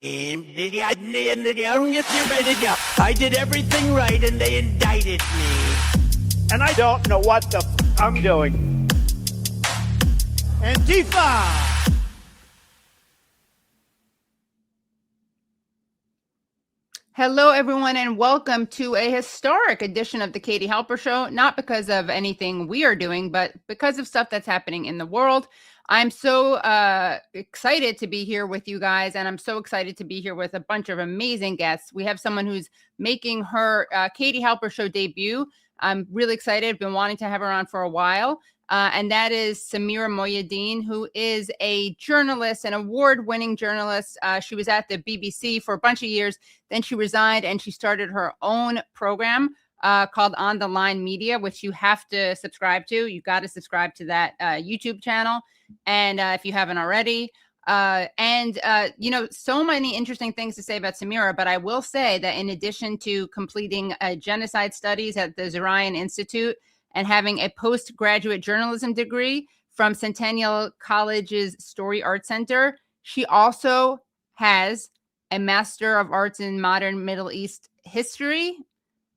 I did everything right and they indicted me. And I don't know what the I'm doing. Antifa! Hello, everyone, and welcome to a historic edition of the Katie Halper Show. Not because of anything we are doing, but because of stuff that's happening in the world. I'm so excited to be here with you guys, and I'm so excited to be here with a bunch of amazing guests. We have someone who's making her Katie Halper Show debut. I'm really excited. I've been wanting to have her on for a while. And that is Samira Mohyeddin, who is a journalist, an award-winning journalist. She was at the BBC for a bunch of years. Then she resigned and she started her own program called On the Line Media, which you have to subscribe to. You got to subscribe to that YouTube channel. And if you haven't already, you know, so many interesting things to say about Samira, but I will say that in addition to completing genocide studies at the Zarian Institute and having a postgraduate journalism degree from Centennial College's Story Arts Center, she also has a Master of Arts in Modern Middle East History.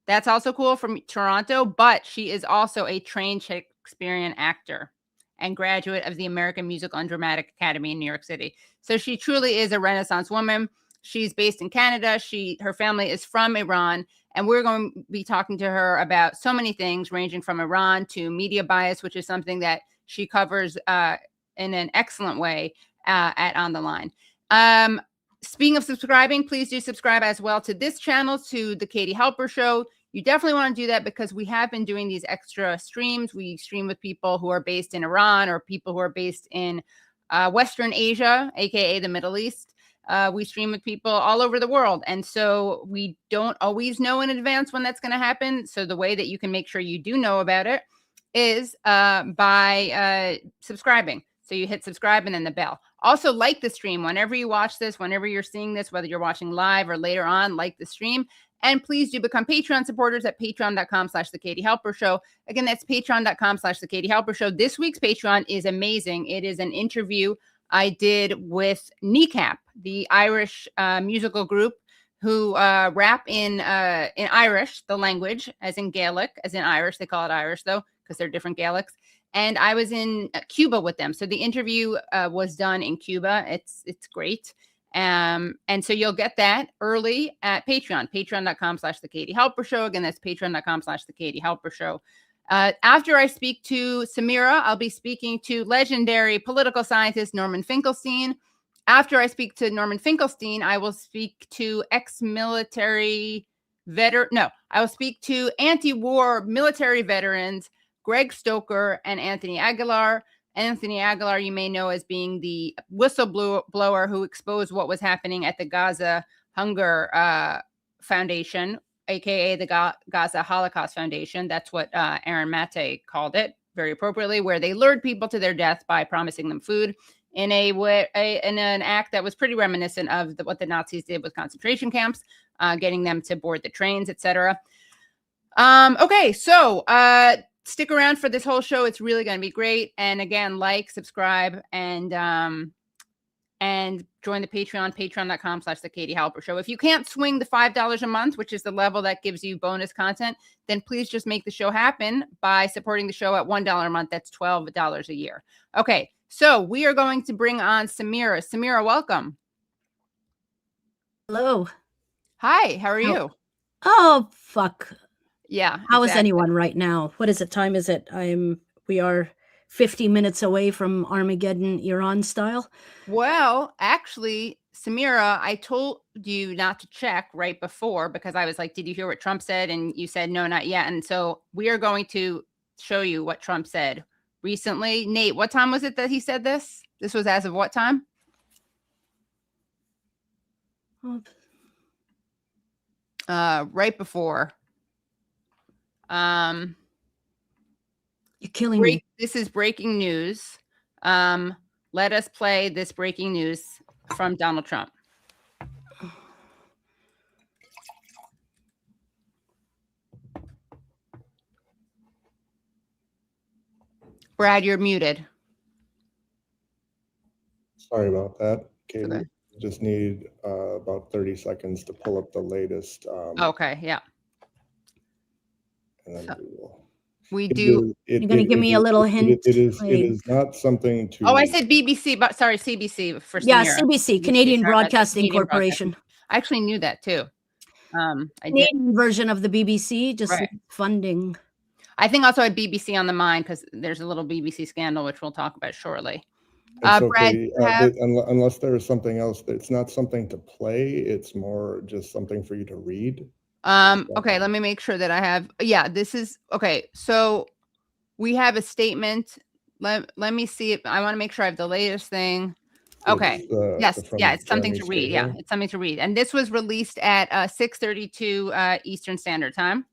That's also cool, from Toronto, but she is also a trained Shakespearean actor and graduate of the American Musical and Dramatic Academy in New York City. So she truly is a Renaissance woman. She's based in Canada. Her family is from Iran, and we're going to be talking to her about so many things, ranging from Iran to media bias, which is something that she covers in an excellent way at On the Line. Speaking of subscribing, please do subscribe as well to this channel, to the Katie Halper Show. You definitely want to do that because we have been doing these extra streams. We stream with people who are based in Iran or people who are based in Western Asia, aka the Middle East. We stream with people all over the world. And so we don't always know in advance when that's going to happen. So the way that you can make sure you do know about it is by subscribing. So you hit subscribe and then the bell. Also, like the stream whenever you watch this, whenever you're seeing this, whether you're watching live or later on, like the stream. And please do become Patreon supporters at patreon.com/The Katie Halper Show. Again, that's patreon.com/The Katie Halper Show. This week's Patreon is amazing. It is an interview I did with Kneecap, the Irish musical group who rap in Irish, the language, as in Gaelic, as in Irish. They call it Irish, though, because they're different Gaelics. And I was in Cuba with them. So the interview was done in Cuba. It's great. And so you'll get that early at Patreon, patreon.com/The Katie Halper Show. Again, that's patreon.com/The Katie Halper Show. After I speak to Samira, I'll be speaking to legendary political scientist Norman Finkelstein. After I speak to Norman Finkelstein, I will speak to ex-military veteran. No, I will speak to anti-war military veterans Greg Stoker and Anthony Aguilar. Anthony Aguilar, you may know as being the whistleblower who exposed what was happening at the Gaza Hunger Foundation, aka the Gaza Holocaust Foundation. That's what Aaron Mate called it, very appropriately, where they lured people to their death by promising them food in an act that was pretty reminiscent of what the Nazis did with concentration camps, getting them to board the trains, etc. Okay, so stick around for this whole show. It's really going to be great. And again, like, subscribe, and join the Patreon, patreon.com/The Katie Halper Show. If you can't swing the $5 a month, which is the level that gives you bonus content, then please just make the show happen by supporting the show at $1 a month. That's $12 a year. Okay, so we are going to bring on Samira. Samira, welcome. Hello. Hi, how are you? Oh, fuck. Yeah. How is anyone right now? What is it? Time is it? We are 50 minutes away from Armageddon, Iran style. Well, actually, Samira, I told you not to check right before because I was like, did you hear what Trump said? And you said, no, not yet. And so we are going to show you what Trump said recently. Nate, what time was it that he said this? This was as of what time? Right before. You're killing me. This is breaking news. Let us play this breaking news from Donald Trump. Brad, you're muted. Sorry about that, Katie. Okay. Just need about 30 seconds to pull up the latest. Okay, yeah. And then So we will. we do. You're going to give me a little hint? It is not something to. Oh, I said BBC, but sorry, CBC for Yeah, Samira. CBC, Canadian sorry about that, Broadcasting Canadian Corporation. Broadcasting. I actually knew that too. I did. Canadian version of the BBC, just Right. funding. I think also had BBC on the mind because there's a little BBC scandal, which we'll talk about shortly. It's Brad, okay. Unless there is something else, it's not something to play. It's more just something for you to read. Okay, let me make sure that I have. Yeah, this is okay. So we have a statement. Let me see if I want to make sure I have the latest thing. Okay. Yes. Yeah, it's something to read. Yeah, it's something to read. And this was released at 6:32 Eastern Standard Time.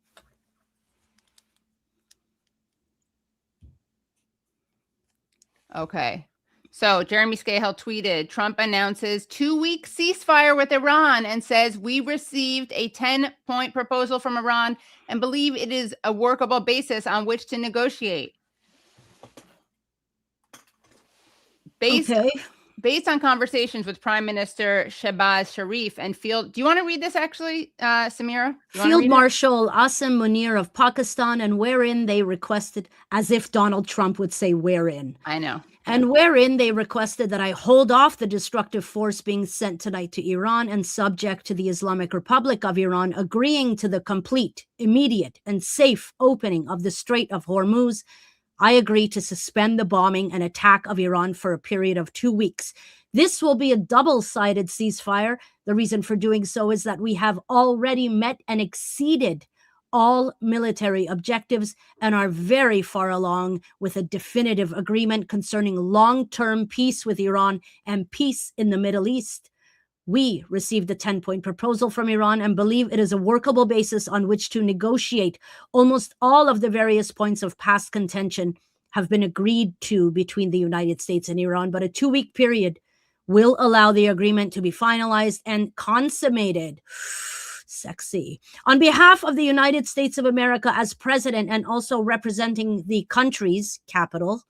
Okay. So Jeremy Scahill tweeted, Trump announces 2-week ceasefire with Iran and says, we received a 10-point proposal from Iran and believe it is a workable basis on which to negotiate. Based on conversations with Prime Minister Shehbaz Sharif and do you want to read this actually, Samira? Field Marshal Asim Munir of Pakistan, and wherein they requested, as if Donald Trump would say wherein. I know. And wherein they requested that I hold off the destructive force being sent tonight to Iran and subject to the Islamic Republic of Iran, agreeing to the complete, immediate, and safe opening of the Strait of Hormuz. I agree to suspend the bombing and attack of Iran for a period of 2 weeks. This will be a double-sided ceasefire. The reason for doing so is that we have already met and exceeded all military objectives and are very far along with a definitive agreement concerning long-term peace with Iran and peace in the Middle East. We received a 10-point proposal from Iran and believe it is a workable basis on which to negotiate. Almost all of the various points of past contention have been agreed to between the United States and Iran, but a 2-week period will allow the agreement to be finalized and consummated. Sexy. On behalf of the United States of America as president and also representing the country's capital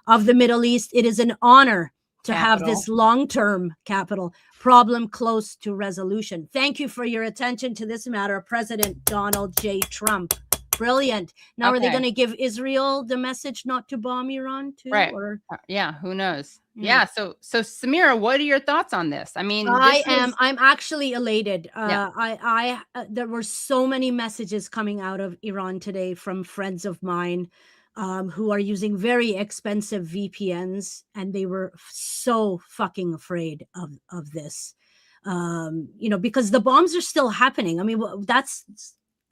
of the Middle East, it is an honor to have this long-term capital problem close to resolution. Thank you for your attention to this matter, President Donald J. Trump. Brilliant. Now, are they going to give Israel the message not to bomb Iran too? Right. Or? Yeah, who knows? Yeah. So Samira, what are your thoughts on this? I mean, I'm actually elated. There were so many messages coming out of Iran today from friends of mine who are using very expensive VPNs, and they were so fucking afraid of this, because the bombs are still happening. I mean, that's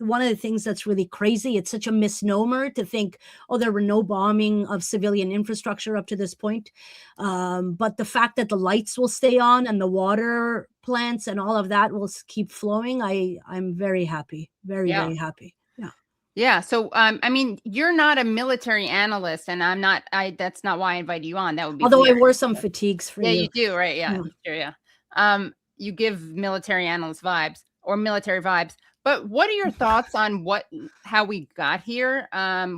one of the things that's really crazy. It's such a misnomer to think, oh, there were no bombing of civilian infrastructure up to this point. But the fact that the lights will stay on and the water plants and all of that will keep flowing, I'm very happy. Very happy. Yeah. Yeah. So, I mean, you're not a military analyst, and I'm not. That's not why I invited you on. That would be. Although weird. I wore some fatigues for you. Yeah, you do, right? Yeah, sure, yeah. You give military analyst vibes or military vibes. But what are your thoughts on how we got here?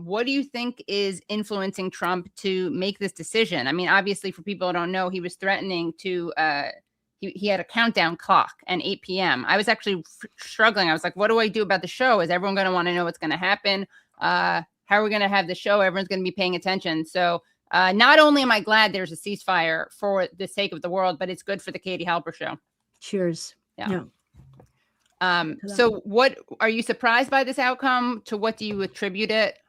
What do you think is influencing Trump to make this decision? I mean, obviously, for people who don't know, he was threatening to. He had a countdown clock and 8 p.m. I was actually struggling. I was like, what do I do about the show? Is everyone going to want to know what's going to happen? How are we going to have the show? Everyone's going to be paying attention. So not only am I glad there's a ceasefire for the sake of the world, but it's good for the Katie Halper show. Cheers. Yeah. So what are you surprised by this outcome? To what do you attribute it?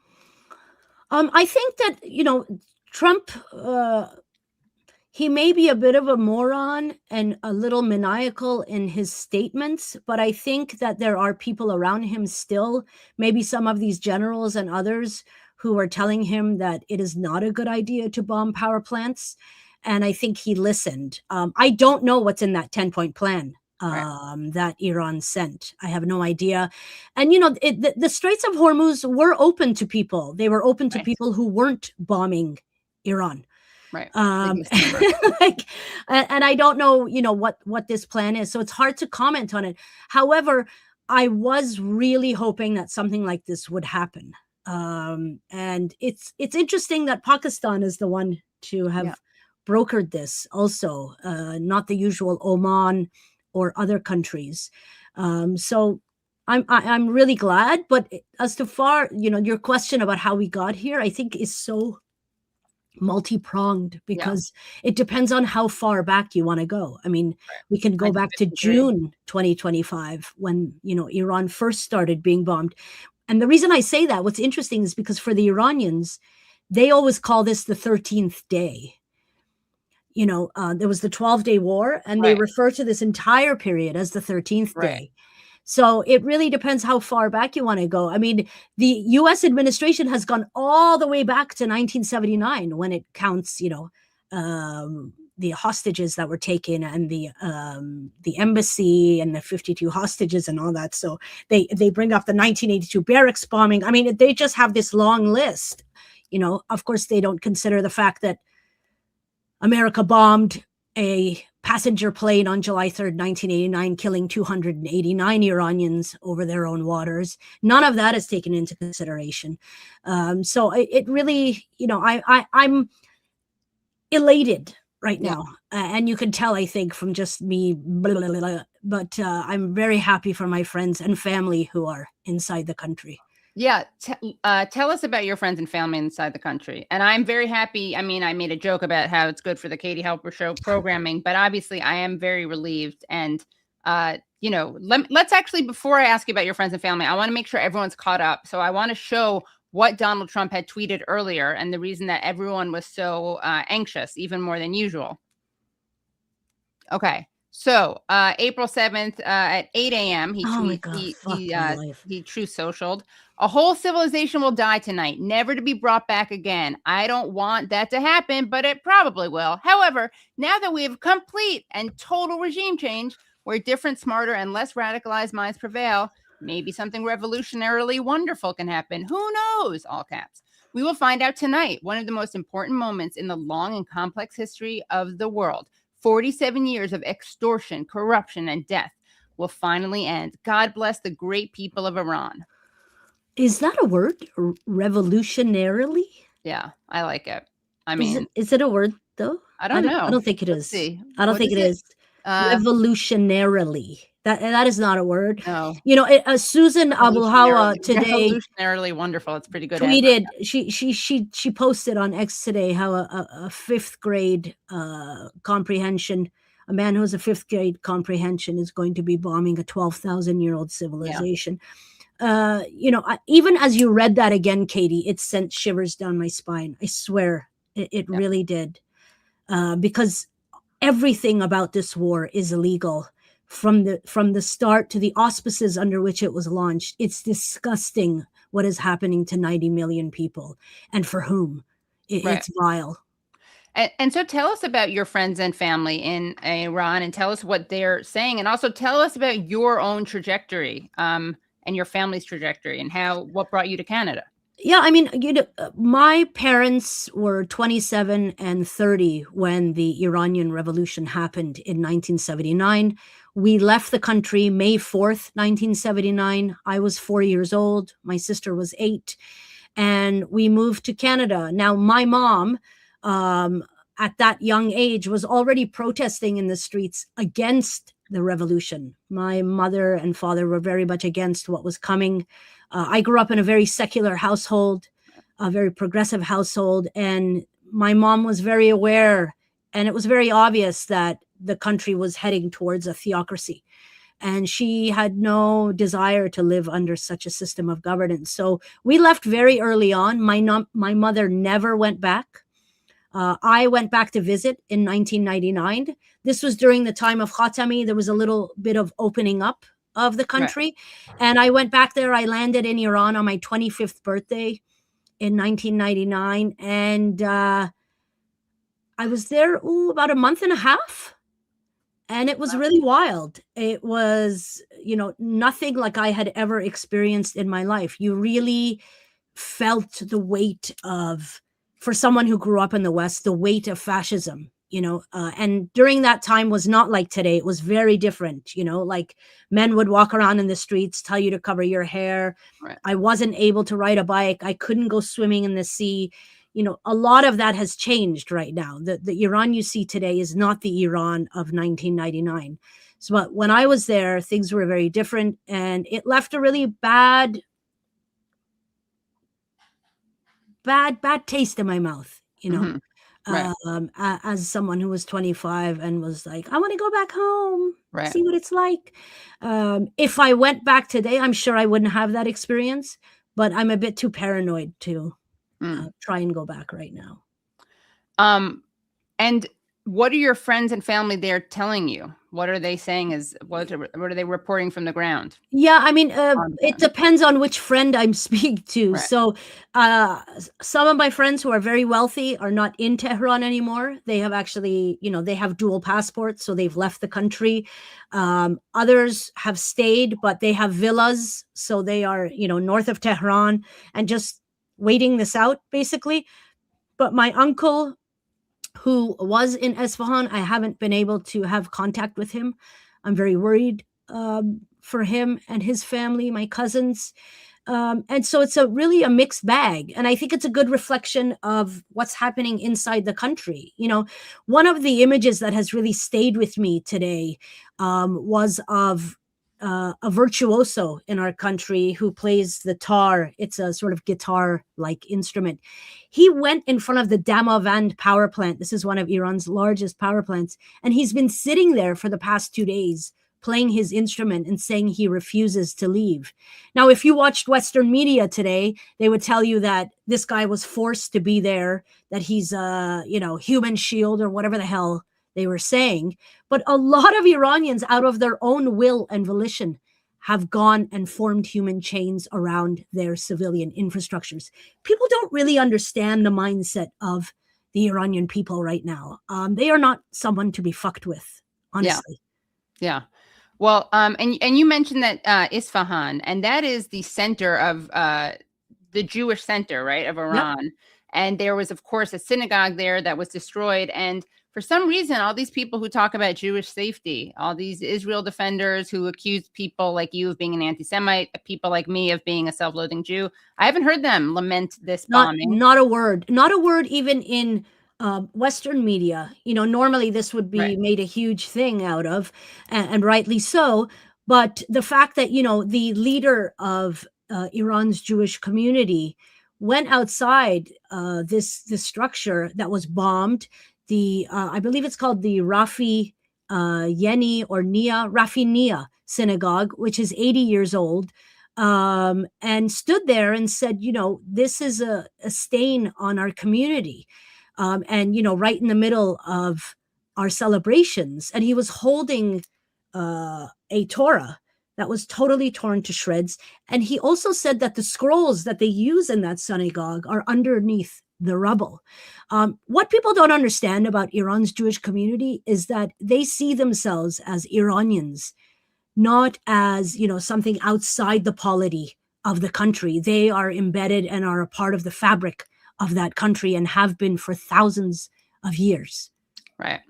I think that, Trump, he may be a bit of a moron and a little maniacal in his statements, but I think that there are people around him still, maybe some of these generals and others, who are telling him that it is not a good idea to bomb power plants. And I think he listened. I don't know what's in that 10-point plan that Iran sent. I have no idea. And, the Straits of Hormuz were open to people. They were open to people who weren't bombing Iran. Right. And I don't know, what this plan is. So it's hard to comment on it. However, I was really hoping that something like this would happen. And it's interesting that Pakistan is the one to have brokered this also, not the usual Oman or other countries. So I'm really glad. But as to far, your question about how we got here, I think is so multi-pronged, because it depends on how far back you want to go. I mean, we can go back to June 2025 when, Iran first started being bombed. And the reason I say that, what's interesting is because for the Iranians, they always call this the 13th day. There was the 12-day war, and they refer to this entire period as the 13th day. So it really depends how far back you want to go. I mean, the U.S. administration has gone all the way back to 1979 when it counts, the hostages that were taken, and the embassy and the 52 hostages and all that. So they bring up the 1982 barracks bombing. I mean, they just have this long list. Of course, they don't consider the fact that America bombed a passenger plane on July 3rd, 1989, killing 289 Iranians over their own waters. None of that is taken into consideration. So it really, I'm elated right now. And you can tell, I think, from just me, but I'm very happy for my friends and family who are inside the country. Yeah. Tell us about your friends and family inside the country. And I'm very happy. I mean, I made a joke about how it's good for the Katie Halper Show programming, but obviously I am very relieved. And, let's actually, before I ask you about your friends and family, I want to make sure everyone's caught up. So I want to show what Donald Trump had tweeted earlier and the reason that everyone was so anxious, even more than usual. Okay. So April 7th at 8 a.m. he true socialed. A whole civilization will die tonight, never to be brought back again. I don't want that to happen, but it probably will. However, now that we have complete and total regime change, where different, smarter, and less radicalized minds prevail, maybe something revolutionarily wonderful can happen. Who knows? All caps. We will find out tonight, one of the most important moments in the long and complex history of the world. 47 years of extortion, corruption, and death will finally end. God bless the great people of Iran. Is that a word? Revolutionarily? Yeah, I like it. I mean, is it a word though? I don't know. I don't think it is. See. I don't think it is. Revolutionarily. That is not a word. No. Susan Abu today, revolutionarily wonderful. It's pretty good. Tweeted. She posted on X today how a fifth grade comprehension, a man who has a fifth grade comprehension is going to be bombing a 12,000-year-old civilization. Yeah. Even as you read that again, Katie, it sent shivers down my spine. I swear it really did, because everything about this war is illegal. From the start to the auspices under which it was launched. It's disgusting what is happening to 90 million people, and for whom. It's vile. And so tell us about your friends and family in Iran, and tell us what they're saying, and also tell us about your own trajectory and your family's trajectory, and what brought you to Canada. Yeah, I mean, my parents were 27 and 30 when the Iranian Revolution happened in 1979. We left the country May 4th, 1979. I was 4 years old. My sister was 8. And we moved to Canada. Now, my mom, at that young age, was already protesting in the streets against the revolution. My mother and father were very much against what was coming. I grew up in a very secular household, a very progressive household, and my mom was very aware, and it was very obvious that the country was heading towards a theocracy, and she had no desire to live under such a system of governance. So we left very early on. My mother never went back. I went back to visit in 1999. This was during the time of Khatami. There was a little bit of opening up of the country. Right. And I went back there. I landed in Iran on my 25th birthday in 1999. And I was there about a month and a half. And it was really wild. It was, nothing like I had ever experienced in my life. You really felt the weight of, for someone who grew up in the West, the weight of fascism. And during that time was not like today. It was very different, like men would walk around in the streets, tell you to cover your hair. Right. I wasn't able to ride a bike. I couldn't go swimming in the sea. a lot of that has changed right now. The Iran you see today is not the Iran of 1999. So, but when I was there, things were very different, and it left a really bad taste in my mouth, Mhm. Right. as someone who was 25 and was like, I want to go back home, Right. see what it's like. If I went back today, I'm sure I wouldn't have that experience, but I'm a bit too paranoid to try and go back right now. And what are your friends and family there telling you? What are they saying? What are they reporting from the ground? Yeah, I mean, it depends on which friend I'm speaking to. Right. So some of my friends who are very wealthy are not in Tehran anymore. They have actually, they have dual passports, so they've left the country. Others have stayed, but they have villas, so they are, north of Tehran and just waiting this out, basically. But my uncle, who was in Isfahan, I haven't been able to have contact with him. I'm very worried for him and his family, my cousins. And so it's really a mixed bag. And I think it's a good reflection of what's happening inside the country. One of the images that has really stayed with me today was of a virtuoso in our country who plays the tar. It's a sort of guitar-like instrument. He went in front of the Damavand power plant. This is one of Iran's largest power plants. And he's been sitting there for the past 2 days playing his instrument and saying he refuses to leave. Now, if you watched Western media today, they would tell you that this guy was forced to be there, that he's a, human shield or whatever the hell they were saying. But a lot of Iranians, out of their own will and volition, have gone and formed human chains around their civilian infrastructures. People don't really understand the mindset of the Iranian people right now. They are not someone to be fucked with, honestly. Yeah. Well, and you mentioned that Isfahan, and that is the center of the Jewish center, right, of Iran. Yep. And there was, of course, a synagogue there that was destroyed. And for some reason, all these people who talk about Jewish safety, all these Israel defenders who accuse people like you of being an anti-Semite, people like me of being a self-loathing Jew, I haven't heard them lament this bombing. Not a word even in Western media. Normally this would be made a huge thing out of, and rightly so. But the fact that, the leader of Iran's Jewish community went outside this structure that was bombed, I believe it's called the Rafi Nia synagogue, which is 80 years old, and stood there and said, this is a stain on our community. And, right in the middle of our celebrations. And he was holding a Torah that was totally torn to shreds. And he also said that the scrolls that they use in that synagogue are underneath the rubble. What people don't understand about Iran's Jewish community is that they see themselves as Iranians, not as, something outside the polity of the country. They are embedded and are a part of the fabric of that country and have been for thousands of years. Right.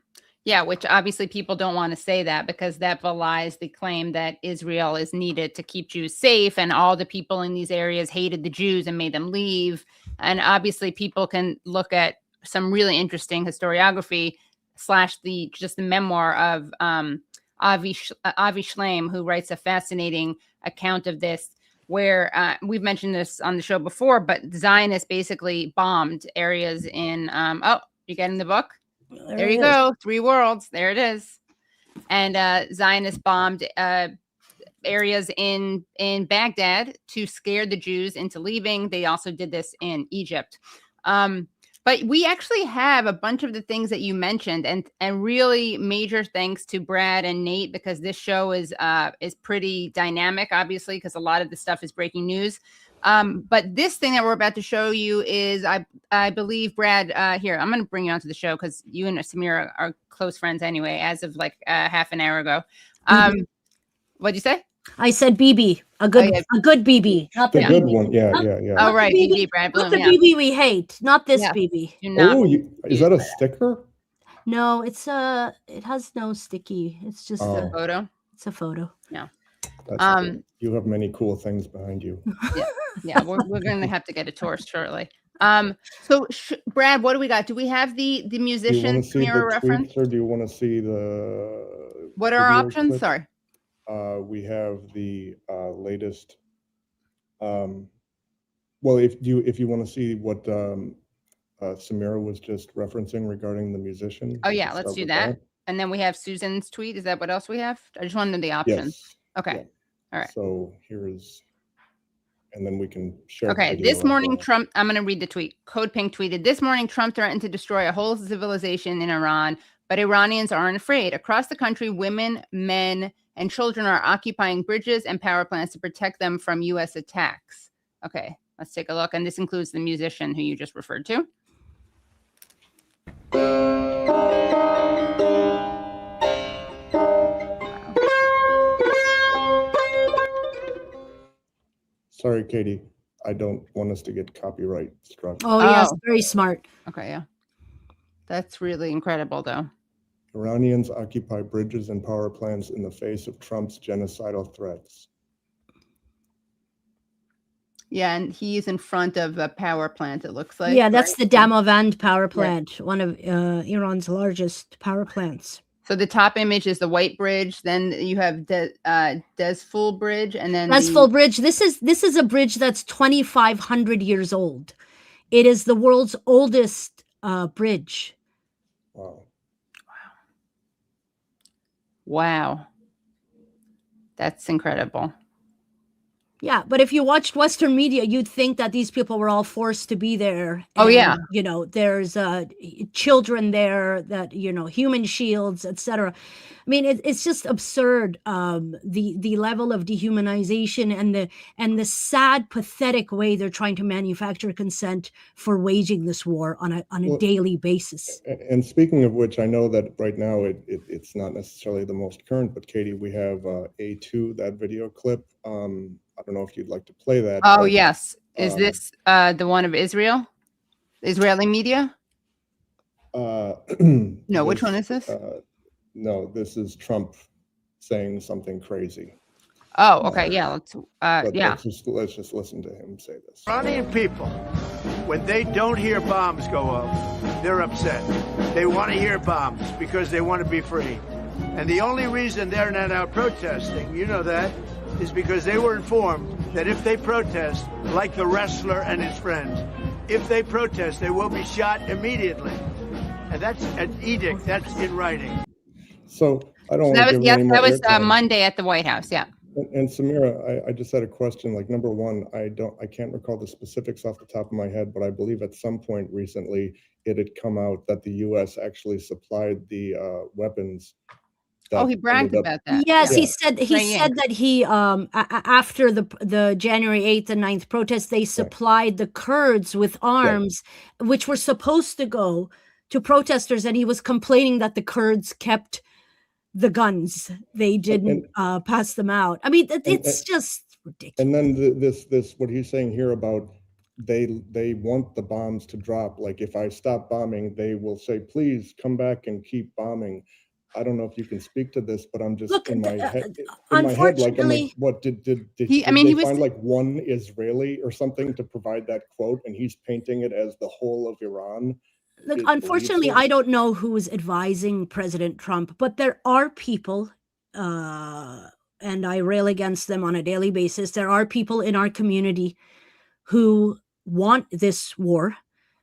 Yeah, which obviously people don't want to say that because that belies the claim that Israel is needed to keep Jews safe, and all the people in these areas hated the Jews and made them leave. And obviously people can look at some really interesting historiography / the memoir of Avi Shleim, who writes a fascinating account of this, where we've mentioned this on the show before, but Zionists basically bombed areas in, you getting the book? There you go. 3 worlds. There it is. And Zionists bombed areas in Baghdad to scare the Jews into leaving. They also did this in Egypt. But we actually have a bunch of the things that you mentioned, and really major thanks to Brad and Nate, because this show is pretty dynamic, obviously, because a lot of the stuff is breaking news. But this thing that we're about to show you is, I believe, Brad, here, I'm going to bring you onto the show because you and Samira are close friends anyway, as of like half an hour ago. What'd you say? I said BB, a good BB, not the good one. Yeah. Oh, right, BB, Brad Bloom. Not the BB we hate, not this BB. Is that a sticker? No, it has no sticky. It's just a photo. It's a photo. Yeah. You have many cool things behind you. Yeah, we're going to have to get a tour shortly. So Brad, what do we got? Do we have the Do you musician want to see the Samira reference? tweets, or do you want to see the? What are our video options? clip? Sorry. We have the latest. Well, if you want to see what Samira was just referencing regarding the musician. Oh we yeah, can let's start do with that. And then we have Susan's tweet. Is that what else we have? I just want to know the options. Yes. Okay. Yeah. All right. So here's, and then we can share. Okay, the video this morning, of, Trump, I'm going to read the tweet. Code Pink tweeted, this morning, Trump threatened to destroy a whole civilization in Iran, but Iranians aren't afraid. Across the country, women, men, and children are occupying bridges and power plants to protect them from U.S. attacks. Okay, let's take a look. And this includes the musician who you just referred to. Sorry, Katie, I don't want us to get copyright struck. Oh, yes, very smart. Okay, yeah. That's really incredible, though. Iranians occupy bridges and power plants in the face of Trump's genocidal threats. Yeah, and he's in front of a power plant, it looks like. Yeah, that's right? the Damavand power plant, one of Iran's largest power plants. So the top image is the White Bridge. Then you have Desful Bridge, and then Desful Bridge. This is a bridge that's 2,500 years old. It is the world's oldest bridge. Wow. Wow. That's incredible. Yeah, but if you watched Western media, you'd think that these people were all forced to be there. Oh, yeah. You know, there's children there, that, you know, human shields, etc. I mean, it's just absurd. The level of dehumanization and the sad, pathetic way they're trying to manufacture consent for waging this war on a daily basis. And speaking of which, I know that right now it's not necessarily the most current, but Katie, we have A2, that video clip. I don't know if you'd like to play that. Oh, but, yes. Is this the one of Israel? Israeli media? No, which one is this? No, this is Trump saying something crazy. Oh, okay. Yeah. Let's let's just listen to him say this. Iranian people, when they don't hear bombs go off, they're upset. They want to hear bombs because they want to be free. And the only reason they're not out protesting, you know that, is because they were informed that if they protest, like the wrestler and his friends, if they protest, they will be shot immediately. And that's an edict. That's in writing. So I don't. That was Monday at the White House. Yeah. And Samira, I just had a question. Like, number one, I can't recall the specifics off the top of my head, but I believe at some point recently it had come out that the U.S. actually supplied the weapons. Oh, he bragged about that. Yes, yeah. He said that he after the January 8th and 9th protests, they supplied the Kurds with arms, which were supposed to go to protesters, and he was complaining that the Kurds kept the guns. They didn't pass them out. I mean, it's just ridiculous. And then this what he's saying here about they want the bombs to drop. Like, if I stop bombing, they will say, please come back and keep bombing. I don't know if you can speak to this, but I'm just in my head. Like, I'm like, what did they find like one Israeli or something to provide that quote, and he's painting it as the whole of Iran? Look, unfortunately, I don't know who is advising President Trump, but there are people, and I rail against them on a daily basis. There are people in our community who want this war,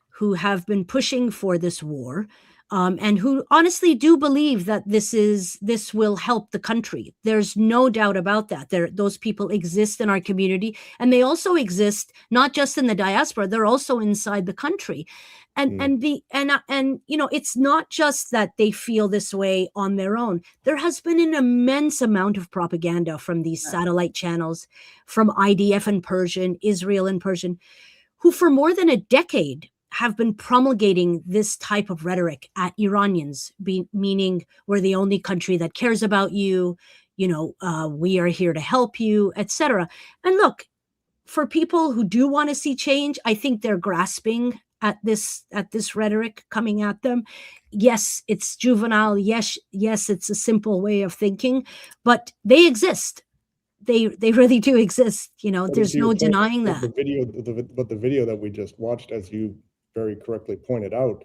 who have been pushing for this war. And who honestly do believe that this will help the country. There's no doubt about that. Those people exist in our community, and they also exist not just in the diaspora. They're also inside the country, and you know, it's not just that they feel this way on their own. There has been an immense amount of propaganda from these satellite channels, from IDF in Persian, Israel in Persian, who for more than a decade have been promulgating this type of rhetoric at Iranians, meaning we're the only country that cares about you, you know, we are here to help you, etc. And look, for people who do want to see change, I think they're grasping at this rhetoric coming at them. Yes, it's juvenile. Yes, it's a simple way of thinking, but they exist. they really do exist. But there's no denying that. The video that we just watched, as you very correctly pointed out,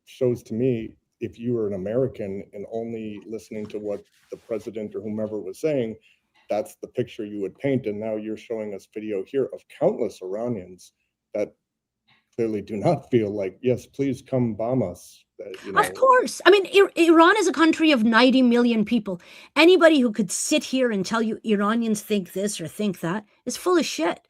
shows to me, if you were an American and only listening to what the president or whomever was saying, that's the picture you would paint. And now you're showing us video here of countless Iranians that clearly do not feel like, yes, please come bomb us. Of course. I mean, Iran is a country of 90 million people. Anybody who could sit here and tell you Iranians think this or think that is full of shit.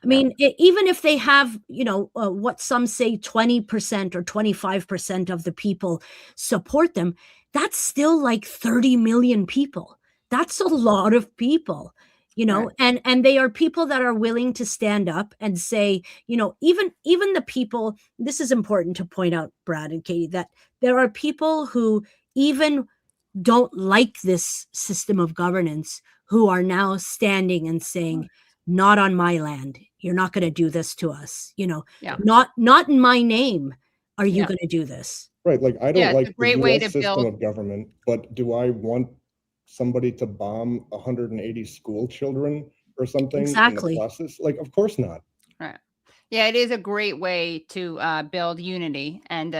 I mean, even if they have, what some say 20% or 25% of the people support them, that's still like 30 million people. That's a lot of people, Right. and they are people that are willing to stand up and say, even the people, this is important to point out, Brad and Katie, that there are people who even don't like this system of governance who are now standing and saying, not on my land. You're not going to do this to us. Not in my name are you going to do this. Right. Like, I don't like it's a great the way US to system build of government, but do I want somebody to bomb 180 school children or something Exactly. in the process? Like, of course not. Right. Yeah, it is a great way to build unity and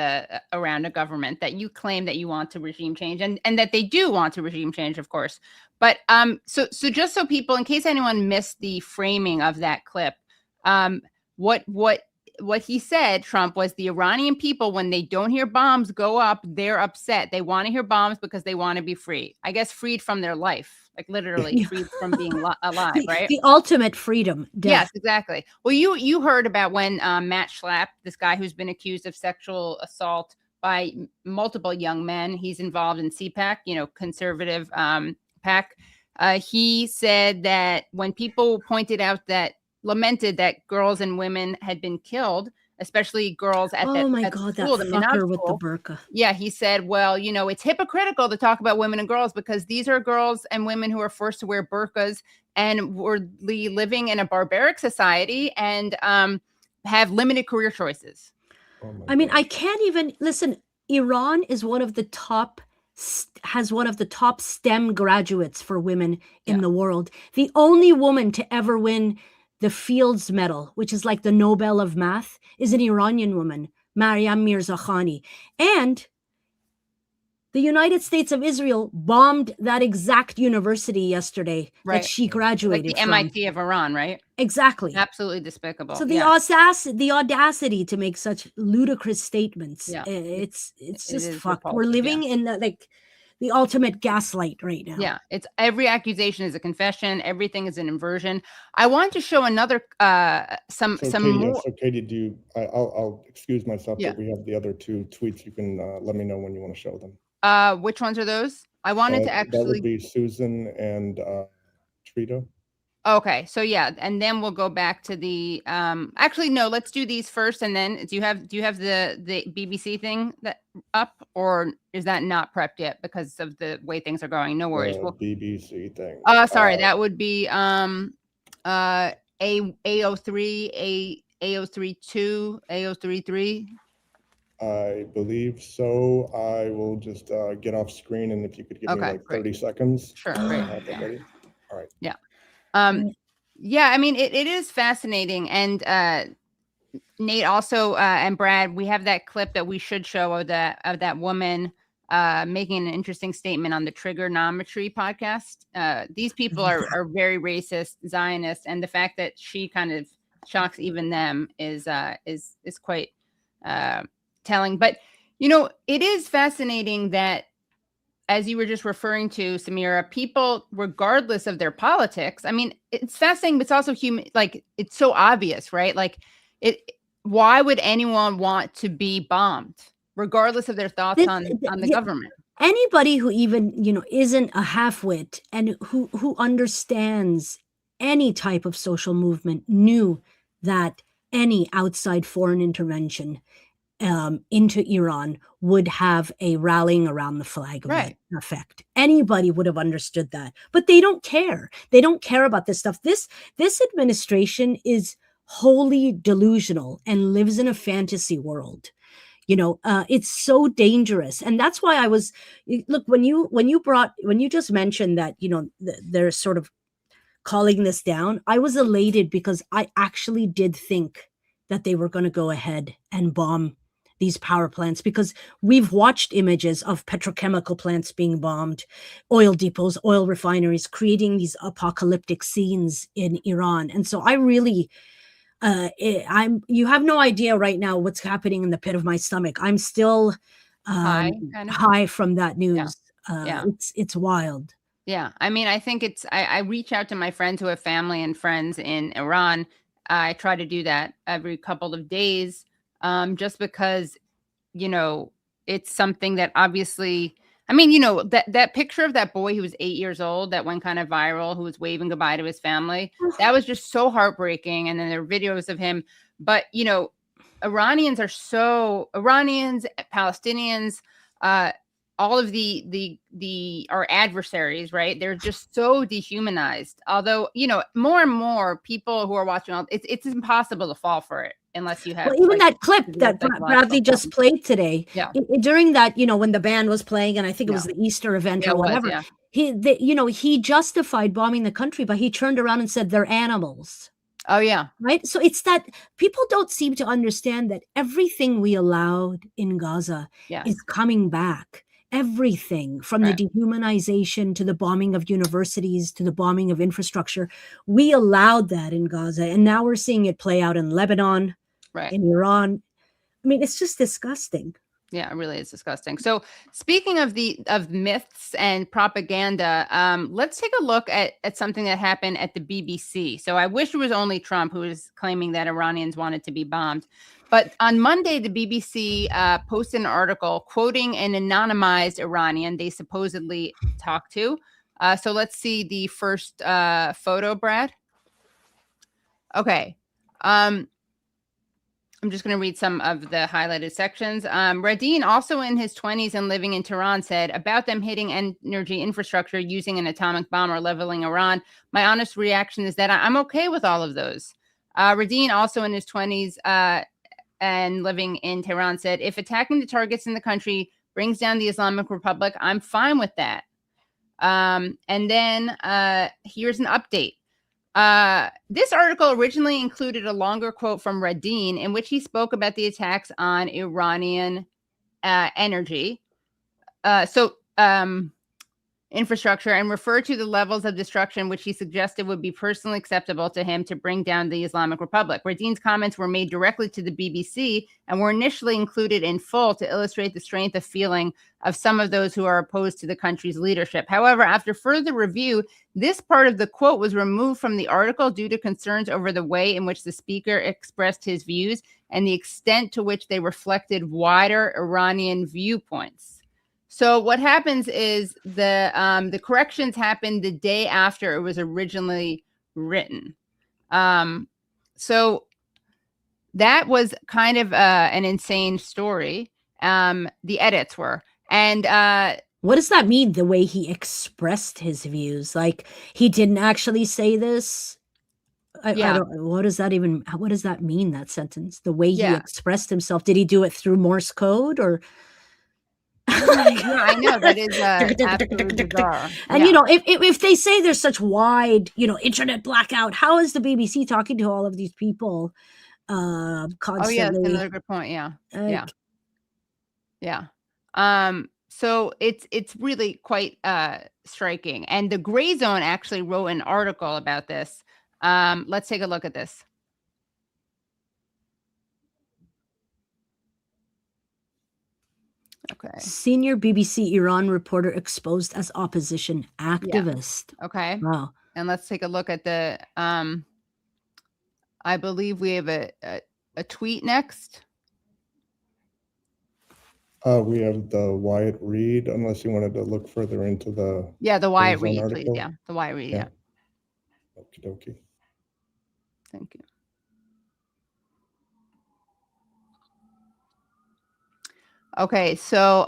around a government that you claim that you want to regime change, and that they do want to regime change, of course. But so just so people, in case anyone missed the framing of that clip, what he said, Trump, was the Iranian people, when they don't hear bombs go up, they're upset. They want to hear bombs because they want to be free. I guess freed from their life, like literally freed from being alive, right? The ultimate freedom. Death. Yes, exactly. Well, you heard about when Matt Schlapp, this guy who's been accused of sexual assault by multiple young men, he's involved in CPAC, conservative PAC. He said that when people lamented that girls and women had been killed, especially girls at God, school, that fucker with the burqa. Yeah, he said, well, it's hypocritical to talk about women and girls because these are girls and women who are forced to wear burqas and were living in a barbaric society and have limited career choices. I mean, I can't even listen. Iran is has one of the top STEM graduates for women in the world. The only woman to ever win the Fields Medal, which is like the Nobel of Math, is an Iranian woman, Maryam Mirzakhani. And the United States of Israel bombed that exact university yesterday that she graduated like the from. MIT of Iran, right? Exactly. Absolutely despicable. So the audacity to make such ludicrous statements, it's just fucked. We're living in the ultimate gaslight right now. Yeah, it's every accusation is a confession. Everything is an inversion. I want to show another some more. So Katie, I'll excuse myself, but we have the other two tweets. You can let me know when you want to show them. Which ones are those? I wanted to actually. That would be Susan and Trito. Okay, so yeah, and then we'll go back to the actually no, let's do these first, and then do you have the BBC thing that up, or is that not prepped yet because of the way things are going? No worries. BBC thing. Sorry, that would be A03, A032, A033. I believe so. I will just get off screen, and if you could give me like 30 seconds. Sure, great. Ready? All right. Yeah. Yeah, I mean, it is fascinating. And Nate also, and Brad, we have that clip that we should show of that woman making an interesting statement on the Trigonometry podcast. These people are very racist, Zionist, and the fact that she kind of shocks even them is quite telling. But, it is fascinating that, as you were just referring to, Samira, people, regardless of their politics, I mean, it's fascinating, but it's also it's so obvious, right? Like, why would anyone want to be bombed, regardless of their thoughts on the government? Anybody who even, isn't a half-wit and who understands any type of social movement knew that any outside foreign intervention into Iran would have a rallying around the flag effect. Anybody would have understood that, but they don't care. They don't care about this stuff. This administration is wholly delusional and lives in a fantasy world. It's so dangerous, and that's why I was look when you just mentioned that there's sort of calling this down, I was elated because I actually did think that they were going to go ahead and bomb these power plants, because we've watched images of petrochemical plants being bombed, oil depots, oil refineries, creating these apocalyptic scenes in Iran. And so I really, you have no idea right now what's happening in the pit of my stomach. I'm still High, kind of. high from that news. Yeah. It's wild. Yeah. I mean, I think I reach out to my friends who have family and friends in Iran. I try to do that every couple of days, just because, you know, it's something that obviously, I mean, you know, that picture of that boy who was 8 years old that went kind of viral, who was waving goodbye to his family, that was just so heartbreaking. And then there are videos of him. But, you know, Iranians, Palestinians, all of our adversaries, right? They're just so dehumanized. Although, you know, more and more people who are watching, it's impossible to fall for it unless you have. Well, even that clip that Bradley just played today, during that, you know, when the band was playing, and I think it was the Easter event or whatever, he justified bombing the country, but he turned around and said they're animals. Oh, yeah. Right. So it's that people don't seem to understand that everything we allowed in Gaza is coming back. Everything from the dehumanization to the bombing of universities to the bombing of infrastructure. We allowed that in Gaza. And now we're seeing it play out in Lebanon, in Iran. I mean, it's just disgusting. Yeah, it really is disgusting. So speaking of myths and propaganda, let's take a look at something that happened at the BBC. So I wish it was only Trump who was claiming that Iranians wanted to be bombed. But on Monday, the BBC posted an article quoting an anonymized Iranian they supposedly talked to. So let's see the first photo, Brad. Okay. I'm just going to read some of the highlighted sections. Radin, also in his 20s and living in Tehran, said about them hitting energy infrastructure using an atomic bomb or leveling Iran. My honest reaction is that I'm okay with all of those. Radin, also in his 20s and living in Tehran, said, if attacking the targets in the country brings down the Islamic Republic, I'm fine with that. And then here's an update. This article originally included a longer quote from Radin in which he spoke about the attacks on Iranian energy infrastructure and referred to the levels of destruction which he suggested would be personally acceptable to him to bring down the Islamic Republic. Radin's comments were made directly to the BBC and were initially included in full to illustrate the strength of feeling of some of those who are opposed to the country's leadership. However, after further review, this part of the quote was removed from the article due to concerns over the way in which the speaker expressed his views and the extent to which they reflected wider Iranian viewpoints. So what happens is the corrections happened the day after it was originally written. So that was kind of an insane story. The edits were. And what does that mean, the way he expressed his views? Like, he didn't actually say this? What does that mean, that sentence? The way he expressed himself? Did he do it through Morse code or... Yeah, I know that is absolutely bizarre. And you know, if they say there's such wide, you know, internet blackout, how is the BBC talking to all of these people constantly? Oh yeah, that's another good point. So it's really quite striking. And the Gray Zone actually wrote an article about this. Let's take a look at this. Okay. Senior BBC Iran reporter exposed as opposition activist. Yeah. Okay. Wow. And let's take a look at the, I believe we have a tweet next. We have the Wyatt Reed, unless you wanted to look further into the... Yeah, the Wyatt Reed, please. Yeah, the Wyatt Reed, yeah. Okie dokie. Thank you. Okay, so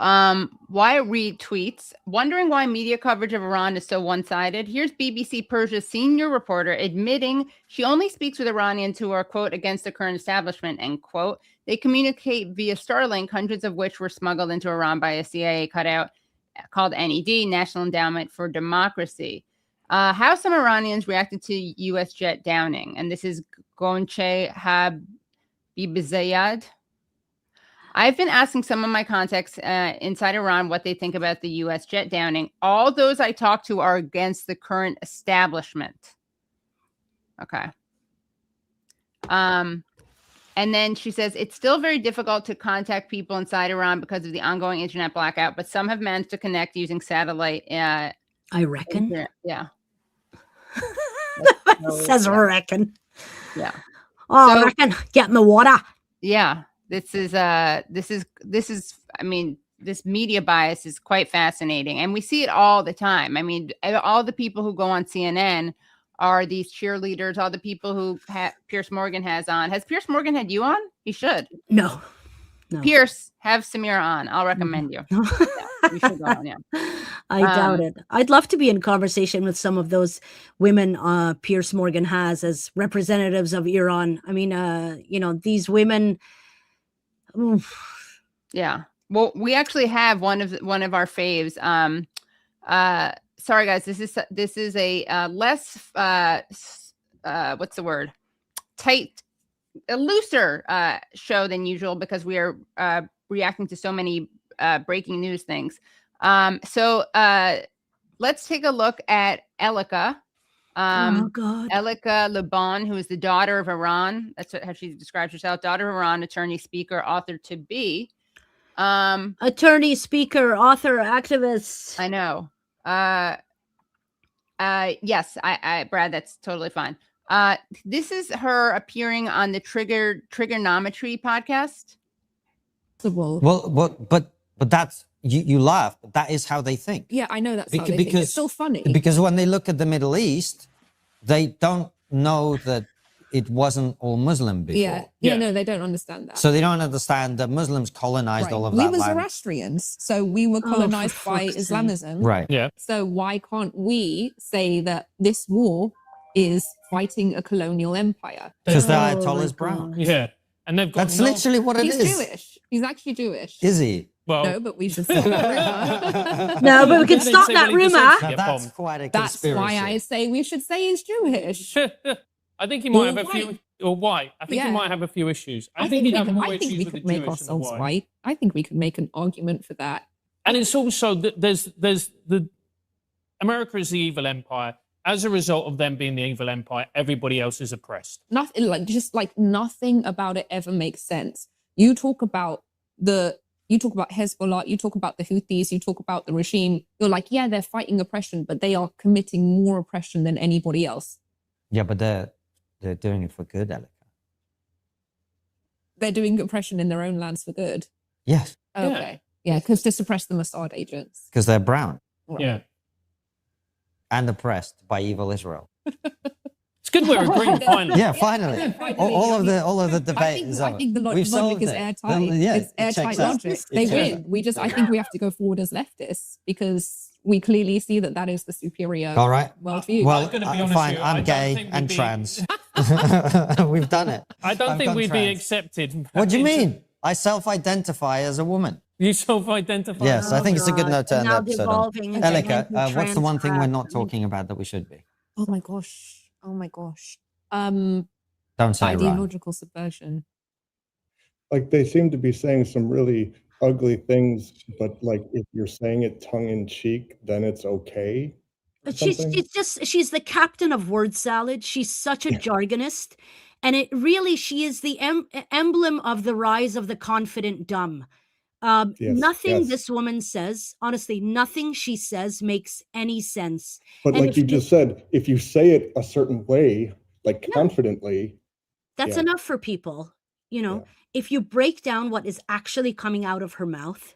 Wyatt Reed tweets, wondering why media coverage of Iran is so one-sided. Here's BBC Persia's senior reporter admitting she only speaks with Iranians who are, quote, against the current establishment, end quote. They communicate via Starlink, hundreds of which were smuggled into Iran by a CIA cutout called NED, National Endowment for Democracy. How some Iranians reacted to U.S. jet downing. And this is Gonche Habibzayed. I've been asking some of my contacts inside Iran what they think about the U.S. jet downing. All those I talk to are against the current establishment. Okay. And then she says, it's still very difficult to contact people inside Iran because of the ongoing internet blackout, but some have managed to connect using satellite. I reckon. Internet. Yeah. Says reckon. Yeah. Oh, So- reckon. Get in the water. Yeah. This is I mean, this media bias is quite fascinating, and we see it all the time. I mean, all the people who go on CNN are these cheerleaders, all the people who Piers Morgan has on. Has Piers Morgan had you on? He should. No. Piers, have Samira on. I'll recommend you. Yeah, you should go on, yeah. I doubt it. I'd love to be in conversation with some of those women Piers Morgan has as representatives of Iran. I mean, these women. Oof. Yeah. Well, we actually have one of our faves. Sorry guys, this is a less what's the word? A looser show than usual because we are reacting to so many breaking news things. So let's take a look at Elika. Oh God. Elika Lebanon, who is the daughter of Iran. That's how she describes herself. Daughter of Iran, attorney, speaker, author to be. Attorney, speaker, author, activist. I know. Yes, I Brad, that's totally fine. This is her appearing on the Trigonometry podcast. Well, but that's you laugh, but that is how they think. Yeah, I know that's how they think. It's still funny. Because when they look at the Middle East, they don't know that it wasn't all Muslim before. Yeah, no, they don't understand that. So they don't understand that Muslims colonized all of we that were land. Zoroastrians, so we were colonized by fuck's sake. Islamism. Right. Yeah. So why can't we say that this war is fighting a colonial empire? Because the Oh Ayatollah my is brown. God. Yeah. And they've got That's literally what it He's is. Jewish. He's actually Jewish. Is he? Well, No, but we should stop that rumor. No, but we can They stop say, that well, he rumor. deserves to Now get that's bombed. quite a That's conspiracy. why I say we should say he's Jewish. I think he might have a Or few, white. or white. I think he Yeah. might have a few issues. I think he'd have more we issues with the could make Jewish than the ourselves white. white. I think we could make an argument for that. And it's also that there's the America is the evil empire. As a result of them being the evil empire, everybody else is oppressed. Nothing nothing about it ever makes sense. You talk about Hezbollah, you talk about the Houthis, you talk about the regime. You're like, yeah, they're fighting oppression, but they are committing more oppression than anybody else. Yeah, but they're doing it for good, Alec. They're doing oppression in their own lands for good. Yes, Okay. Yeah, because to suppress the Mossad agents. because they're brown Right. Yeah. and oppressed by evil Israel. It's good we're agreeing finally. Yeah, finally. All of the debate is over. I think the We've logic solved is it. airtight. Yeah, It's it airtight checks out. logic. It They checks win. out. I think we have to go forward as leftists because we clearly see that is the superior All right. worldview. Well, I'm gonna be honest fine. with you, I I'm don't gay think we'd and be- trans. We've done it. I don't I've think gone we'd be trans. accepted. What do you into- mean? I self-identify as a woman. You self-identify? Yes, I think it's a good God. note to end the Now episode on. devolving into Elika, what's the anti-trans one thing we're crap. not talking about that we should be? Oh my gosh. Don't say Iran. Ideological subversion. Like they seem to be saying some really ugly things, but like if you're saying it tongue in cheek, then it's okay. or But something? she's the captain of word salad. She's such a jargonist. And she is the emblem of the rise of the confident dumb. Nothing yes. this woman says, honestly, nothing she says makes any sense. But and like if you you- just said, if you say it a certain way, like Yeah. confidently, That's Yeah. enough for people. Yeah. If you break down what is actually coming out of her mouth,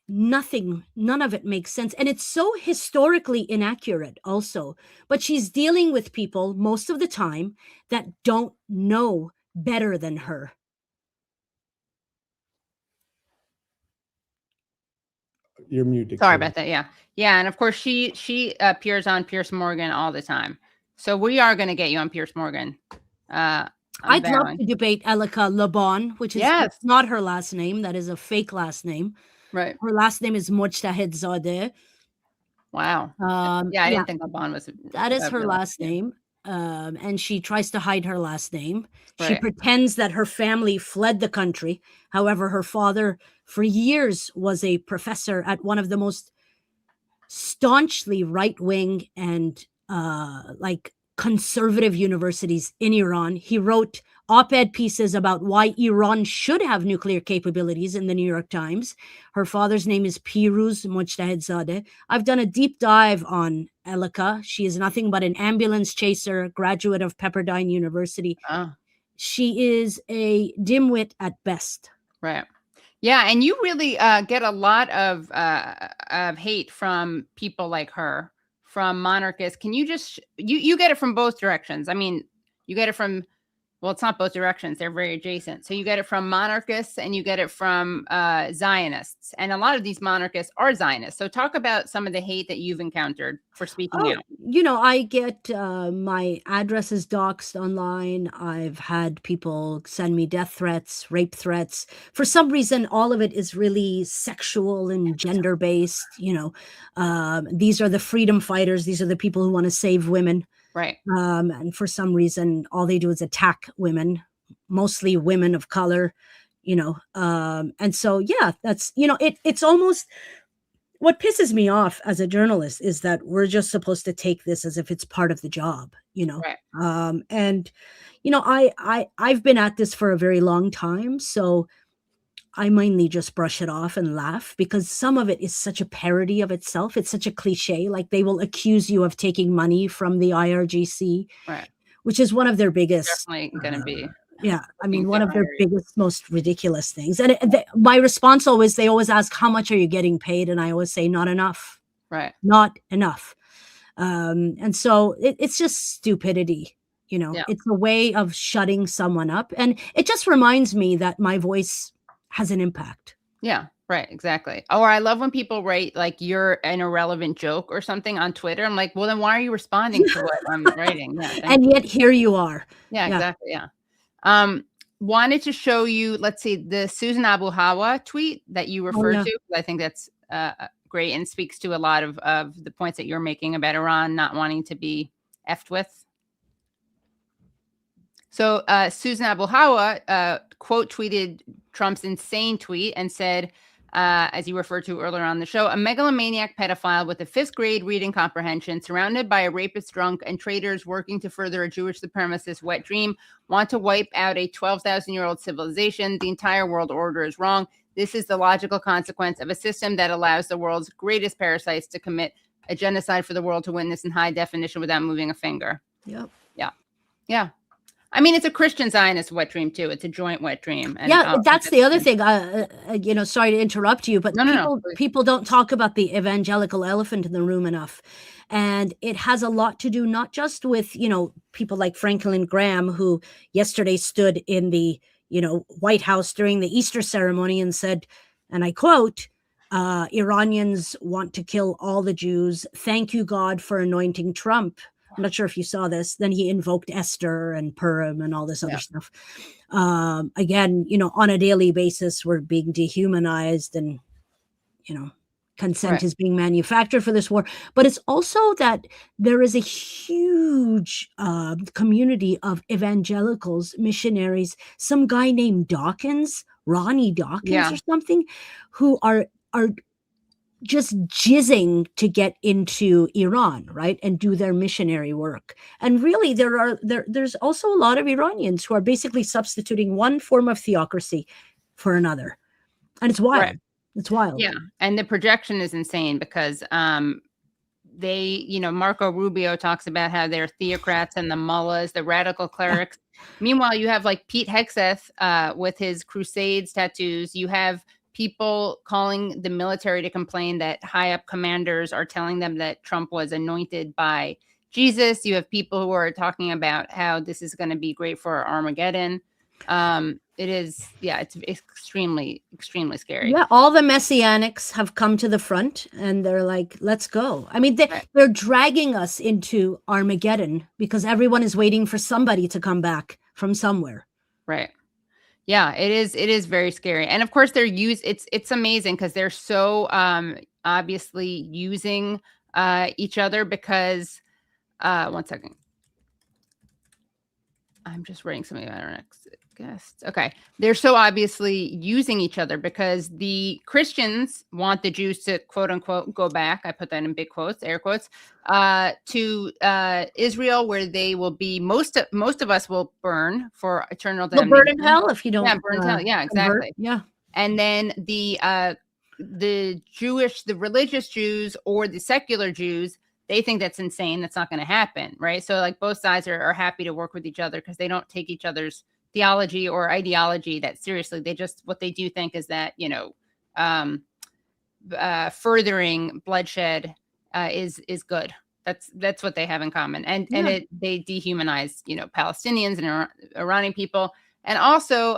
none of it makes sense. And it's so historically inaccurate also. But she's dealing with people most of the time that don't know better than her. you're muted. Sorry Katie. about that. Yeah. Yeah. And of course, she appears on Piers Morgan all the time. So we are going to get you on Piers Morgan. I'd love to debate Elika Lebanon, which is Yes. not her last name. That is a fake last name. Right. Her last name is Mojtahedzadeh. Wow. Um, Yeah, I yeah, didn't think Alban was that is her real last name. And she tries to hide her last name. She Right. pretends that her family fled the country. However, her father, for years, was a professor at one of the most staunchly right-wing and like conservative universities in Iran. He wrote op-ed pieces about why Iran should have nuclear capabilities in the New York Times. Her father's name is Piruz Mojtahedzadeh. I've done a deep dive on Elika. She is nothing but an ambulance chaser, graduate of Pepperdine University. Oh, She is a dimwit at best. right. Yeah, and you really get a lot of hate from people like her, from monarchists. Can you just you get it from both directions? I mean, you get it from, well, it's not both directions; they're very adjacent. So you get it from monarchists and you get it from Zionists, and a lot of these monarchists are Zionists. So talk about some of the hate that you've encountered for speaking out. You know, I get my addresses doxxed online. I've had people send me death threats, rape threats. For some reason, all of it is really sexual and gender based. You know, these are the freedom fighters. These are the people who want to save women. Right. And for some reason, all they do is attack women, mostly women of color. You know, and so yeah, that's, you know, it's almost. What pisses me off as a journalist is that we're just supposed to take this as if it's part of the job, you know. Right. And you know, I've been at this for a very long time, so I mainly just brush it off and laugh because some of it is such a parody of itself. It's such a cliche. Like they will accuse you of taking money from the IRGC, Right. which is one of their biggest. Definitely going to be. Yeah, I mean, Think one they're of their hiring. biggest, most ridiculous things. And my response always, they always ask, how much are you getting paid? And I always say, not enough. Right. Not enough. And so it's just stupidity. You know, Yeah. it's a way of shutting someone up. And it just reminds me that my voice has an impact. Yeah, right, exactly. Or I love when people write like you're an irrelevant joke or something on Twitter. I'm like, well, then why are you responding to what I'm writing? Yeah, And yet here you are. yeah, Yeah. exactly. Yeah. Wanted to show you, let's see, the Susan Abu Hawa tweet that you referred yeah. to. I think that's great and speaks to a lot of the points that you're making about Iran not wanting to be effed with. So Susan Abu Hawa quote tweeted Trump's insane tweet and said, as you referred to earlier on the show, a megalomaniac pedophile with a 5th grade reading comprehension, surrounded by a rapist drunk and traitors working to further a Jewish supremacist wet dream, want to wipe out a 12,000-year-old civilization. The entire world order is wrong. This is the logical consequence of a system that allows the world's greatest parasites to commit a genocide for the world to witness in high definition without moving a finger. Yep. Yeah. Yeah. I mean, it's a Christian Zionist wet dream too. It's a joint wet dream. And yeah, that's the other thing. You know, sorry to interrupt you, but people don't talk about the evangelical elephant in the room enough. And it has a lot to do not just with, you know, people like Franklin Graham, who yesterday stood in the, you know, White House during the Easter ceremony and said, and I quote, Iranians want to kill all the Jews. Thank you, God, for anointing Trump. I'm not sure if you saw this. Then he invoked Esther and Purim and all this other stuff. Again, you know, on a daily basis, we're being dehumanized and, you know, consent is being manufactured for this war. But it's also that there is a huge community of evangelicals, missionaries, some guy named Dawkins, Ronnie Dawkins or something, who are just jizzing to get into Iran, right, and do their missionary work. And really, there's also a lot of Iranians who are basically substituting one form of theocracy for another, and it's wild. Right. It's wild. Yeah, and the projection is insane because they, you know, Marco Rubio talks about how they're theocrats and the mullahs, the radical clerics. Meanwhile, you have like Pete Hegseth with his Crusades tattoos. You have people calling the military to complain that high up commanders are telling them that Trump was anointed by Jesus. You have people who are talking about how this is going to be great for Armageddon. It is, yeah, it's extremely, extremely scary. Yeah, all the messianics have come to the front and they're like, let's go. I mean, they're dragging us into Armageddon because everyone is waiting for somebody to come back from somewhere. Right. Yeah, it is very scary. And of course it's amazing because they're so obviously using each other because, one second. I'm just writing something about our next guest. Okay. They're so obviously using each other because the Christians want the Jews to quote unquote go back. I put that in big quotes, air quotes, to Israel, where they will be, most of us will burn for eternal They'll damnation. burn in hell if you don't. Yeah, burn in hell. Yeah, exactly. Yeah. And then the religious Jews or the secular Jews, they think that's insane. That's not going to happen, right? So like both sides are happy to work with each other because they don't take each other's theology or ideology that seriously. They just, what they do think is that, furthering bloodshed is good. That's what they have in common. And they dehumanize, Palestinians and Iranian people, and also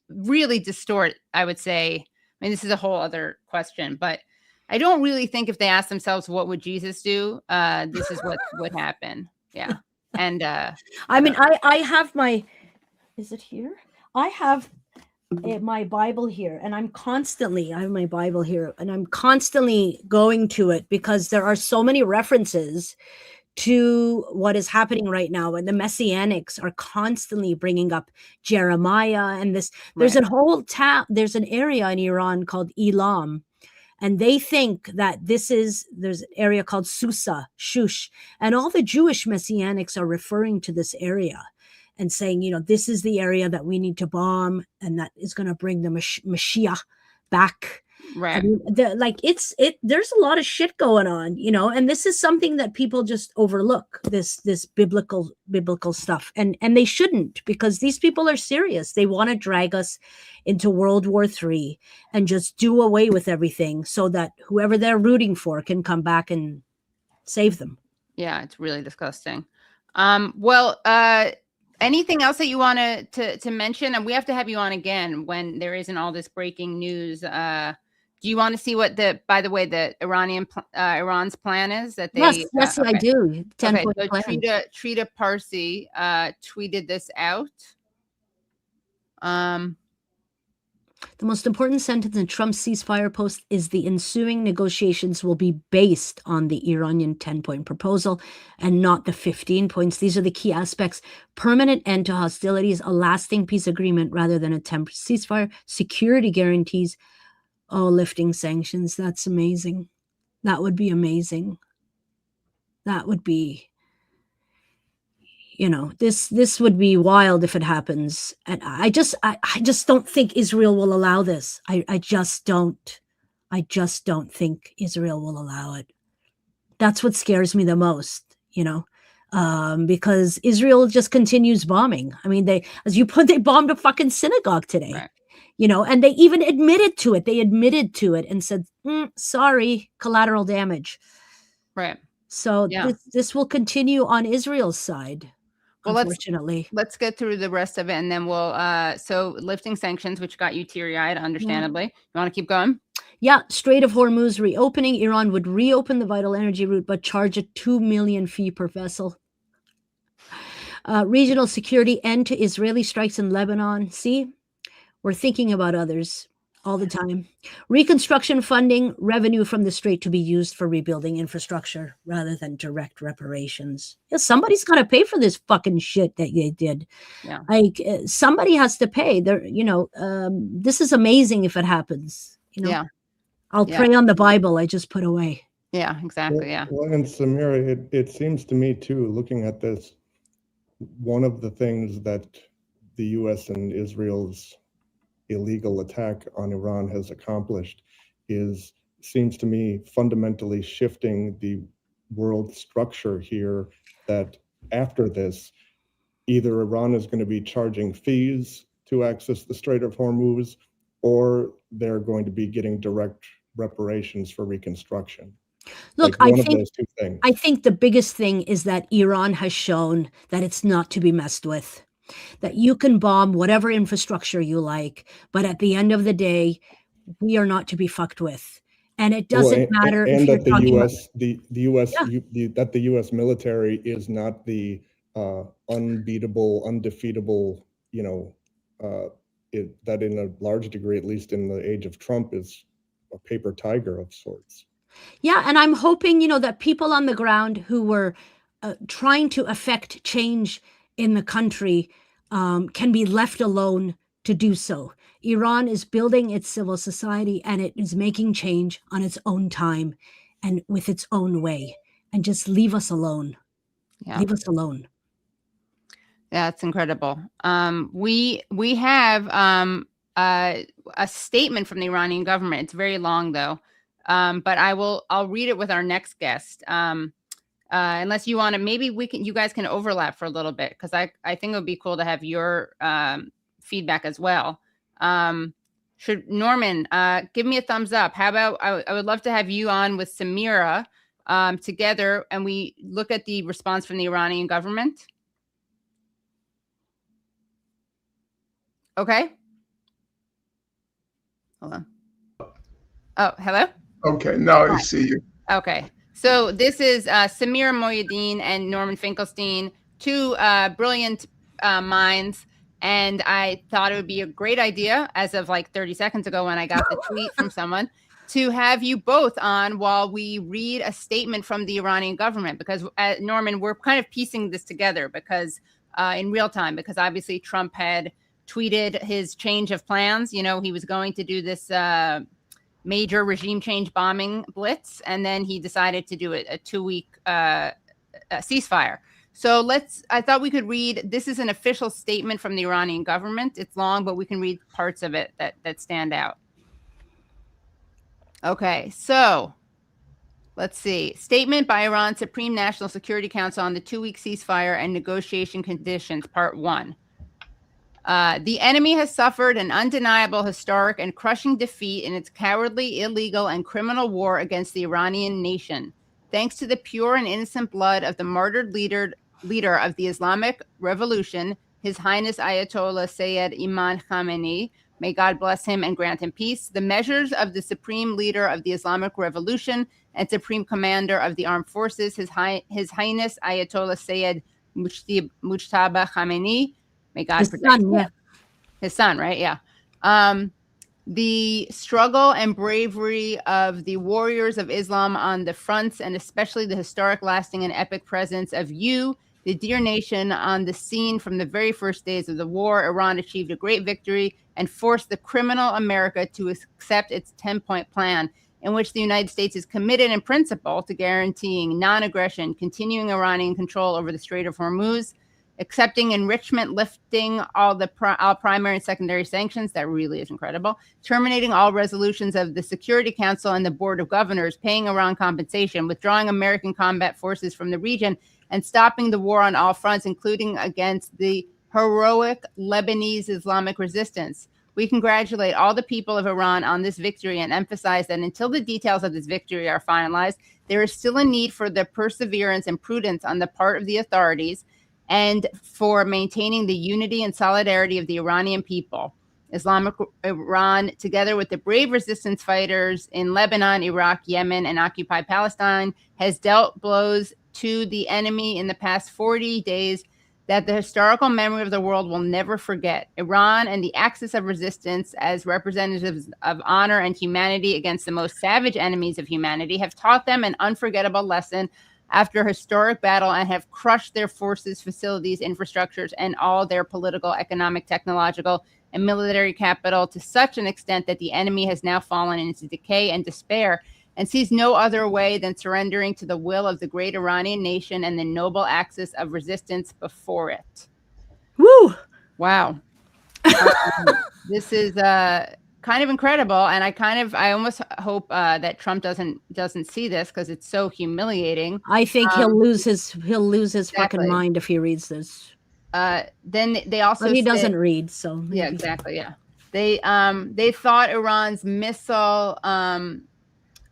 really distort, I would say. I mean, this is a whole other question, but I don't really think if they ask themselves, what would Jesus do? This is what would happen. Yeah. And I mean, I have my, is it here? I have my Bible here, and I have my Bible here, and I'm constantly going to it because there are so many references to what is happening right now. And the Messianics are constantly bringing up Jeremiah and this. There's a whole town, there's an area in Iran called Elam. And they think that there's an area called Susa, Shush. And all the Jewish Messianics are referring to this area and saying, this is the area that we need to bomb, and that is going to bring the Mashiach back. Right. I mean, there's a lot of shit going on, and this is something that people just overlook, this biblical stuff. And they shouldn't, because these people are serious. They want to drag us into World War III and just do away with everything so that whoever they're rooting for can come back and save them. Yeah, it's really disgusting. Anything else that you want to mention? And we have to have you on again when there isn't all this breaking news. Do you want to see what by the way, the Iran's plan is? That they yes, okay. I do. 10-point so plan. Trita Parsi tweeted this out. The most important sentence in Trump's ceasefire post is the ensuing negotiations will be based on the Iranian 10-point proposal and not the 15 points. These are the key aspects: permanent end to hostilities, a lasting peace agreement rather than a temporary ceasefire, security guarantees. Oh, lifting sanctions. That's amazing. That would be amazing. That would be, this would be wild if it happens. And I just don't think Israel will allow this. I just don't think Israel will allow it. That's what scares me the most, because Israel just continues bombing. I mean, they bombed a fucking synagogue today. Right. And they even admitted to it. They admitted to it and said, sorry, collateral damage. Right. So this will continue on Israel's side, unfortunately. Let's get through the rest of it, and then we'll, so lifting sanctions, which got you teary-eyed, understandably. You want to keep going? Yeah. Strait of Hormuz reopening. Iran would reopen the vital energy route, but charge a $2 million fee per vessel. Regional security, end to Israeli strikes in Lebanon. See? We're thinking about others all the time. Reconstruction funding, revenue from the strait to be used for rebuilding infrastructure rather than direct reparations. Yeah, somebody's got to pay for this fucking shit that they did. Yeah. Like somebody has to pay. This is amazing if it happens. Yeah. I'll pray on the Bible I just put away. Yeah, exactly. Yeah. Well, and Samira, it seems to me too, looking at this, one of the things that the U.S. and Israel's illegal attack on Iran has accomplished seems to me fundamentally shifting the world structure here, that after this, either Iran is going to be charging fees to access the Strait of Hormuz, or they're going to be getting direct reparations for reconstruction. Look, like of those two things. I think the biggest thing is that Iran has shown that it's not to be messed with. That you can bomb whatever infrastructure you like, but at the end of the day, we are not to be fucked with. And it doesn't matter. And if that you're the U.S. about, that the U.S. military is not the unbeatable, undefeatable. That in a large degree, at least in the age of Trump, is a paper tiger of sorts. Yeah, and I'm hoping, that people on the ground who were trying to affect change in the country can be left alone to do so. Iran is building its civil society, and it is making change on its own time and with its own way. And just leave us alone. Yeah. Leave us alone. That's incredible. We have a statement from the Iranian government. It's very long though, but I'll read it with our next guest. Unless you want to, maybe you guys can overlap for a little bit, because I think it would be cool to have your feedback as well. Should Norman give me a thumbs up? How about I would love to have you on with Samira together, and we look at the response from the Iranian government. Okay. Hold on. Oh, hello? Okay, now I see you. Okay. So this is Samira Mohyeddin and Norman Finkelstein, two brilliant minds. And I thought it would be a great idea, as of like 30 seconds ago when I got the tweet from someone, to have you both on while we read a statement from the Iranian government. Because, Norman, we're kind of piecing this together because in real time, because obviously Trump had tweeted his change of plans. He was going to do this major regime change bombing blitz, and then he decided to do a 2-week ceasefire. So I thought we could read, this is an official statement from the Iranian government. It's long, but we can read parts of it that stand out. Okay, so let's see. Statement by Iran's Supreme National Security Council on the 2-week ceasefire and negotiation conditions, part 1. The enemy has suffered an undeniable, historic, and crushing defeat in its cowardly, illegal, and criminal war against the Iranian nation. Thanks to the pure and innocent blood of the martyred leader of the Islamic Revolution, His Highness Ayatollah Sayyid Imam Khamenei, may God bless him and grant him peace, the measures of the supreme leader of the Islamic Revolution and supreme commander of the armed forces, His Highness Ayatollah Sayyid Mujtaba Khamenei, may God protect him. Yeah. His son, right? Yeah. The struggle and bravery of the warriors of Islam on the fronts, and especially the historic, lasting, and epic presence of you, the dear nation, on the scene from the very first days of the war. Iran achieved a great victory and forced the criminal America to accept its 10-point plan, in which the United States is committed in principle to guaranteeing non-aggression, continuing Iranian control over the Strait of Hormuz, accepting enrichment, lifting all primary and secondary sanctions. That really is incredible. Terminating all resolutions of the Security Council and the Board of Governors, paying Iran compensation, withdrawing American combat forces from the region, and stopping the war on all fronts, including against the heroic Lebanese Islamic resistance. We congratulate all the people of Iran on this victory and emphasize that until the details of this victory are finalized, there is still a need for the perseverance and prudence on the part of the authorities and for maintaining the unity and solidarity of the Iranian people. Islamic Iran, together with the brave resistance fighters in Lebanon, Iraq, Yemen, and occupied Palestine, has dealt blows to the enemy in the past 40 days that the historical memory of the world will never forget. Iran and the axis of resistance, as representatives of honor and humanity against the most savage enemies of humanity, have taught them an unforgettable lesson after a historic battle and have crushed their forces, facilities, infrastructures, and all their political, economic, technological, and military capital to such an extent that the enemy has now fallen into decay and despair and sees no other way than surrendering to the will of the great Iranian nation and the noble axis of resistance before it. Woo! Wow. This is kind of incredible, and I almost hope that Trump doesn't see this because it's so humiliating. I think he'll lose his exactly. fucking mind if he reads this. Then they also but he doesn't read, so maybe. Yeah, exactly. Yeah, they thought Iran's missile.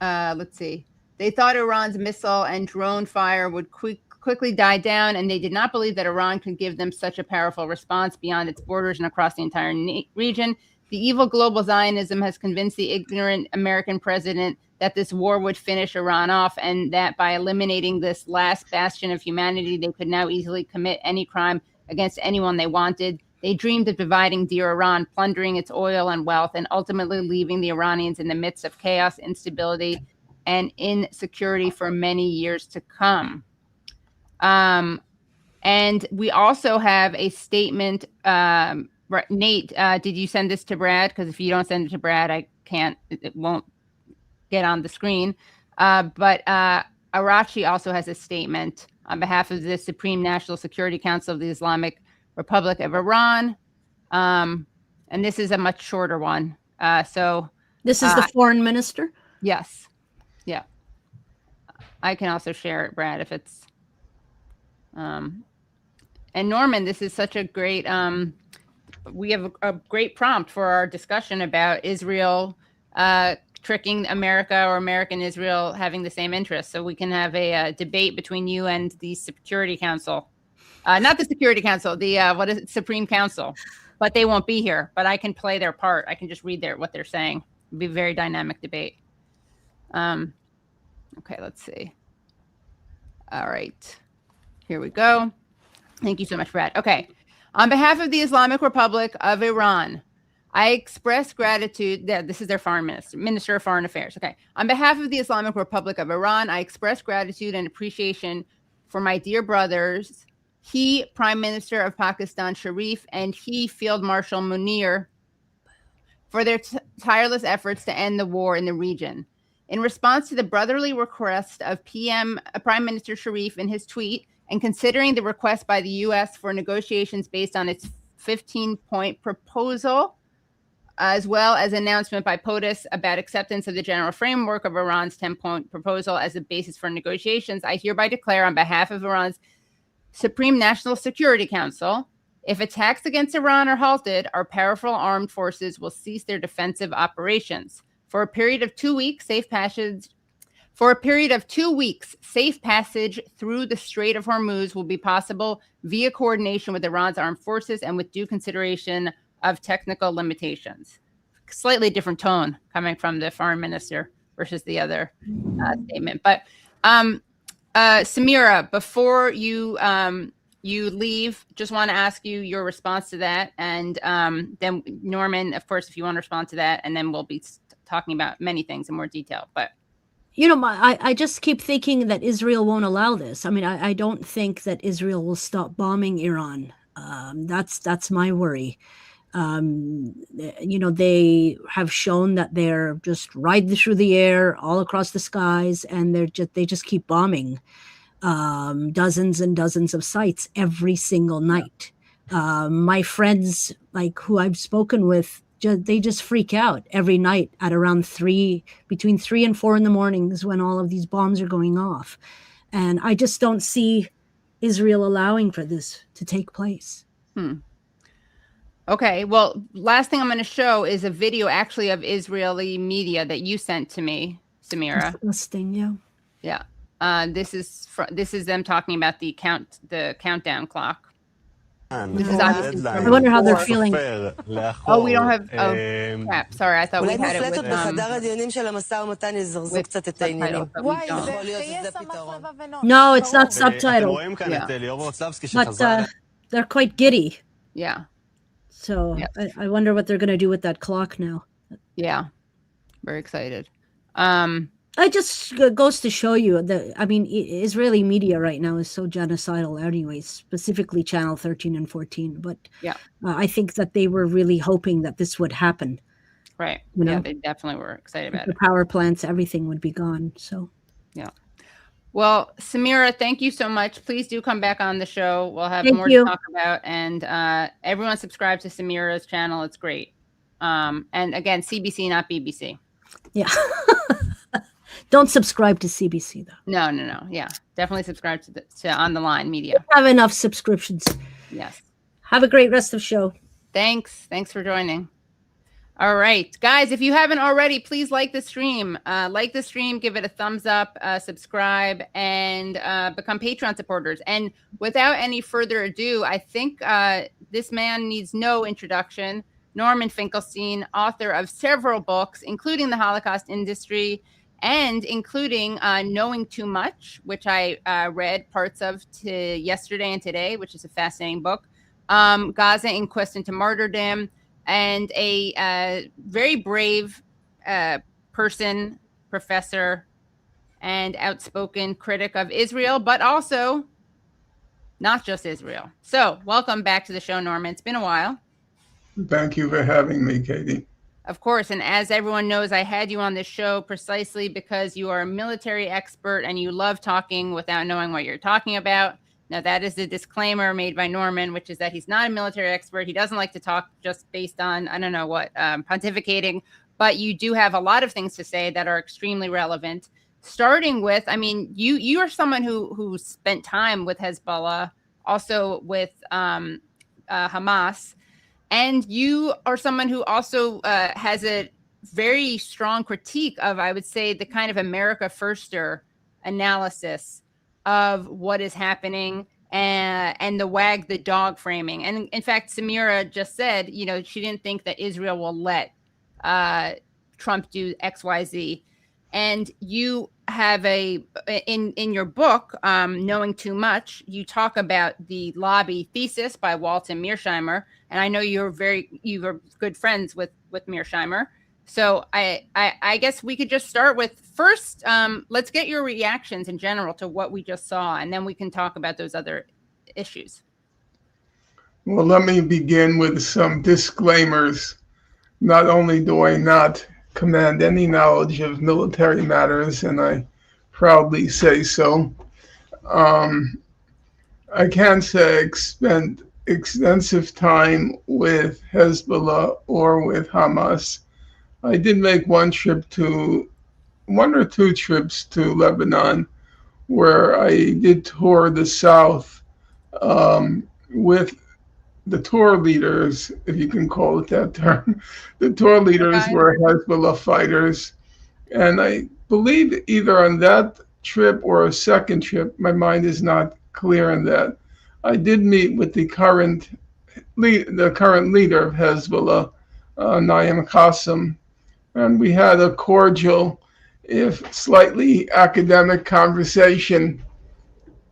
Let's see. They thought Iran's missile and drone fire would quickly die down, and they did not believe that Iran could give them such a powerful response beyond its borders and across the entire region. The evil global Zionism has convinced the ignorant American president that this war would finish Iran off, and that by eliminating this last bastion of humanity, they could now easily commit any crime against anyone they wanted. They dreamed of dividing dear Iran, plundering its oil and wealth, and ultimately leaving the Iranians in the midst of chaos, instability, and insecurity for many years to come. And we also have a statement. Nate, did you send this to Brad? Because if you don't send it to Brad, I can't, it won't get on the screen. But Arachi also has a statement on behalf of the Supreme National Security Council of the Islamic Republic of Iran. And this is a much shorter one. So this is the foreign minister? Yes. Yeah. I can also share it, Brad, if it's and Norman, this is such a great we have a great prompt for our discussion about Israel tricking America, or America and Israel having the same interests. So we can have a debate between you and the Security Council. Not the Security Council, the what is it, Supreme Council. But they won't be here. But I can play their part. I can just read what they're saying. It'll be a very dynamic debate. Okay, let's see. All right. Here we go. Thank you so much, Brad. Okay. On behalf of the Islamic Republic of Iran, I express gratitude. This is their foreign minister of foreign affairs. Okay. On behalf of the Islamic Republic of Iran, I express gratitude and appreciation for my dear brothers, he, Prime Minister of Pakistan Sharif, and he, Field Marshal Munir, for their tireless efforts to end the war in the region. In response to the brotherly request of Prime Minister Sharif in his tweet, and considering the request by the U.S. for negotiations based on its 15-point proposal, as well as announcement by POTUS about acceptance of the general framework of Iran's 10-point proposal as the basis for negotiations, I hereby declare on behalf of Iran's Supreme National Security Council, if attacks against Iran are halted, our powerful armed forces will cease their defensive operations. For a period of 2 weeks, safe passage through the Strait of Hormuz will be possible via coordination with Iran's armed forces and with due consideration of technical limitations. Slightly different tone coming from the foreign minister versus the other statement. But Samira, before you leave, just want to ask you your response to that, and then Norman, of course, if you want to respond to that, and then we'll be talking about many things in more detail. But I just keep thinking that Israel won't allow this. I mean, I don't think that Israel will stop bombing Iran. That's my worry. They have shown that they're just riding through the air all across the skies, and they just keep bombing dozens and dozens of sites every single night. My friends, who I've spoken with, they just freak out every night at around between 3 and 4 in the mornings when all of these bombs are going off. And I just don't see Israel allowing for this to take place. Okay, well, last thing I'm going to show is a video actually of Israeli media that you sent to me, Samira. Disgusting, yeah. Yeah. This is them talking about the countdown clock. This is obviously I wonder how they're feeling. Oh, we don't have. Oh, crap. Sorry, I thought we had it with subtitles, but we don't. No, it's not subtitled. Yeah. But they're quite giddy. Yeah. So yeah. I wonder what they're going to do with that clock now. Yeah. Very excited. It just goes to show you that, I mean, Israeli media right now is so genocidal anyways, specifically Channel 13 and 14. But yeah, I think that they were really hoping that this would happen. Right. Yeah, they definitely were excited about it. The power plants, everything would be gone. So, yeah. Well, Samira, thank you so much. Please do come back on the show. We'll have more to talk about. And everyone subscribe to Samira's channel. It's great. And again, CBC, not BBC. Yeah. Don't subscribe to CBC, though. No. Yeah, definitely subscribe to On the Line Media. We have enough subscriptions. Yes. Have a great rest of the show. Thanks for joining. All right, guys, if you haven't already, please like the stream. Give it a thumbs up, subscribe, and become Patreon supporters. And without any further ado, I think this man needs no introduction. Norman Finkelstein, author of several books, including The Holocaust Industry, and including Knowing Too Much, which I read parts of yesterday and today, which is a fascinating book. Gaza, Inquest into Martyrdom, and a very brave professor, and outspoken critic of Israel, but also not just Israel. So welcome back to the show, Norman. It's been a while. Thank you for having me, Katie. Of course. And as everyone knows, I had you on this show precisely because you are a military expert and you love talking without knowing what you're talking about. Now, that is the disclaimer made by Norman, which is that he's not a military expert. He doesn't like to talk just based on, I don't know what, pontificating. But you do have a lot of things to say that are extremely relevant. Starting with, I mean, you are someone who spent time with Hezbollah, also with Hamas. And you are someone who also has a very strong critique of, I would say, the kind of America Firster analysis of what is happening and the wag the dog framing. And in fact, Samira just said, you know, she didn't think that Israel will let Trump do X, Y, Z. And you have in your book, Knowing Too Much, you talk about the lobby thesis by Walton Mearsheimer. And I know you were good friends with Mearsheimer. So I guess we could just start with first, let's get your reactions in general to what we just saw, and then we can talk about those other issues. Well, let me begin with some disclaimers. Not only do I not command any knowledge of military matters, and I proudly say so, I can't say I spent extensive time with Hezbollah or with Hamas. I did make one or two trips to Lebanon, where I did tour the South with the tour leaders, if you can call it that term. The tour leaders were Hezbollah fighters. And I believe either on that trip or a second trip, my mind is not clear on that, I did meet with the current leader of Hezbollah, Naim Qassem, and we had a cordial, if slightly academic conversation,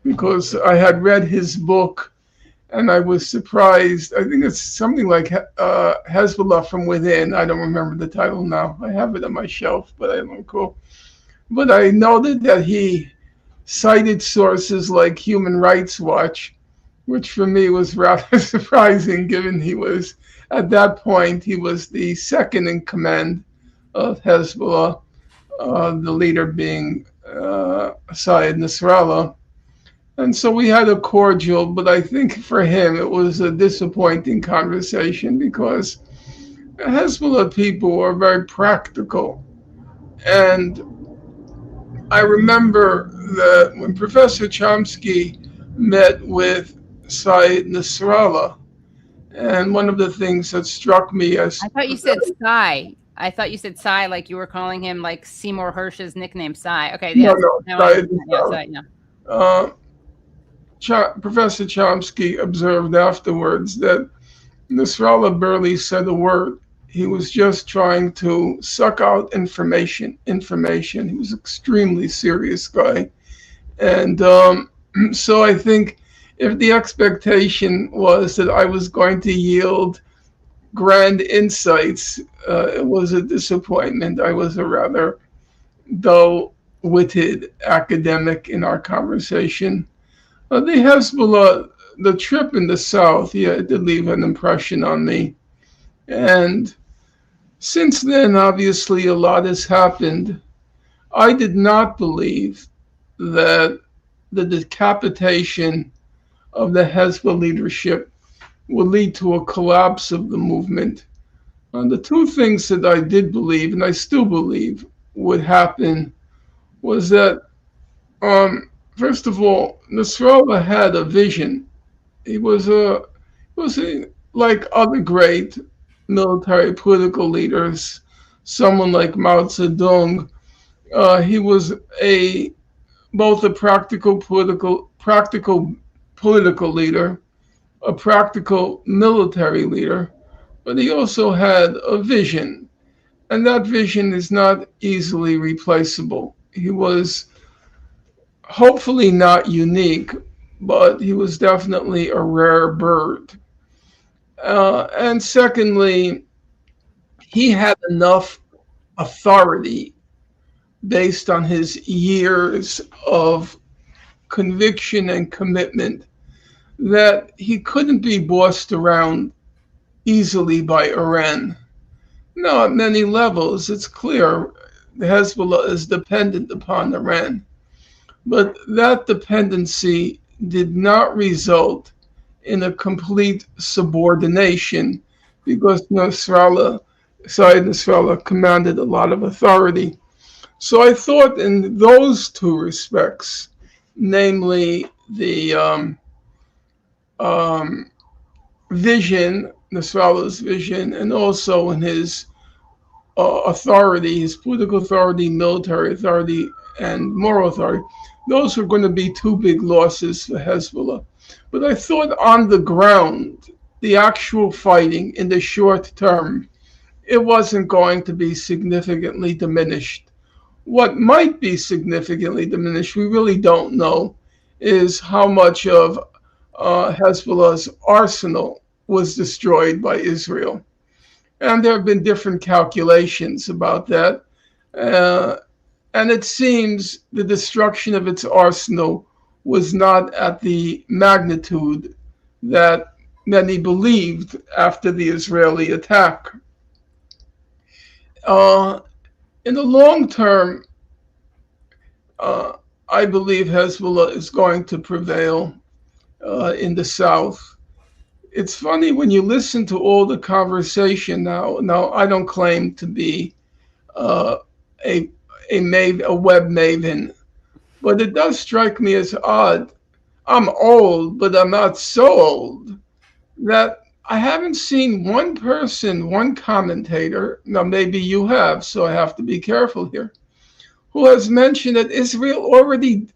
because I had read his book and I was surprised. I think it's something like Hezbollah from Within. I don't remember the title now. I have it on my shelf, but I don't recall. But I noted that he cited sources like Human Rights Watch, which for me was rather surprising, given he was, at that point, he was the second in command of Hezbollah, the leader being Sayed Nasrallah. And so we had a cordial, but I think for him it was a disappointing conversation because Hezbollah people are very practical. And I remember that when Professor Chomsky met with Sayed Nasrallah, and one of the things that struck me as... I thought you said Psy. I thought you said Psy, like you were calling him like Seymour Hersh's nickname, Psy. Okay, yeah. Professor Chomsky observed afterwards that Nasrallah barely said a word. He was just trying to suck out information. He was an extremely serious guy. And so I think if the expectation was that I was going to yield grand insights, it was a disappointment. I was a rather dull-witted academic in our conversation. The Hezbollah, the trip in the South, it did leave an impression on me. And since then, obviously, a lot has happened. I did not believe that the decapitation of the Hezbollah leadership would lead to a collapse of the movement. The two things that I did believe, and I still believe, would happen was that, first of all, Nasrallah had a vision. He was like other great military political leaders, someone like Mao Zedong. He was both a practical political leader, a practical military leader, but he also had a vision, and that vision is not easily replaceable. He was hopefully not unique, but he was definitely a rare bird. And secondly, he had enough authority based on his years of conviction and commitment, that he couldn't be bossed around easily by Iran. No, at many levels, it's clear the Hezbollah is dependent upon Iran. But that dependency did not result in a complete subordination, because Nasrallah commanded a lot of authority. So I thought in those two respects, namely the vision, Nasrallah's vision, and also in his authority, his political authority, military authority, and moral authority, those were going to be two big losses for Hezbollah. But I thought on the ground, the actual fighting in the short term, it wasn't going to be significantly diminished. What might be significantly diminished, we really don't know, is how much of Hezbollah's arsenal was destroyed by Israel. And there have been different calculations about that. And it seems the destruction of its arsenal was not at the magnitude that many believed after the Israeli attack. In the long term, I believe Hezbollah is going to prevail in the south. It's funny when you listen to all the conversation now. Now, I don't claim to be a web maven, but it does strike me as odd. I'm old, but I'm not so old that I haven't seen one person, one commentator, now maybe you have, so I have to be careful here, who has mentioned that Israel already,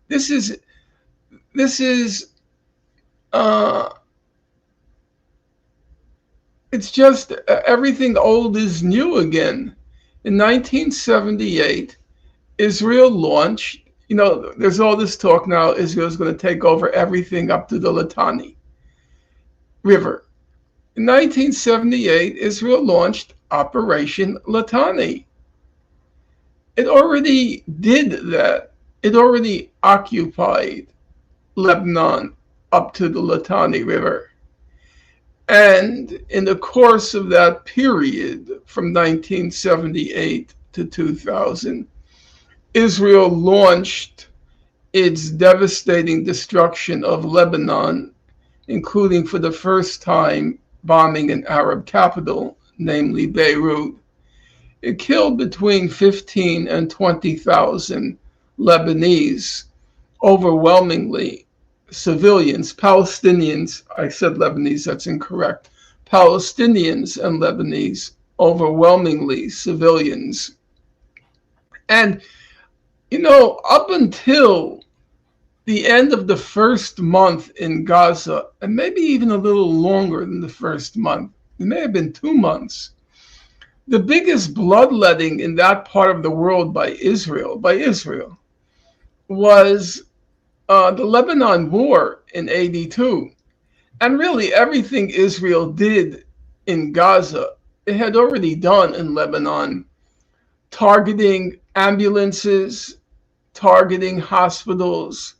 it's just everything old is new again. In 1978, Israel launched, there's all this talk now, Israel's going to take over everything up to the Litani River. In 1978, Israel launched Operation Litani. It already did that. It already occupied Lebanon up to the Litani River. And in the course of that period, from 1978 to 2000, Israel launched its devastating destruction of Lebanon, including for the first time bombing an Arab capital, namely Beirut. It killed between 15 and 20,000 Lebanese, overwhelmingly civilians, Palestinians. I said Lebanese, that's incorrect. Palestinians and Lebanese, overwhelmingly civilians. And, up until the end of the first month in Gaza, and maybe even a little longer than the first month, it may have been 2 months, the biggest bloodletting in that part of the world by Israel was the Lebanon War in '82. And really everything Israel did in Gaza, it had already done in Lebanon, targeting ambulances, targeting hospitals,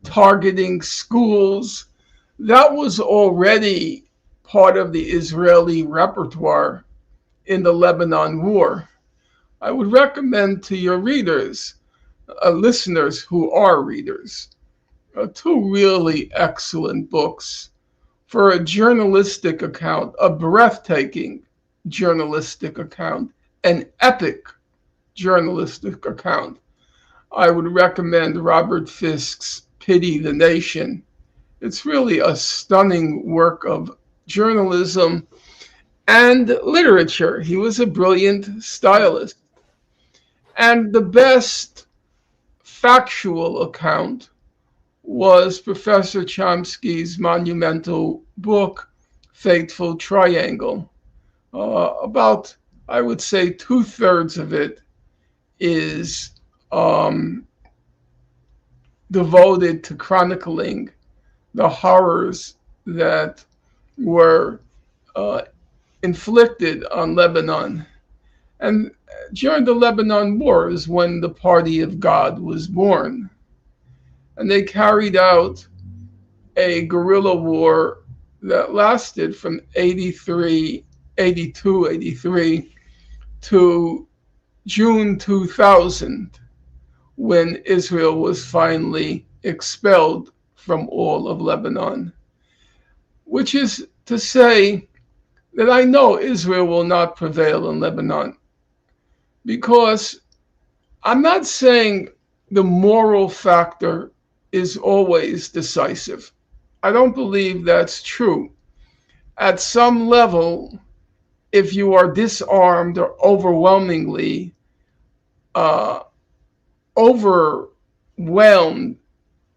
targeting schools. That was already part of the Israeli repertoire in the Lebanon War. I would recommend to your readers, listeners who are readers, 2 really excellent books for a journalistic account, a breathtaking journalistic account, an epic journalistic account. I would recommend Robert Fisk's Pity the Nation. It's really a stunning work of journalism and literature. He was a brilliant stylist. And the best factual account was Professor Chomsky's monumental book, Fateful Triangle. About, I would say, 2/3 of it is devoted to chronicling the horrors that were inflicted on Lebanon. And during the Lebanon War is when the Party of God was born. And they carried out a guerrilla war that lasted from 82, 83 to June 2000, when Israel was finally expelled from all of Lebanon. Which is to say that I know Israel will not prevail in Lebanon, because I'm not saying the moral factor is always decisive. I don't believe that's true. At some level, if you are disarmed or overwhelmingly overwhelmed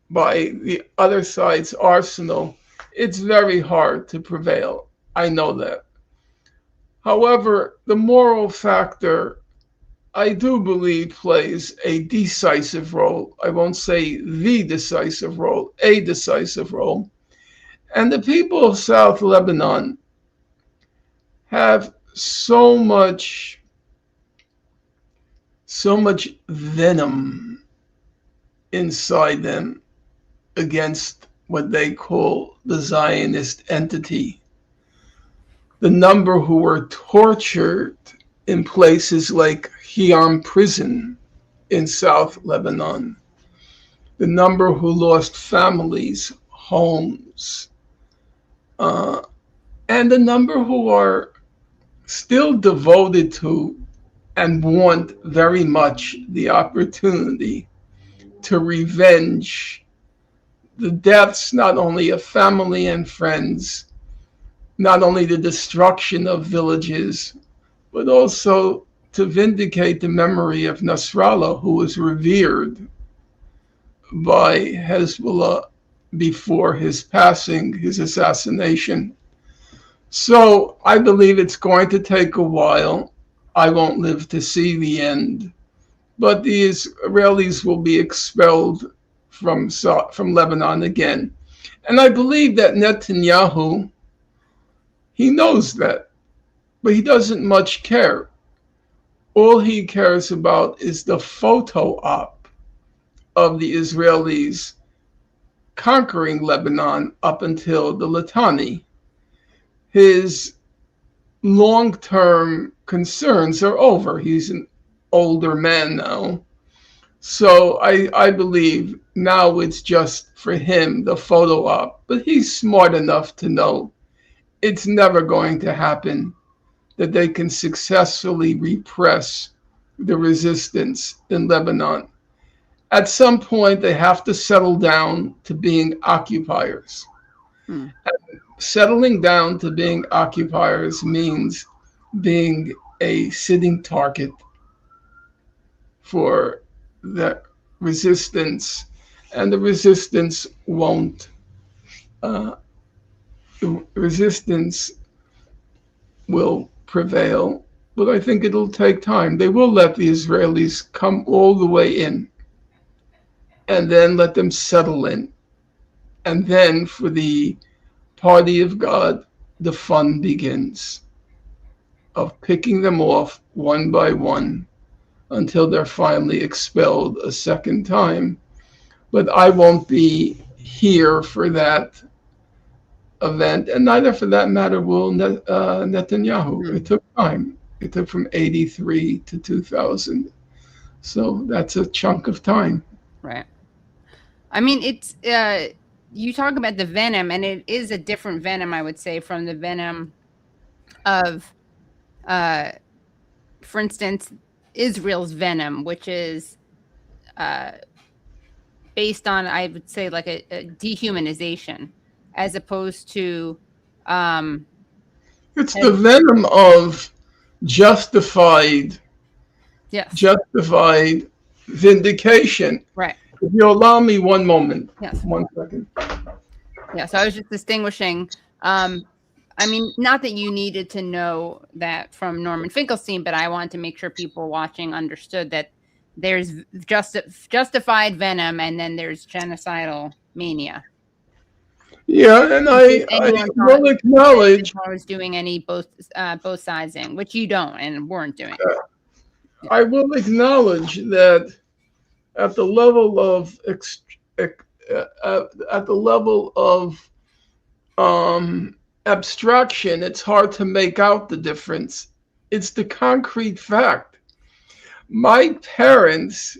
by the other side's arsenal, it's very hard to prevail. I know that. However, the moral factor, I do believe, plays a decisive role. I won't say the decisive role, a decisive role. And the people of South Lebanon have so much venom inside them against what they call the Zionist entity. The number who were tortured in places like Hiam prison in South Lebanon, the number who lost families, homes, and the number who are still devoted to and want very much the opportunity to revenge the deaths, not only of family and friends, not only the destruction of villages, but also to vindicate the memory of Nasrallah, who was revered by Hezbollah before his passing, his assassination. So I believe it's going to take a while. I won't live to see the end, but the Israelis will be expelled from Lebanon again. And I believe that Netanyahu, he knows that, but he doesn't much care. All he cares about is the photo op of the Israelis conquering Lebanon up until the Litani. His long-term concerns are over. He's an older man now. So I believe now it's just for him, the photo op. But he's smart enough to know it's never going to happen that they can successfully repress the resistance in Lebanon. At some point, they have to settle down to being occupiers. And settling down to being occupiers means being a sitting target for the resistance, and the resistance won't. The resistance will prevail, but I think it'll take time. They will let the Israelis come all the way in, and then let them settle in. And then for the Party of God, the fun begins of picking them off one by one until they're finally expelled a second time. But I won't be here for that event, and neither, for that matter, will Netanyahu. It took time. It took from 83 to 2000. So that's a chunk of time. Right. I mean, it's you talk about the venom, and it is a different venom, I would say, from the venom of, for instance, Israel's venom, which is based on, I would say, like a dehumanization, as opposed to it's the venom of justified vindication. Right. If you allow me one moment. Yes. 1 second. Yeah, so I was just distinguishing. I mean, not that you needed to know that from Norman Finkelstein, but I wanted to make sure people watching understood that there's justified venom, and then there's genocidal mania. Yeah, and I will acknowledge I was doing any both sidesing, which you don't and weren't doing. I will acknowledge that at the level of abstraction, it's hard to make out the difference. It's the concrete fact. My parents,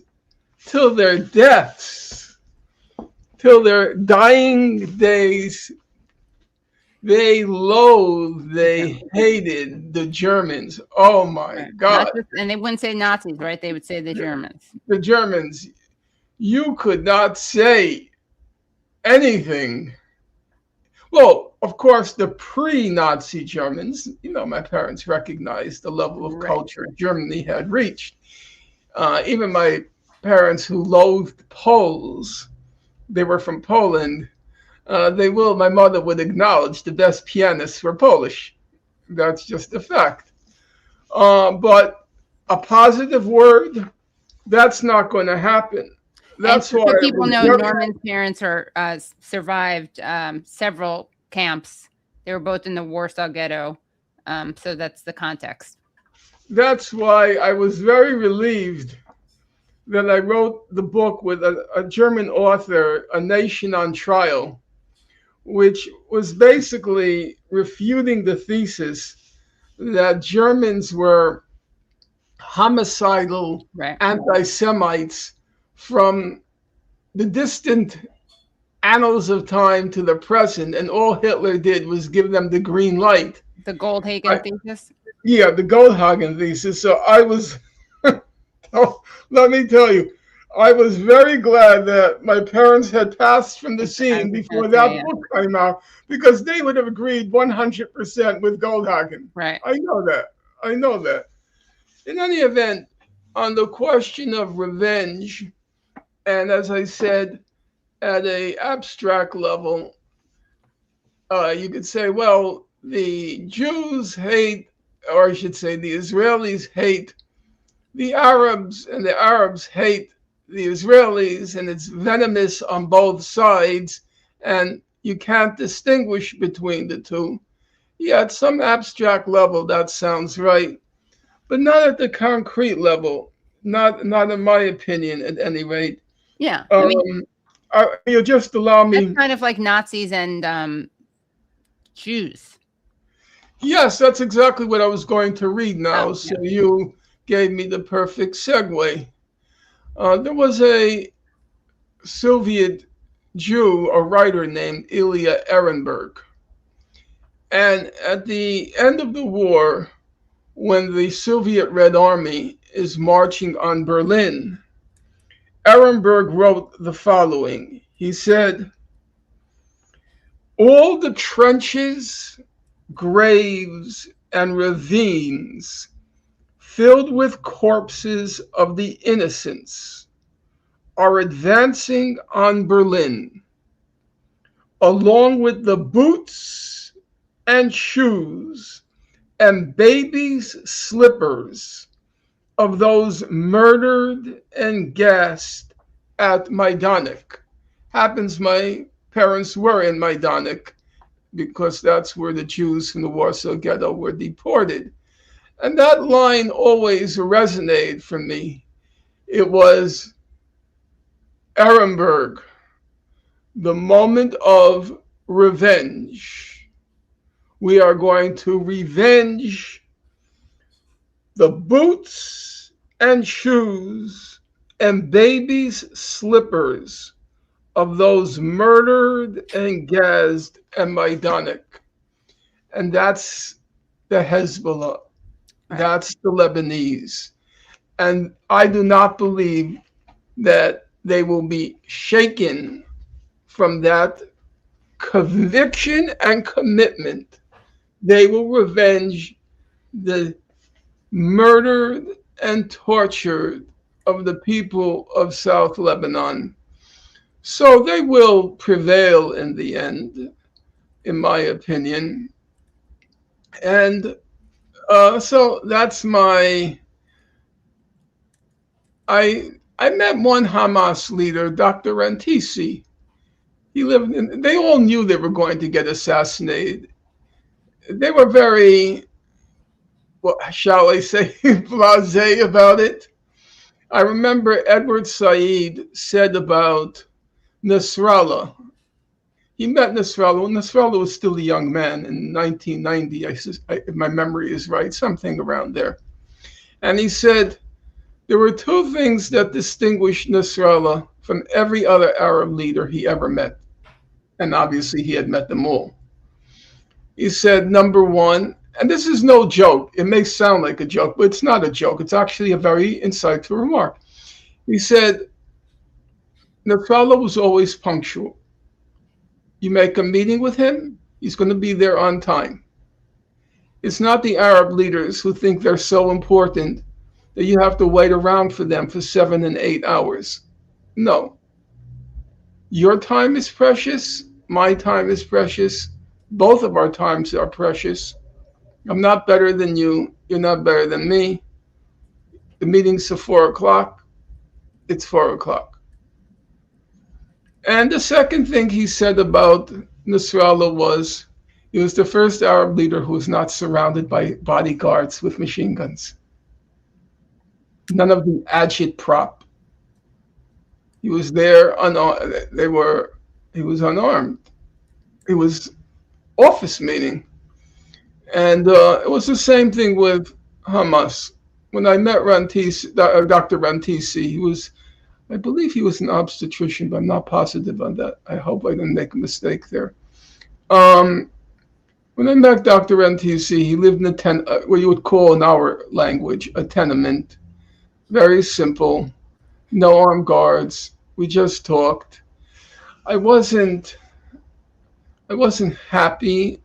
till their deaths, till their dying days, they loathed, they hated the Germans. Oh my God. And they wouldn't say Nazis, right? They would say the Germans. The Germans. You could not say anything. Well, of course, the pre-Nazi Germans, my parents recognized the level of culture Germany had reached. Even my parents who loathed Poles, they were from Poland, my mother would acknowledge the best pianists were Polish. That's just a fact. But a positive word, that's not going to happen. That's why people know Norman's parents survived several camps. They were both in the Warsaw Ghetto. So that's the context. That's why I was very relieved that I wrote the book with a German author, A Nation on Trial, which was basically refuting the thesis that Germans were homicidal anti-Semites from the distant annals of time to the present, and all Hitler did was give them the green light. The Goldhagen thesis? Yeah, the Goldhagen thesis. So I was, let me tell you, I was very glad that my parents had passed from the scene before that book came out, because they would have agreed 100% with Goldhagen. Right. I know that. In any event, on the question of revenge, and as I said, at an abstract level, you could say, well, the Jews hate, or I should say the Israelis hate the Arabs, and the Arabs hate the Israelis, and it's venomous on both sides, and you can't distinguish between the two. Yeah, at some abstract level, that sounds right, but not at the concrete level, not in my opinion, at any rate. Yeah, you just allow me. That's kind of like Nazis and Jews. Yes, that's exactly what I was going to read now. So you gave me the perfect segue. There was a Soviet Jew, a writer named Ilya Ehrenberg. And at the end of the war, when the Soviet Red Army is marching on Berlin, Ehrenberg wrote the following. He said, "All the trenches, graves, and ravines filled with corpses of the innocents are advancing on Berlin, along with the boots and shoes and babies' slippers of those murdered and gassed at Majdanek." Happens my parents were in Majdanek, because that's where the Jews from the Warsaw Ghetto were deported. And that line always resonated for me. It was Ehrenberg, the moment of revenge. We are going to revenge the boots and shoes and babies' slippers of those murdered and gassed at Majdanek. And that's the Hezbollah. That's the Lebanese. And I do not believe that they will be shaken from that conviction and commitment. They will revenge the murdered and tortured of the people of South Lebanon. So they will prevail in the end, in my opinion. And so that's my, I met one Hamas leader, Dr. Rantisi. He lived in, they all knew they were going to get assassinated. They were very what shall I say, blasé about it. I remember Edward Said said about Nasrallah. He met Nasrallah when Nasrallah was still a young man in 1990, if my memory is right, something around there. And he said there were two things that distinguished Nasrallah from every other Arab leader he ever met. And obviously he had met them all. He said, number one, and this is no joke. It may sound like a joke, but it's not a joke. It's actually a very insightful remark. He said, Nasrallah was always punctual. You make a meeting with him, he's going to be there on time. It's not the Arab leaders who think they're so important that you have to wait around for them for 7 and 8 hours. No. Your time is precious. My time is precious. Both of our times are precious. I'm not better than you. You're not better than me. The meeting's at 4 o'clock. It's 4 o'clock. And the second thing he said about Nasrallah was he was the first Arab leader who was not surrounded by bodyguards with machine guns. None of the agit-prop. He was there unarmed. He was unarmed. It was office meeting. And it was the same thing with Hamas. When I met Rantisi, Dr. Rantisi, I believe he was an obstetrician, but I'm not positive on that. I hope I didn't make a mistake there. When I met Dr. Rantisi, he lived in what you would call in our language, a tenement. Very simple, no armed guards. We just talked. I wasn't happy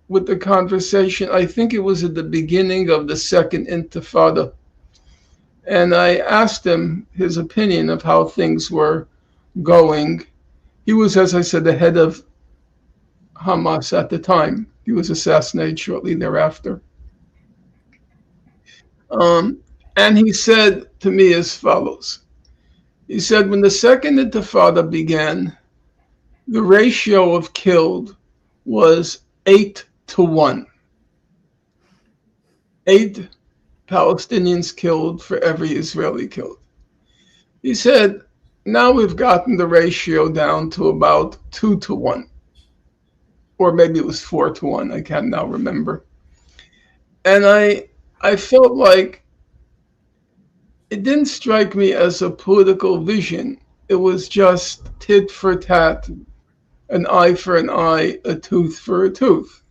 with the conversation. I think it was at the beginning of the second Intifada. And I asked him his opinion of how things were going. He was, as I said, the head of Hamas at the time. He was assassinated shortly thereafter. And he said to me as follows. He said, when the second Intifada began, the ratio of killed was 8-1. 8 Palestinians killed for every Israeli killed. He said, now we've gotten the ratio down to about 2-1. Or maybe it was 4-1, I can't now remember. And I felt like it didn't strike me as a political vision. It was just tit for tat, an eye for an eye, a tooth for a tooth.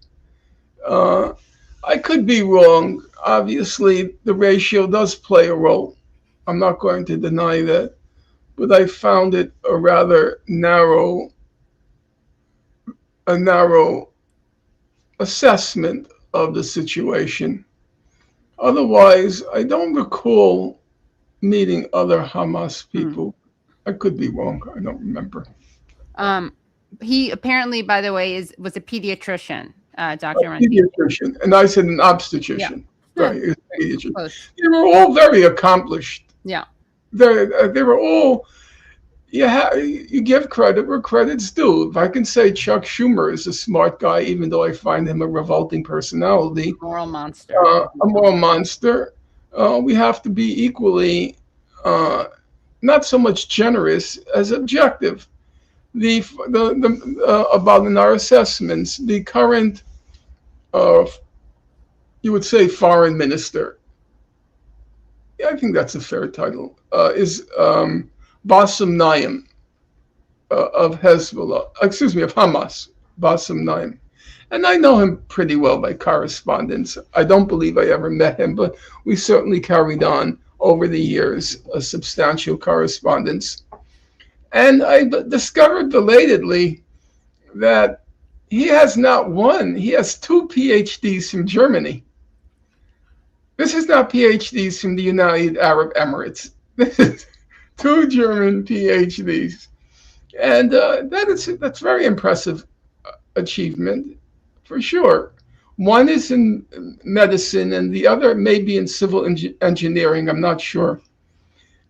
I could be wrong. Obviously, the ratio does play a role. I'm not going to deny that. But I found it a rather narrow assessment of the situation. Otherwise, I don't recall meeting other Hamas people. I could be wrong. I don't remember. He apparently, by the way, was a pediatrician, Dr. A pediatrician. And I said an obstetrician. Yeah. Right. Yeah. Pediatrician. They were all very accomplished. Yeah. They were all, you give credit where credit's due. If I can say Chuck Schumer is a smart guy, even though I find him a revolting personality. Moral monster. A moral monster. We have to be equally, not so much generous as objective. About in our assessments, the current, you would say, foreign minister. Yeah, I think that's a fair title. Is Bassem Naim of Hezbollah? Excuse me, of Hamas. Bassem Naim. And I know him pretty well by correspondence. I don't believe I ever met him, but we certainly carried on over the years a substantial correspondence. And I discovered belatedly that he has not one, he has 2 PhDs from Germany. This is not PhDs from the United Arab Emirates. This is 2 German PhDs. And that's very impressive achievement, for sure. One is in medicine and the other may be in civil engineering, I'm not sure.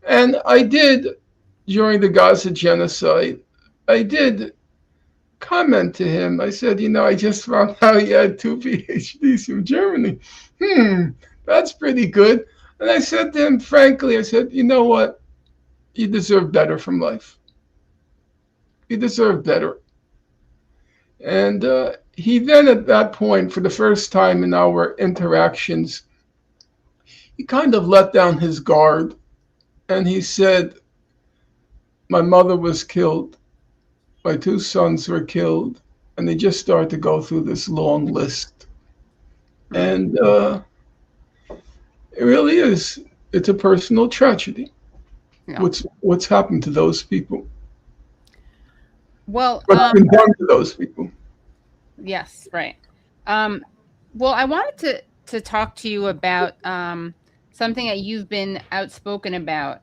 And I did, during the Gaza genocide, I did comment to him. I said, I just found out you had 2 PhDs from Germany. That's pretty good. And I said to him, frankly, I said, you know what? You deserve better from life. You deserve better. And he then, at that point, for the first time in our interactions, he kind of let down his guard. And he said, my mother was killed. My 2 sons were killed. And they just started to go through this long list. And it really is. It's a personal tragedy. Yeah. What's happened to those people? Well, What's been done to those people? yes, right. Well, I wanted to talk to you about something that you've been outspoken about,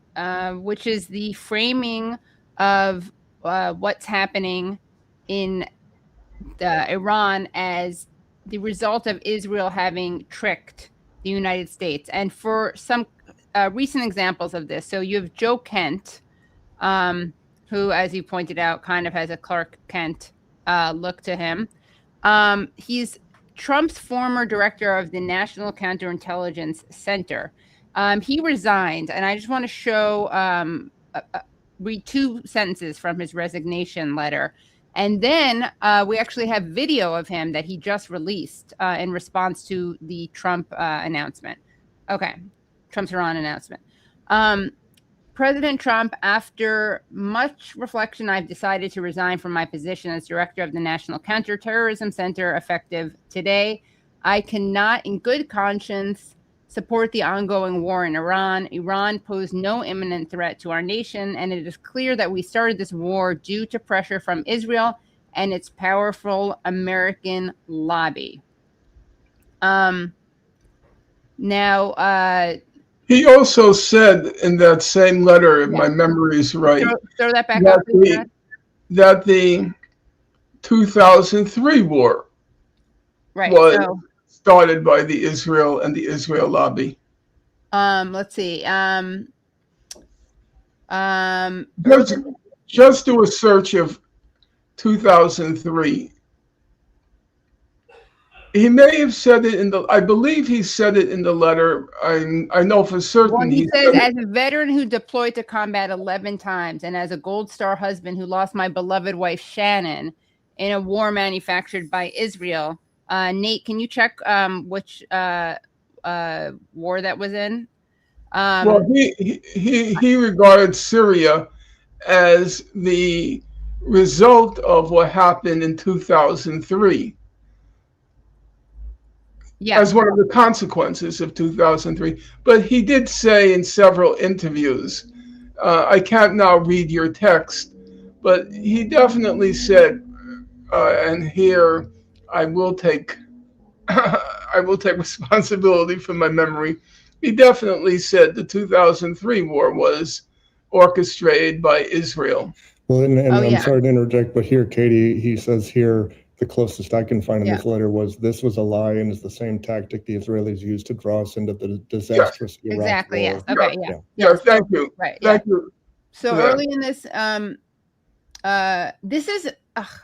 which is the framing of what's happening in Iran as the result of Israel having tricked the United States. And for some recent examples of this, so you have Joe Kent, who, as you pointed out, kind of has a Clark Kent look to him. He's Trump's former director of the National Counterintelligence Center. He resigned, and I just want to show, read 2 sentences from his resignation letter. And then we actually have video of him that he just released in response to the Trump announcement. Okay, Trump's Iran announcement. President Trump, after much reflection, I've decided to resign from my position as director of the National Counterterrorism Center effective today. I cannot, in good conscience, support the ongoing war in Iran. Iran posed no imminent threat to our nation, and it is clear that we started this war due to pressure from Israel and its powerful American lobby. He also said in that same letter, if my memory is right, throw that back up. That the 2003 war was started by the Israel and the Israel lobby. Let's see. Just do a search of 2003. He may have said it I believe he said it in the letter. I know for certain. Well, he says, as a veteran who deployed to combat 11 times and as a Gold Star husband who lost my beloved wife, Shannon, in a war manufactured by Israel. Nate, can you check which war that was in? Well, he regarded Syria as the result of what happened in 2003. Yeah. As one of the consequences of 2003. But he did say in several interviews, I can't now read your text, but he definitely said, and here I will take responsibility for my memory. He definitely said the 2003 war was orchestrated by Israel. Well, and I'm sorry to interject, but here, Katie, he says here, the closest I can find in this letter was, this was a lie and is the same tactic the Israelis used to draw us into the disastrous Iraq war. Yes. Okay. Yeah. Thank you. Right. Thank you. So early in this, this is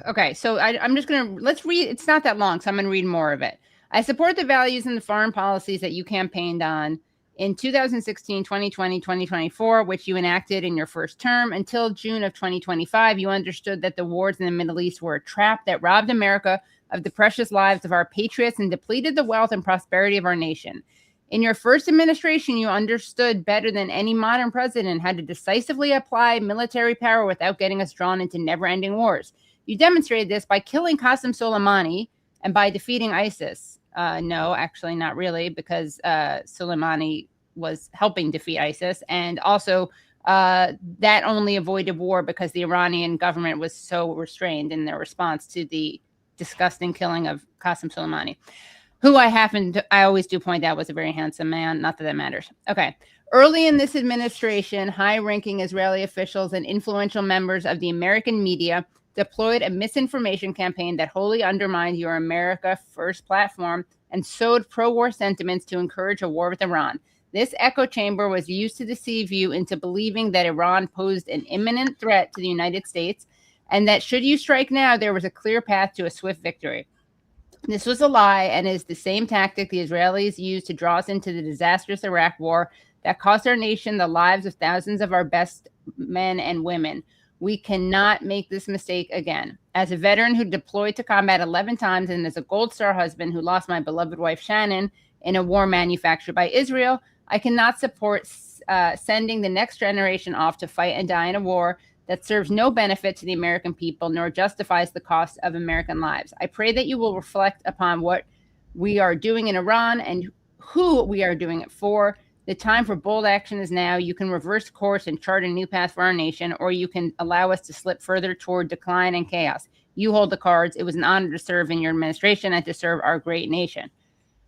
okay. So I'm just let's read. It's not that long, so I'm gonna read more of it. I support the values and the foreign policies that you campaigned on in 2016, 2020, 2024, which you enacted in your first term. Until June of 2025, you understood that the wars in the Middle East were a trap that robbed America of the precious lives of our patriots and depleted the wealth and prosperity of our nation. In your first administration, you understood better than any modern president how to decisively apply military power without getting us drawn into never-ending wars. You demonstrated this by killing Qasem Soleimani and by defeating ISIS. No, actually not really, because Soleimani was helping defeat ISIS. And also that only avoided war because the Iranian government was so restrained in their response to the disgusting killing of Qasem Soleimani, who I always do point out was a very handsome man. Not that that matters. Okay. Early in this administration, high-ranking Israeli officials and influential members of the American media deployed a misinformation campaign that wholly undermined your America First platform and sowed pro-war sentiments to encourage a war with Iran. This echo chamber was used to deceive you into believing that Iran posed an imminent threat to the United States and that should you strike now, there was a clear path to a swift victory. This was a lie and is the same tactic the Israelis used to draw us into the disastrous Iraq war that cost our nation the lives of thousands of our best men and women. We cannot make this mistake again. As a veteran who deployed to combat 11 times and as a Gold Star husband who lost my beloved wife Shannon in a war manufactured by Israel, I cannot support sending the next generation off to fight and die in a war that serves no benefit to the American people nor justifies the cost of American lives. I pray that you will reflect upon what we are doing in Iran and who we are doing it for. The time for bold action is now. You can reverse course and chart a new path for our nation, or you can allow us to slip further toward decline and chaos. You hold the cards. It was an honor to serve in your administration and to serve our great nation.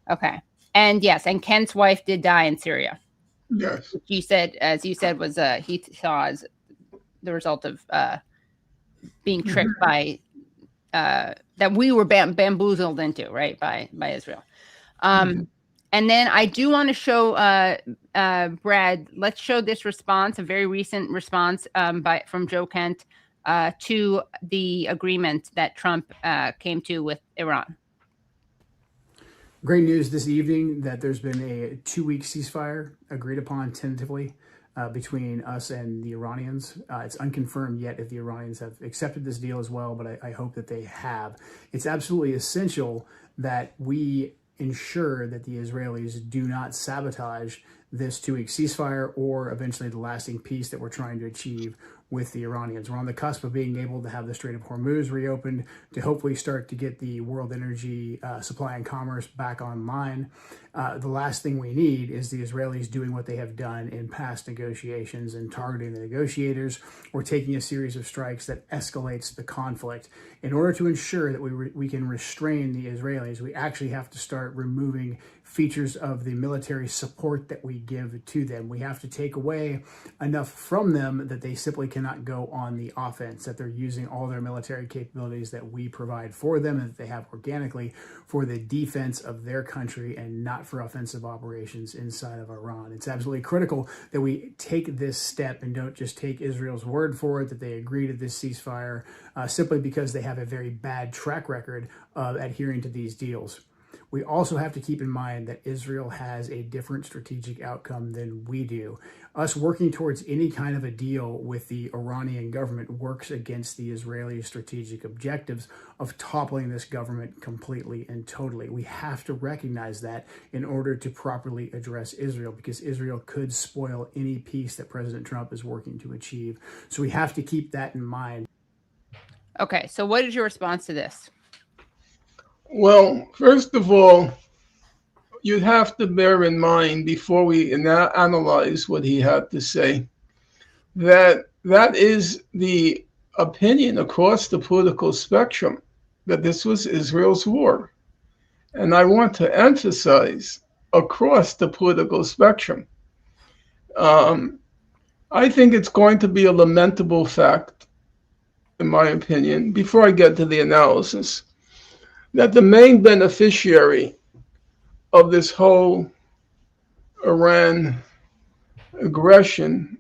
Okay. And yes, and Kent's wife did die in Syria. Yes. You said, as you said, was he saw as the result of being tricked by that we were bamboozled into, right, by Israel. And then I do want to show Brad. Let's show this response, a very recent response from Joe Kent to the agreement that Trump came to with Iran. Great news this evening that there's been a 2-week ceasefire agreed upon tentatively between us and the Iranians. It's unconfirmed yet if the Iranians have accepted this deal as well, but I hope that they have. It's absolutely essential that we ensure that the Israelis do not sabotage this 2-week ceasefire or eventually the lasting peace that we're trying to achieve with the Iranians. We're on the cusp of being able to have the Strait of Hormuz reopened to hopefully start to get the world energy supply and commerce back online. The last thing we need is the Israelis doing what they have done in past negotiations and targeting the negotiators or taking a series of strikes that escalates the conflict. In order to ensure that we can restrain the Israelis, we actually have to start removing features of the military support that we give to them. We have to take away enough from them that they simply cannot go on the offense, that they're using all their military capabilities that we provide for them and that they have organically for the defense of their country and not for offensive operations inside of Iran. It's absolutely critical that we take this step and don't just take Israel's word for it, that they agree to this ceasefire simply because they have a very bad track record of adhering to these deals. We also have to keep in mind that Israel has a different strategic outcome than we do. Us working towards any kind of a deal with the Iranian government works against the Israeli strategic objectives of toppling this government completely and totally. We have to recognize that in order to properly address Israel, because Israel could spoil any peace that President Trump is working to achieve. So we have to keep that in mind. Okay, so what is your response to this? Well, first of all, you have to bear in mind before we analyze what he had to say, that is the opinion across the political spectrum, that this was Israel's war. And I want to emphasize across the political spectrum. I think it's going to be a lamentable fact, in my opinion, before I get to the analysis, that the main beneficiary of this whole Iran aggression,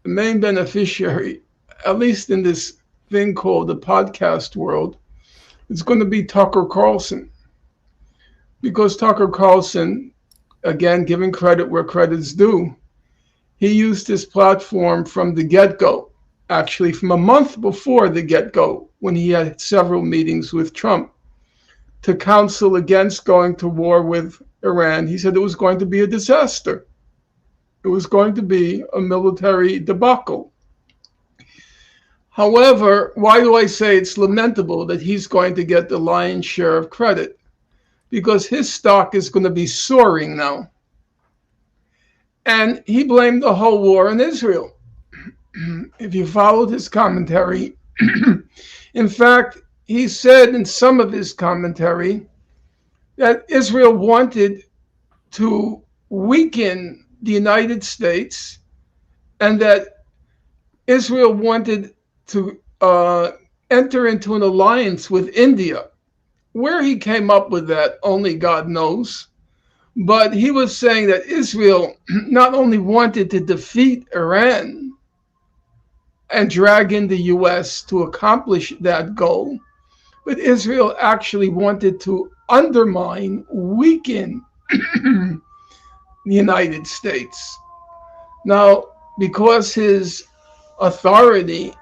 the main beneficiary, at least in this thing called the podcast world, is going to be Tucker Carlson. Because Tucker Carlson, again, giving credit where credit's due, he used his platform from the get-go, actually from a month before the get-go, when he had several meetings with Trump, to counsel against going to war with Iran. He said it was going to be a disaster. It was going to be a military debacle. However, why do I say it's lamentable that he's going to get the lion's share of credit? Because his stock is going to be soaring now. And he blamed the whole war on Israel. If you followed his commentary, in fact, he said in some of his commentary that Israel wanted to weaken the United States and that Israel wanted to enter into an alliance with India. Where he came up with that, only God knows. But he was saying that Israel not only wanted to defeat Iran and drag in the US to accomplish that goal, but Israel actually wanted to undermine, weaken the United States. Now, because his authority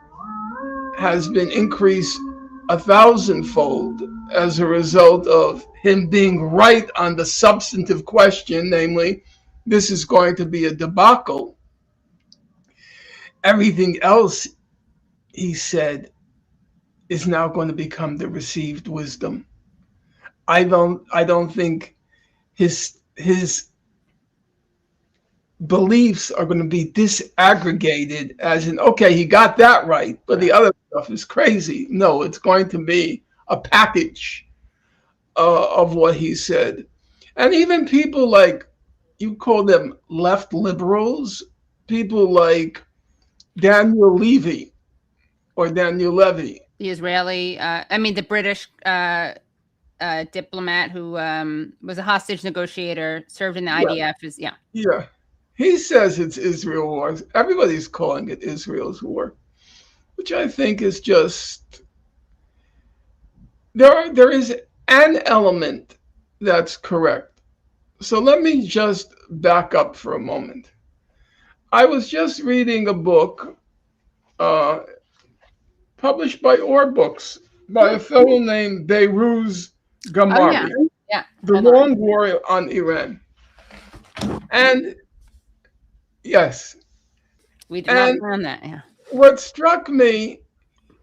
has been increased 1,000-fold as a result of him being right on the substantive question, namely, this is going to be a debacle. Everything else, he said, is now going to become the received wisdom. I don't think his beliefs are going to be disaggregated as in, okay, he got that right, but the other stuff is crazy. No, it's going to be a package of what he said. And even people like, you call them left liberals, people like Daniel Levy, the Israeli, the British diplomat who was a hostage negotiator, served in the IDF. Yeah. He says it's Israel war. Everybody's calling it Israel's war, which I think is just, there is an element that's correct. So let me just back up for a moment. I was just reading a book published by Or Books by a fellow named Behruz Gamari, The Long War on Iran. And yes. We did not learn that, What struck me,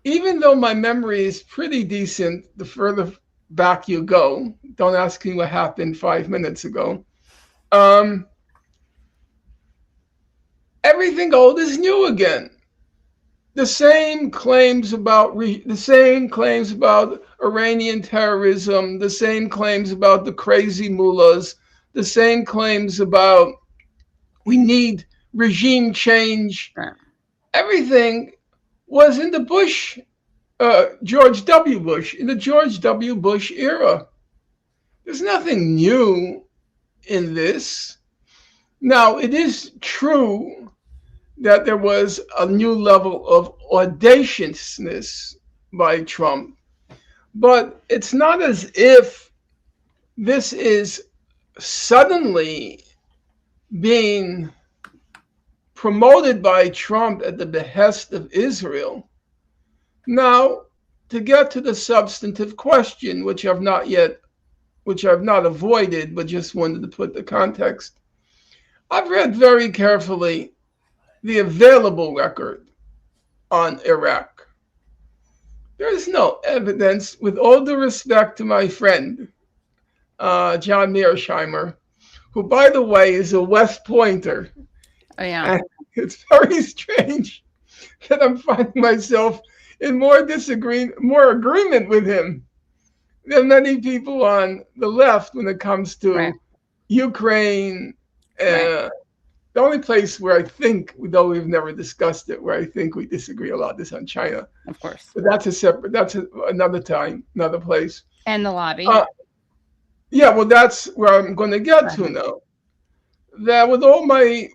even though my memory is pretty decent, the further back you go, don't ask me what happened 5 minutes ago, everything old is new again. The same claims about Iranian terrorism, the same claims about the crazy mullahs, the same claims about we need regime change. Everything was in the George W. Bush, in the George W. Bush era. There's nothing new in this. Now, it is true that there was a new level of audaciousness by Trump, but it's not as if this is suddenly being promoted by Trump at the behest of Israel. Now, to get to the substantive question, which I've not avoided, but just wanted to put the context. I've read very carefully the available record on Iraq. There is no evidence, with all due respect to my friend, John Mearsheimer, who, by the way, is a West Pointer. Oh, yeah. And it's very strange that I'm finding myself in more agreement with him than many people on the left when it comes to Ukraine. The only place where I think, though we've never discussed it, where I think we disagree a lot is on China. Of course. But that's another time, another place. And the lobby. That's where I'm going to get to now. That with all my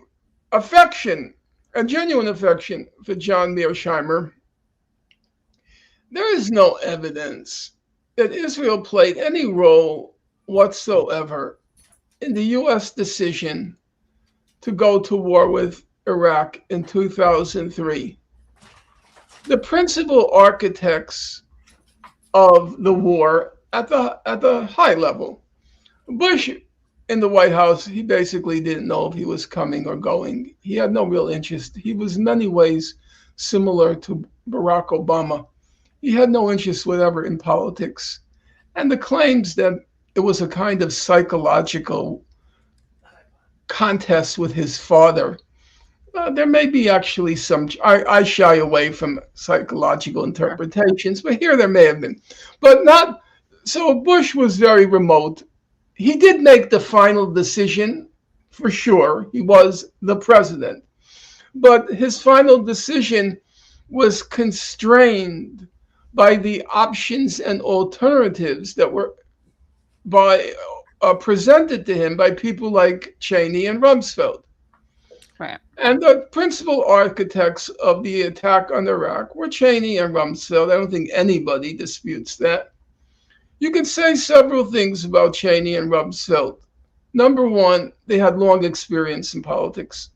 affection, a genuine affection for John Mearsheimer, there is no evidence that Israel played any role whatsoever in the U.S. decision to go to war with Iraq in 2003. The principal architects of the war at the high level, Bush in the White House, he basically didn't know if he was coming or going. He had no real interest. He was in many ways similar to Barack Obama. He had no interest whatever in politics. And the claims that it was a kind of psychological contest with his father, there may be actually some, I shy away from psychological interpretations, but here there may have been. But not, so Bush was very remote. He did make the final decision, for sure. He was the president. But his final decision was constrained by the options and alternatives that were presented to him by people like Cheney and Rumsfeld. Right. And the principal architects of the attack on Iraq were Cheney and Rumsfeld. I don't think anybody disputes that. You can say several things about Cheney and Rumsfeld. Number one, they had long experience in politics.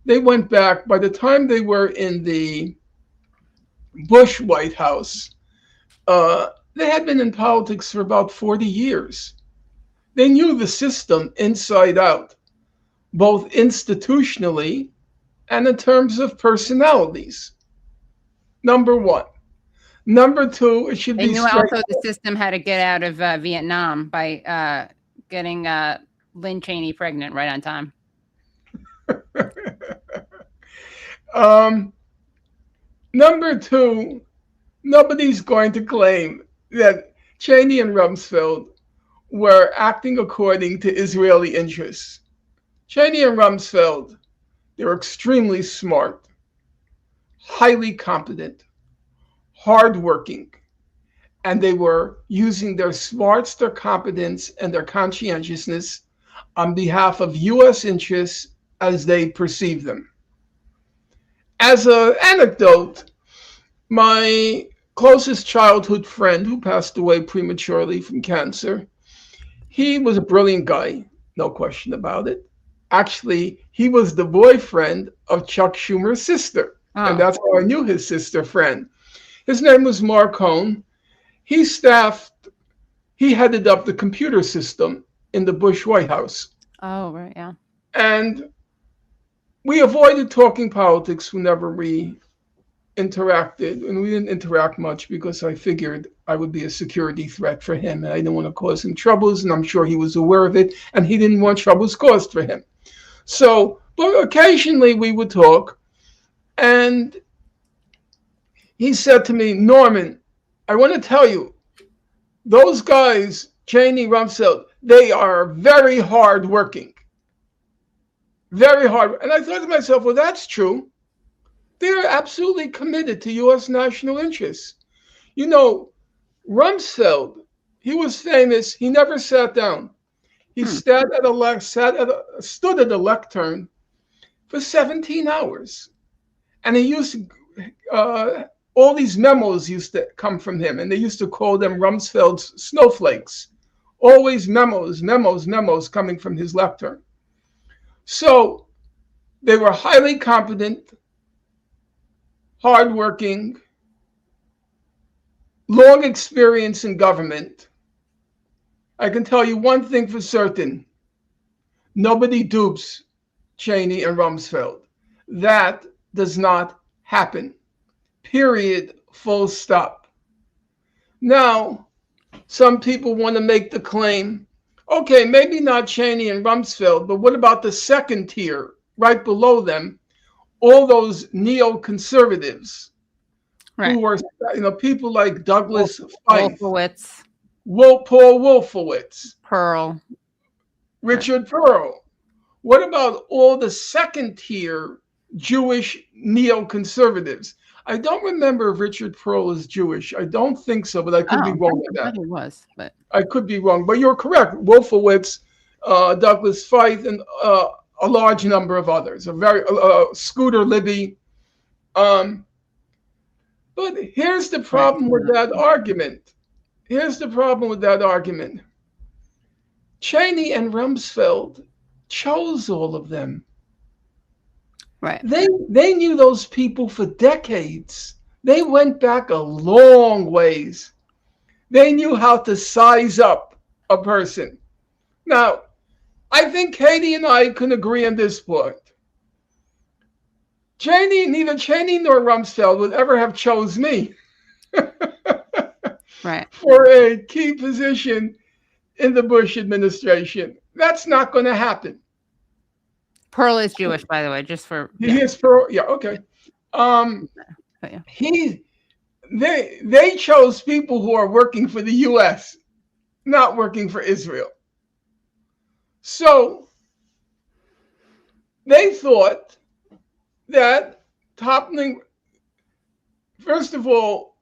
They went back, by the time they were in the Bush White House, they had been in politics for about 40 years. They knew the system inside out, both institutionally and in terms of personalities. Number one. Number two, it should They be knew also the system had to get out of Vietnam by getting Lynn Cheney pregnant right on time. Number two, nobody's going to claim that Cheney and Rumsfeld were acting according to Israeli interests. Cheney and Rumsfeld, they were extremely smart, highly competent, hardworking, and they were using their smarts, their competence, and their conscientiousness on behalf of U.S. interests as they perceive them. As an anecdote, my closest childhood friend who passed away prematurely from cancer, he was a brilliant guy, no question about it. Actually, he was the boyfriend of Chuck Schumer's sister, and that's how I knew his sister friend. His name was Mark Cohn. He headed up the computer system in the Bush White House. Oh, right, yeah. And we avoided talking politics whenever we interacted, and we didn't interact much because I figured I would be a security threat for him, and I didn't want to cause him troubles, and I'm sure he was aware of it, and he didn't want troubles caused for him. So, but occasionally we would talk, and he said to me, Norman, I want to tell you, those guys, Cheney, Rumsfeld, they are very hardworking. Very hard. And I thought to myself, well, that's true. They're absolutely committed to U.S. national interests. You know, Rumsfeld, he was famous. He never sat down. He stood at a lectern for 17 hours. And he used to, all these memos used to come from him, and they used to call them Rumsfeld's snowflakes. Always memos coming from his lectern. So they were highly competent, hardworking, long experience in government. I can tell you one thing for certain. Nobody dupes Cheney and Rumsfeld. That does not happen. Period. Full stop. Now, some people want to make the claim, okay, maybe not Cheney and Rumsfeld, but what about the second tier right below them? All those neoconservatives who were, people like Douglas Feith, Paul Wolfowitz, Pearl, Richard Pearl. What about all the second tier Jewish neoconservatives? I don't remember if Richard Pearl is Jewish. I don't think so, but I could be wrong with that. He was, but I could be wrong, but you're correct. Wolfowitz, Douglas Feith, and a large number of others. Scooter Libby. But here's the problem with that argument. Cheney and Rumsfeld chose all of them. Right. They knew those people for decades. They went back a long ways. They knew how to size up a person. Now, I think Katie and I can agree on this point. Neither Cheney nor Rumsfeld would ever have chose me right. for a key position in the Bush administration. That's not going to happen. Pearl is Jewish, by the way, just for He is Pearl. Yeah, okay. They chose people who are working for the U.S., not working for Israel. So they thought that toppling, first of all,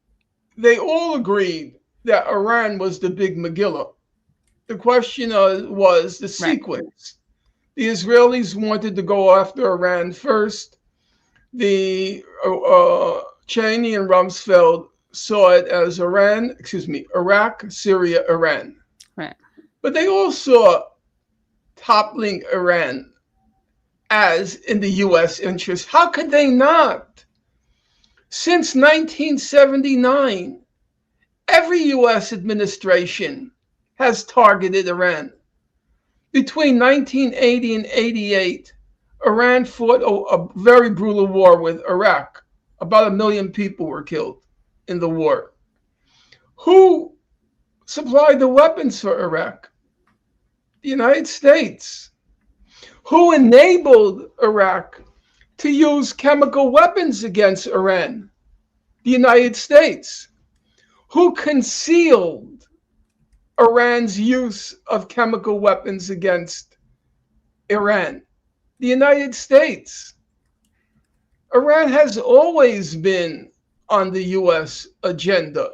they all agreed that Iran was the big Megillah. The question was the sequence. The Israelis wanted to go after Iran first. The Cheney and Rumsfeld saw it as Iraq, Syria, Iran. Right. But they all saw toppling Iran as in the U.S. interest. How could they not? Since 1979, every U.S. administration has targeted Iran. Between 1980 and 88, Iran fought a very brutal war with Iraq. About 1 million people were killed in the war. Who supplied the weapons for Iraq? The United States. Who enabled Iraq to use chemical weapons against Iran? The United States. Who concealed Iran's use of chemical weapons against Iran? The United States. Iran has always been on the U.S. agenda.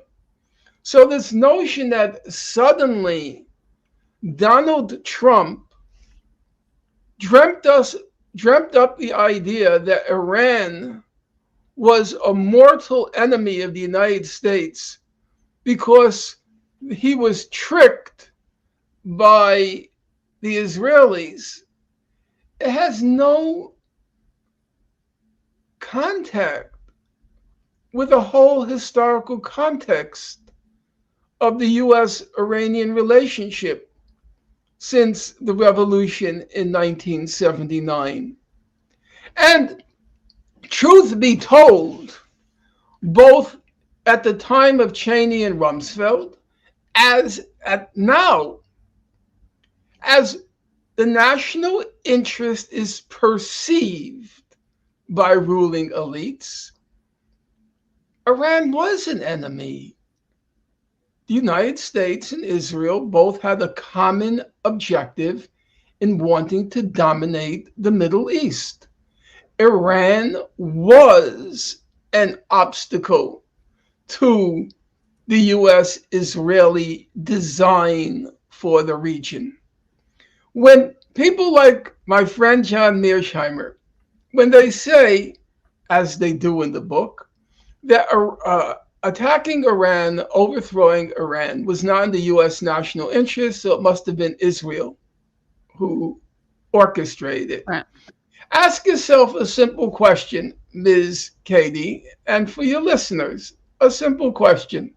So this notion that suddenly Donald Trump dreamt up the idea that Iran was a mortal enemy of the United States because he was tricked by the Israelis, it has no contact with the whole historical context of the U.S.-Iranian relationship since the revolution in 1979. And truth be told, both at the time of Cheney and Rumsfeld, as at now, as the national interest is perceived by ruling elites, Iran was an enemy. The United States and Israel both had a common objective in wanting to dominate the Middle East. Iran was an obstacle to the U.S.-Israeli design for the region. When people like my friend John Mearsheimer, when they say, as they do in the book, that attacking Iran, overthrowing Iran was not in the U.S. national interest, so it must have been Israel who orchestrated it. Right. Ask yourself a simple question, Ms. Katie, and for your listeners, a simple question.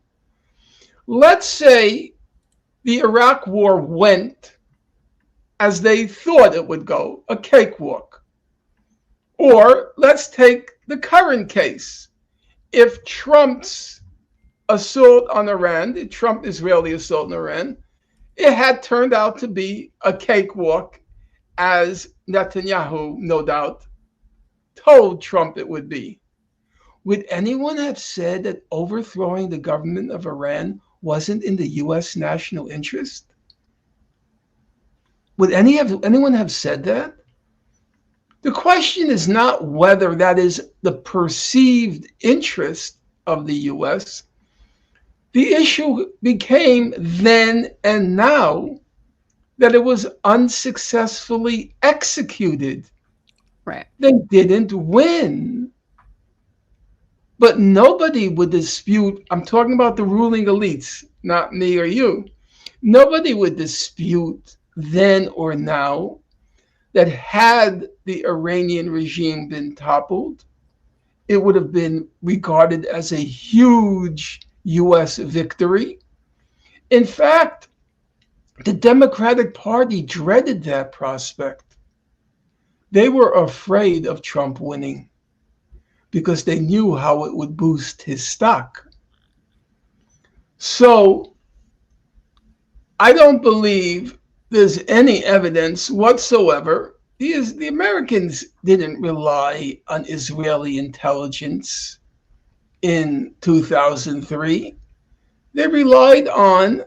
Let's say the Iraq War went as they thought it would go, a cakewalk. Or let's take the current case. If Trump's assault on Iran, the Trump-Israeli assault on Iran, it had turned out to be a cakewalk, as Netanyahu, no doubt, told Trump it would be. Would anyone have said that overthrowing the government of Iran wasn't in the U.S. national interest? Would anyone have said that? The question is not whether that is the perceived interest of the U.S. The issue became then and now that it was unsuccessfully executed. Right. They didn't win. But nobody would dispute, I'm talking about the ruling elites, not me or you. Nobody would dispute then or now that had the Iranian regime been toppled, it would have been regarded as a huge U.S. victory. In fact, the Democratic Party dreaded that prospect. They were afraid of Trump winning because they knew how it would boost his stock. So I don't believe there's any evidence whatsoever. The Americans didn't rely on Israeli intelligence in 2003. They relied on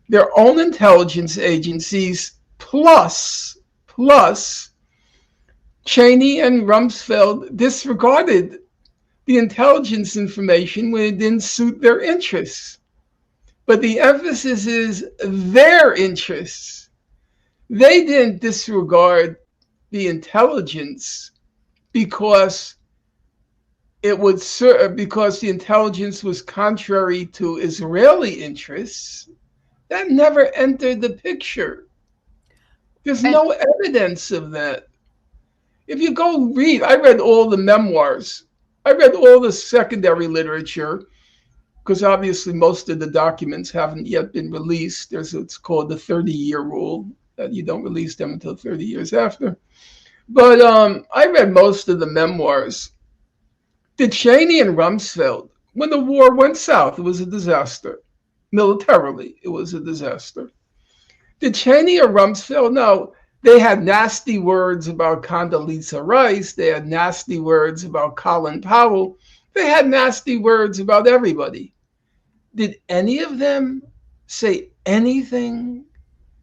their own intelligence agencies plus Cheney and Rumsfeld disregarded the intelligence information when it didn't suit their interests. But the emphasis is their interests. They didn't disregard the intelligence because it would because the intelligence was contrary to Israeli interests. That never entered the picture. There's no evidence of that. If you go read, I read all the memoirs. I read all the secondary literature, because obviously most of the documents haven't yet been released. There's what's called the 30-year rule, that you don't release them until 30 years after. But I read most of the memoirs. Did Cheney and Rumsfeld, when the war went south, it was a disaster. Militarily, it was a disaster. Did Cheney or Rumsfeld? No, they had nasty words about Condoleezza Rice. They had nasty words about Colin Powell. They had nasty words about everybody. Did any of them say anything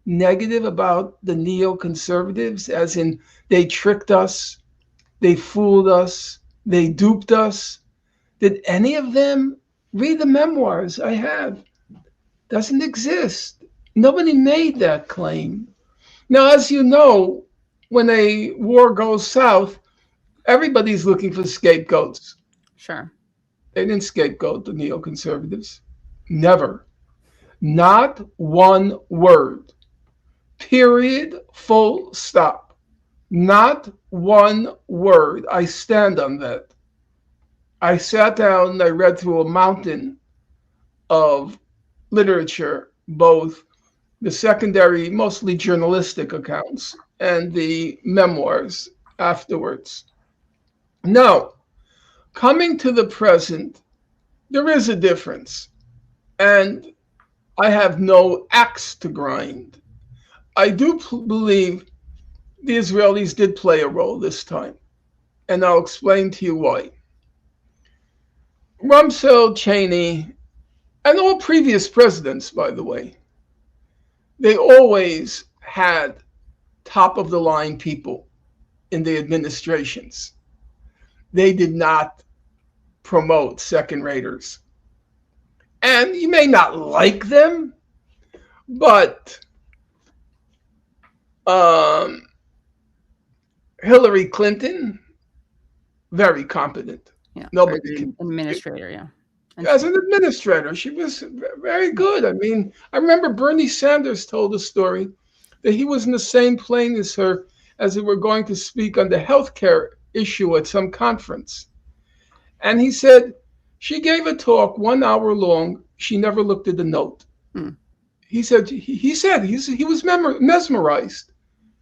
negative about the neoconservatives, as in they tricked us, they fooled us, they duped us? Did any of them read the memoirs I have? Doesn't exist. Nobody made that claim. Now, as you know, when a war goes south, everybody's looking for scapegoats. Sure. They didn't scapegoat the neoconservatives. Never. Not one word. Period. Full stop. Not one word. I stand on that. I sat down and I read through a mountain of literature, both the secondary, mostly journalistic accounts, and the memoirs afterwards. Now, coming to the present, there is a difference. And I have no axe to grind. I do believe the Israelis did play a role this time. And I'll explain to you why. Rumsfeld, Cheney, and all previous presidents, by the way, they always had top-of-the-line people in the administrations. They did not promote second-raters. And you may not like them, but Hillary Clinton, very competent. Yeah. Nobody can. Administrator, yeah. As an administrator, she was very good. I mean, I remember Bernie Sanders told a story that he was in the same plane as her as they were going to speak on the healthcare issue at some conference. And he said, she gave a talk 1 hour long. She never looked at the note. He said he was mesmerized.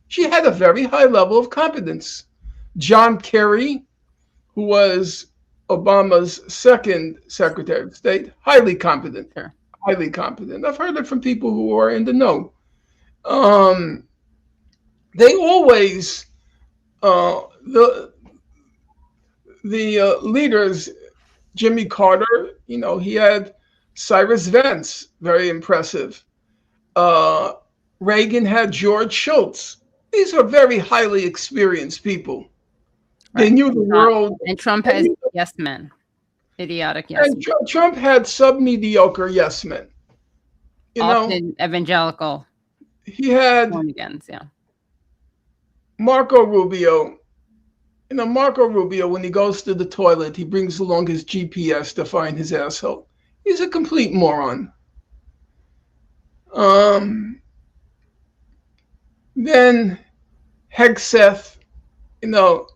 She had a very high level of competence. John Kerry, who was Obama's second Secretary of State, highly competent. Sure. Highly competent. I've heard it from people who are in the know. They always, the leaders, Jimmy Carter, you know, he had Cyrus Vance, very impressive. Reagan had George Shultz. These are very highly experienced people. Right. They knew the world. And Trump has yes men, idiotic yes men. And Trump had sub-mediocre yes men. You often know, evangelical. He had agains, yeah. Marco Rubio. You know, Marco Rubio, when he goes to the toilet, he brings along his GPS to find his asshole. He's a complete moron. Then Hegseth, you know,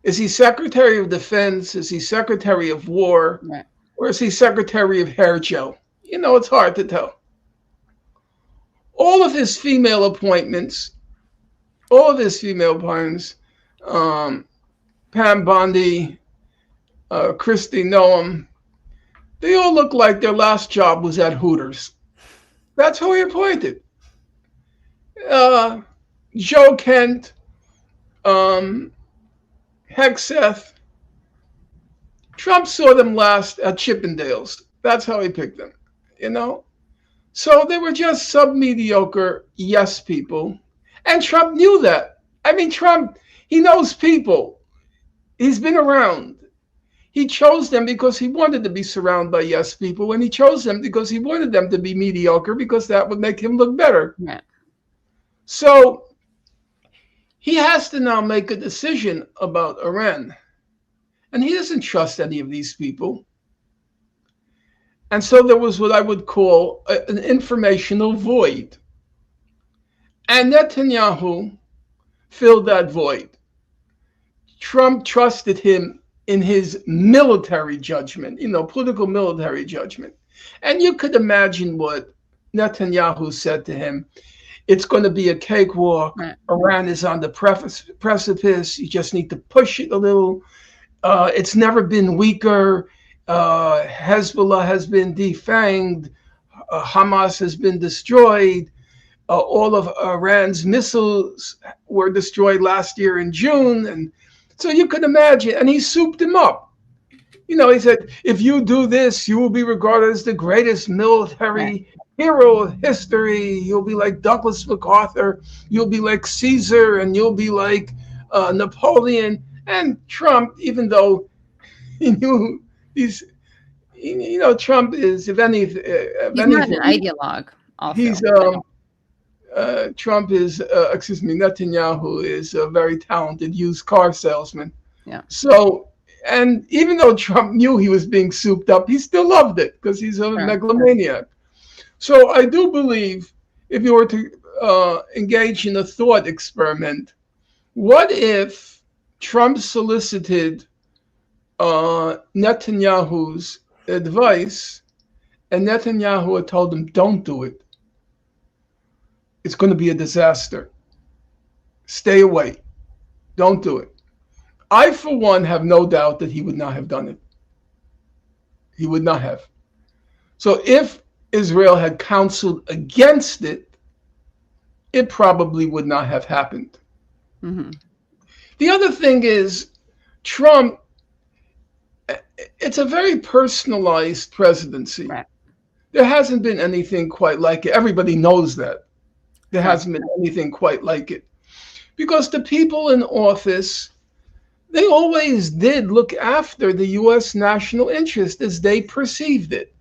is he Secretary of Defense? Is he Secretary of War? Right. Or is he Secretary of Hair Gel? You know, it's hard to tell. All of his female appointments, Pam Bondi, Christy Noam, they all look like their last job was at Hooters. That's who he appointed. Joe Kent, Hegseth. Trump saw them last at Chippendales. That's how he picked them, you know? So they were just sub-mediocre yes people. And Trump knew that. I mean, Trump, he knows people. He's been around. He chose them because he wanted to be surrounded by yes people, and he chose them because he wanted them to be mediocre because that would make him look better. Yeah. So he has to now make a decision about Iran. And he doesn't trust any of these people. And so there was what I would call an informational void. And Netanyahu filled that void. Trump trusted him in his military judgment, political military judgment. And you could imagine what Netanyahu said to him. It's going to be a cakewalk. Right. Iran is on the precipice. You just need to push it a little. It's never been weaker. Hezbollah has been defanged. Hamas has been destroyed. All of Iran's missiles were destroyed last year in June. And so you could imagine, and he souped him up. He said, if you do this, you will be regarded as the greatest military hero of history. You'll be like Douglas MacArthur. You'll be like Caesar, and you'll be like Napoleon. And Trump, even though he knew Trump is, if anything, not an ideologue. Also. Trump is, Netanyahu is a very talented used car salesman. Yeah. So, and even though Trump knew he was being souped up, he still loved it because he's a megalomaniac. So I do believe if you were to engage in a thought experiment, what if Trump solicited Netanyahu's advice and Netanyahu had told him, don't do it. It's going to be a disaster. Stay away. Don't do it. I, for one, have no doubt that he would not have done it. He would not have. So if Israel had counseled against it, it probably would not have happened. Mm-hmm. The other thing is, Trump, it's a very personalized presidency. Right. There hasn't been anything quite like it. Everybody knows that. There hasn't been anything quite like it. Because the people in office, they always did look after the U.S. national interest as they perceived it.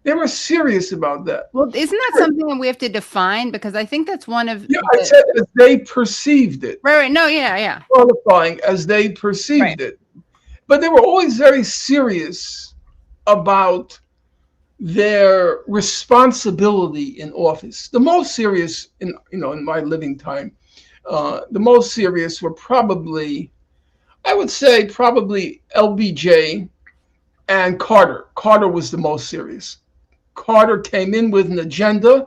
They were serious about that. Well, isn't that something that we have to define? Because I think that's one of I said as they perceived it. Right. No, yeah. Qualifying as they perceived it. But they were always very serious about their responsibility in office. The most serious in my living time, the most serious were probably, I would say probably LBJ and Carter. Carter was the most serious. Carter came in with an agenda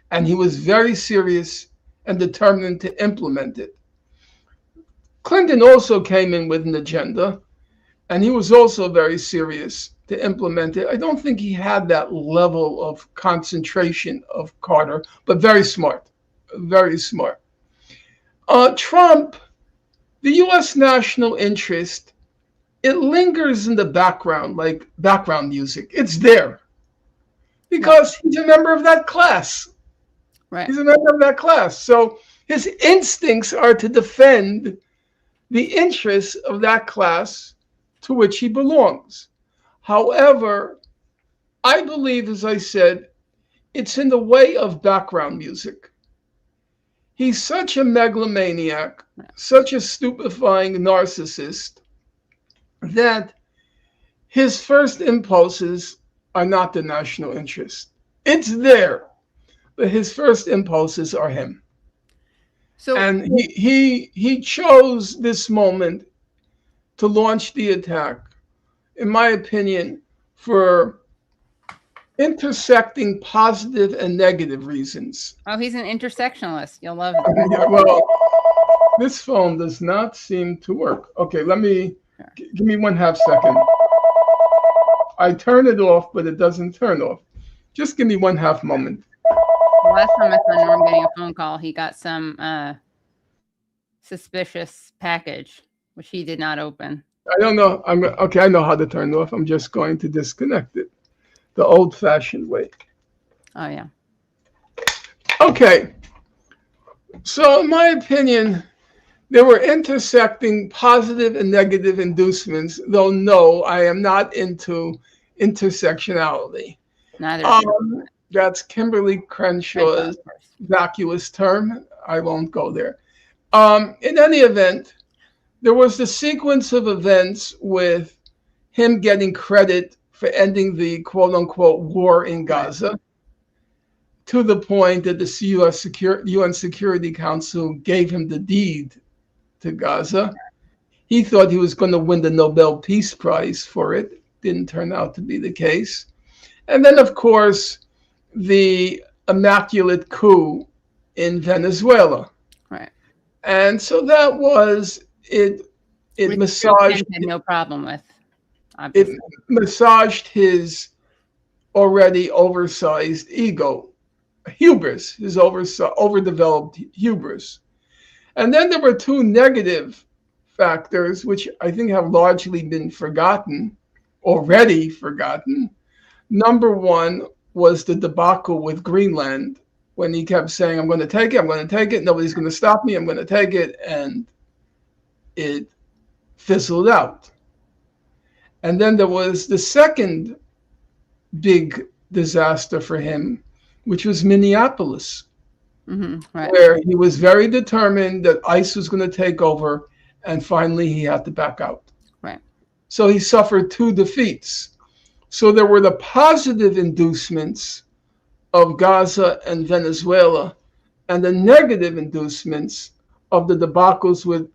and he was very serious and determined to implement it. Clinton also came in with an agenda and he was also very serious to implement it. I don't think he had that level of concentration of Carter, but very smart, very smart. Trump, the U.S. national interest, it lingers in the background, like background music. It's there because he's a member of that class. Right. He's a member of that class. So his instincts are to defend the interests of that class to which he belongs. However, I believe, as I said, it's in the way of background music. He's such a megalomaniac, such a stupefying narcissist, that his first impulses are not the national interest. It's there, but his first impulses are him. And he chose this moment to launch the attack, in my opinion, for intersecting positive and negative reasons. Oh, he's an intersectionalist. You'll love it. Yeah, well, this phone does not seem to work. Okay, give me 1/2 second. I turn it off, but it doesn't turn off. Just give me 1/2 moment. The last time I saw Norm getting a phone call, he got some suspicious package, which he did not open. I don't know. I know how to turn it off. I'm just going to disconnect it the old-fashioned way. Oh, yeah. Okay. So in my opinion, there were intersecting positive and negative inducements, though no, I am not into intersectionality. Neither. That's Kimberly Crenshaw's vacuous term. I won't go there. In any event, there was the sequence of events with him getting credit for ending the quote-unquote war in Gaza, to the point that the UN Security Council gave him the deed to Gaza. He thought he was going to win the Nobel Peace Prize for it. Didn't turn out to be the case. And then, of course, the immaculate coup in Venezuela. Right. And so that was it. It massaged. Had no problem with. Obviously. It massaged his already oversized ego, hubris, his overdeveloped hubris. And then there were two negative factors, which I think have largely been already forgotten. Number one was the debacle with Greenland, when he kept saying, I'm going to take it, nobody's going to stop me, I'm going to take it, and it fizzled out. And then there was the second big disaster for him, which was Minneapolis, where he was very determined that ICE was going to take over, and finally he had to back out. Right. So he suffered two defeats. So there were the positive inducements of Gaza and Venezuela, and the negative inducements of the debacles with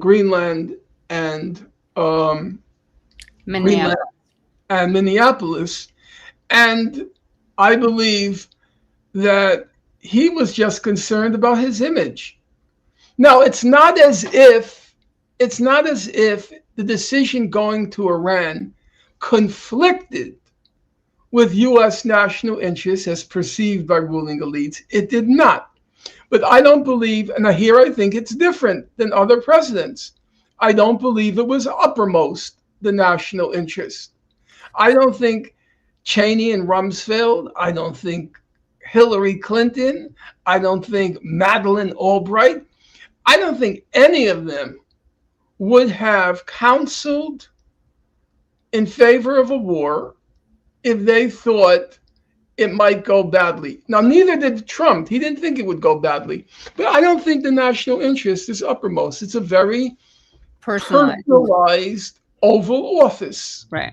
Greenland and Minneapolis. And I believe that he was just concerned about his image. Now, it's not as if the decision going to Iran conflicted with U.S. national interests as perceived by ruling elites. It did not. But I don't believe, and here I think it's different than other presidents, I don't believe it was uppermost, the national interest. I don't think Cheney and Rumsfeld, I don't think Hillary Clinton, I don't think Madeleine Albright, I don't think any of them would have counseled in favor of a war if they thought it might go badly. Now, neither did Trump. He didn't think it would go badly. But I don't think the national interest is uppermost. It's a very personalized Oval Office. Right.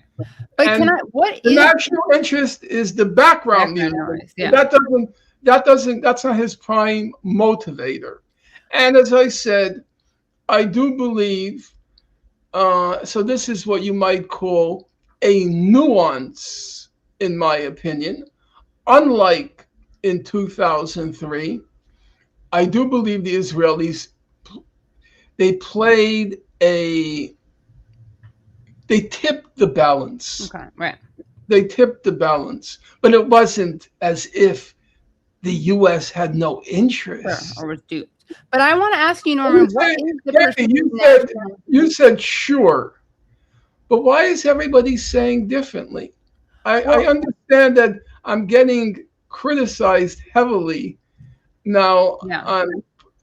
But and the national interest is the background music. Yeah. That's not his prime motivator. And as I said, I do believe, so this is what you might call a nuance, in my opinion. Unlike in 2003, I do believe the Israelis, they tipped the balance. Okay, right. They tipped the balance, but it wasn't as if the U.S. had no interest. Sure, or was duped. But I want to ask you, Norman, you said sure, but why is everybody saying differently? I understand that I'm getting criticized heavily now. Yeah.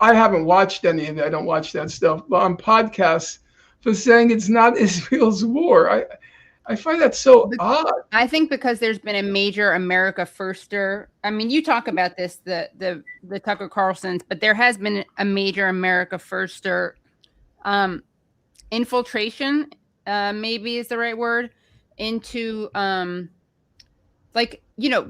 I haven't watched any of it. I don't watch that stuff, but on podcasts for saying it's not Israel's war. I find that so odd. I think because there's been a major America firster. I mean, you talk about this, the Tucker Carlsons, but there has been a major America firster infiltration, maybe is the right word, into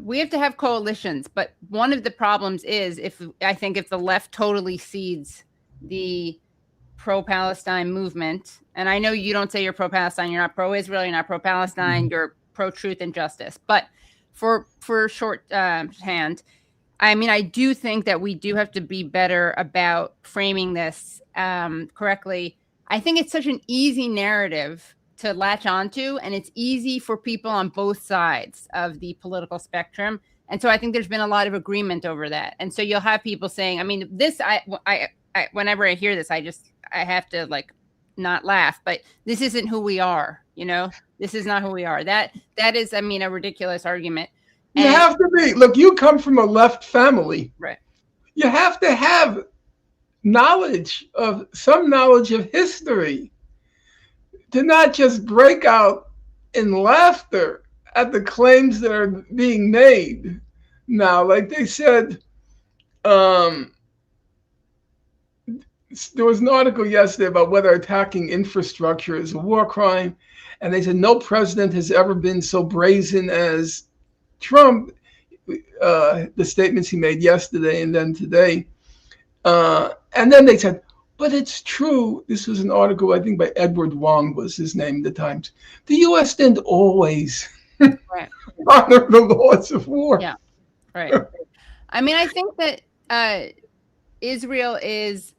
we have to have coalitions. But one of the problems is if the left totally cedes the pro-Palestine movement, and I know you don't say you're pro-Palestine, you're not pro-Israel, you're not pro-Palestine, you're pro-truth and justice. But for shorthand, I mean, I do think that we do have to be better about framing this correctly. I think it's such an easy narrative to latch onto, and it's easy for people on both sides of the political spectrum. And so I think there's been a lot of agreement over that. And so you'll have people saying, I mean, this, I whenever I hear this, I have to not laugh, but this isn't who we are. This is not who we are. That is, I mean, a ridiculous argument. You have to be. Look, you come from a left family. Right. You have to have some knowledge of history to not just break out in laughter at the claims that are being made now. Like they said, there was an article yesterday about whether attacking infrastructure is a war crime. And they said no president has ever been so brazen as Trump, the statements he made yesterday and then today. And then they said, but it's true. This was an article, I think, by Edward Wong was his name at the Times. The U.S. didn't always honor the laws of war. Yeah, right. I mean, I think that Israel is,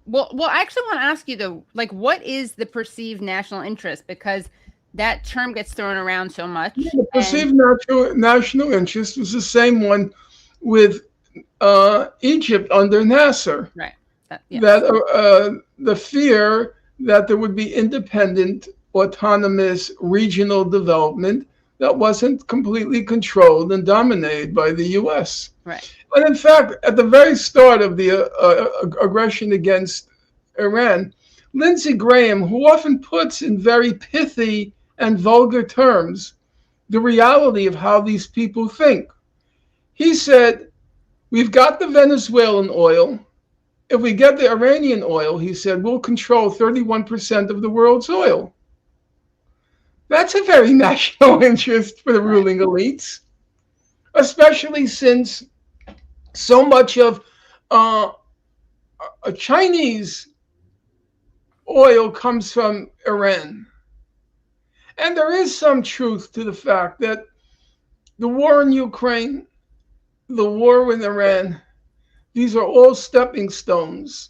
well, I actually want to ask you, though, like, what is the perceived national interest? Because that term gets thrown around so much. Yeah, the perceived national interest was the same one with Egypt under Nasser. Right. That the fear that there would be independent, autonomous regional development that wasn't completely controlled and dominated by the U.S. Right. But in fact, at the very start of the aggression against Iran, Lindsey Graham, who often puts in very pithy and vulgar terms the reality of how these people think, he said, we've got the Venezuelan oil. If we get the Iranian oil, he said, we'll control 31% of the world's oil. That's a very national interest for the ruling elites, especially since so much of a Chinese oil comes from Iran. And there is some truth to the fact that the war in Ukraine, the war with Iran, these are all stepping stones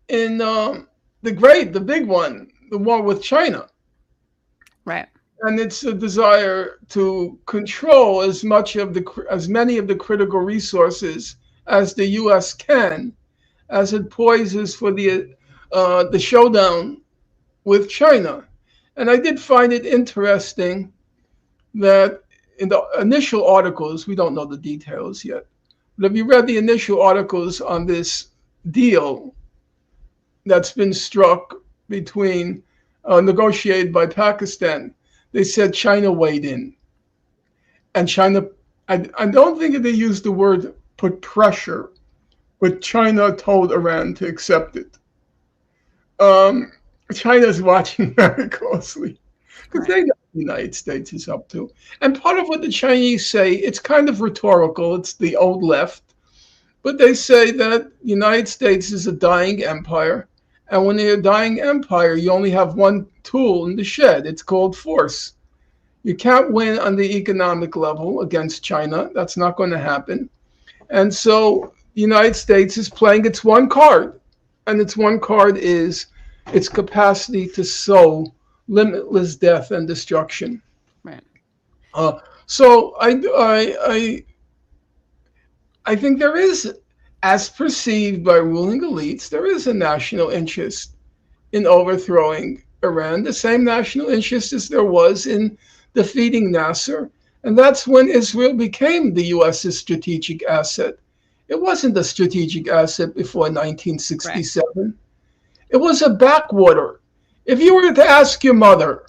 in the big one, the war with China. Right. And it's a desire to control as many of the critical resources as the U.S. can, as it poises for the showdown with China. And I did find it interesting that in the initial articles, we don't know the details yet, but if you read the initial articles on this deal that's been struck between, negotiated by Pakistan, they said China weighed in. And China, I don't think they used the word put pressure, but China told Iran to accept it. China's watching very closely because they know what the United States is up to. And part of what the Chinese say, it's kind of rhetorical. It's the old left. But they say that the United States is a dying empire. And when you're a dying empire, you only have one tool in the shed. It's called force. You can't win on the economic level against China. That's not going to happen. And so the United States is playing its one card. And its one card is its capacity to sow limitless death and destruction. Right. So I think there is, as perceived by ruling elites, there is a national interest in overthrowing Iran, the same national interest as there was in defeating Nasser. And that's when Israel became the U.S.'s strategic asset. It wasn't a strategic asset before 1967. Right. It was a backwater. If you were to ask your mother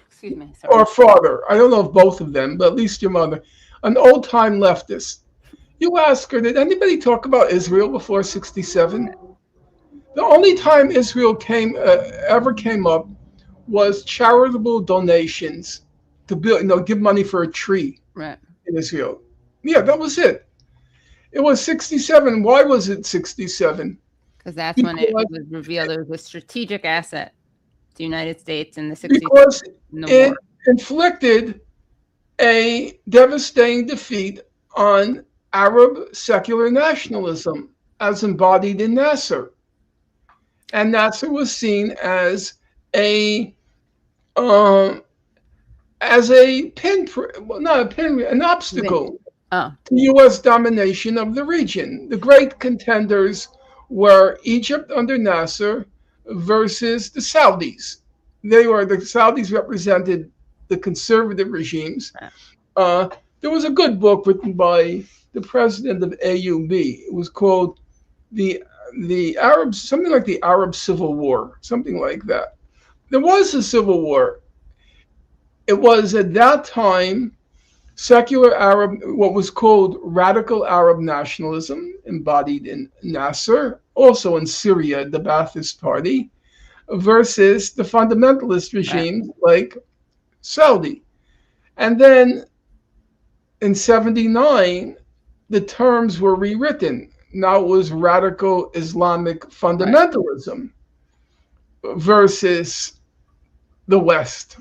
excuse me, sorry, or father, I don't know if both of them, but at least your mother, an old-time leftist, you ask her, did anybody talk about Israel before 1967? The only time Israel ever came up was charitable donations to build, give money for a tree in Israel. Yeah, that was it. It was 1967. Why was it 1967? Because that's when it was revealed it was a strategic asset to the United States in the 60s. Because it inflicted a devastating defeat on Arab secular nationalism as embodied in Nasser. And Nasser was seen as an obstacle to U.S. domination of the region. The great contenders were Egypt under Nasser versus the Saudis. The Saudis represented the conservative regimes. There was a good book written by the president of AUB. It was called the Arabs, something like the Arab Civil War, something like that. There was a civil war. It was at that time secular Arab, what was called radical Arab nationalism, embodied in Nasser also in Syria, the Ba'athist Party, versus the fundamentalist regimes like Saudi. And then in 79, the terms were rewritten. Now it was radical Islamic fundamentalism versus the West.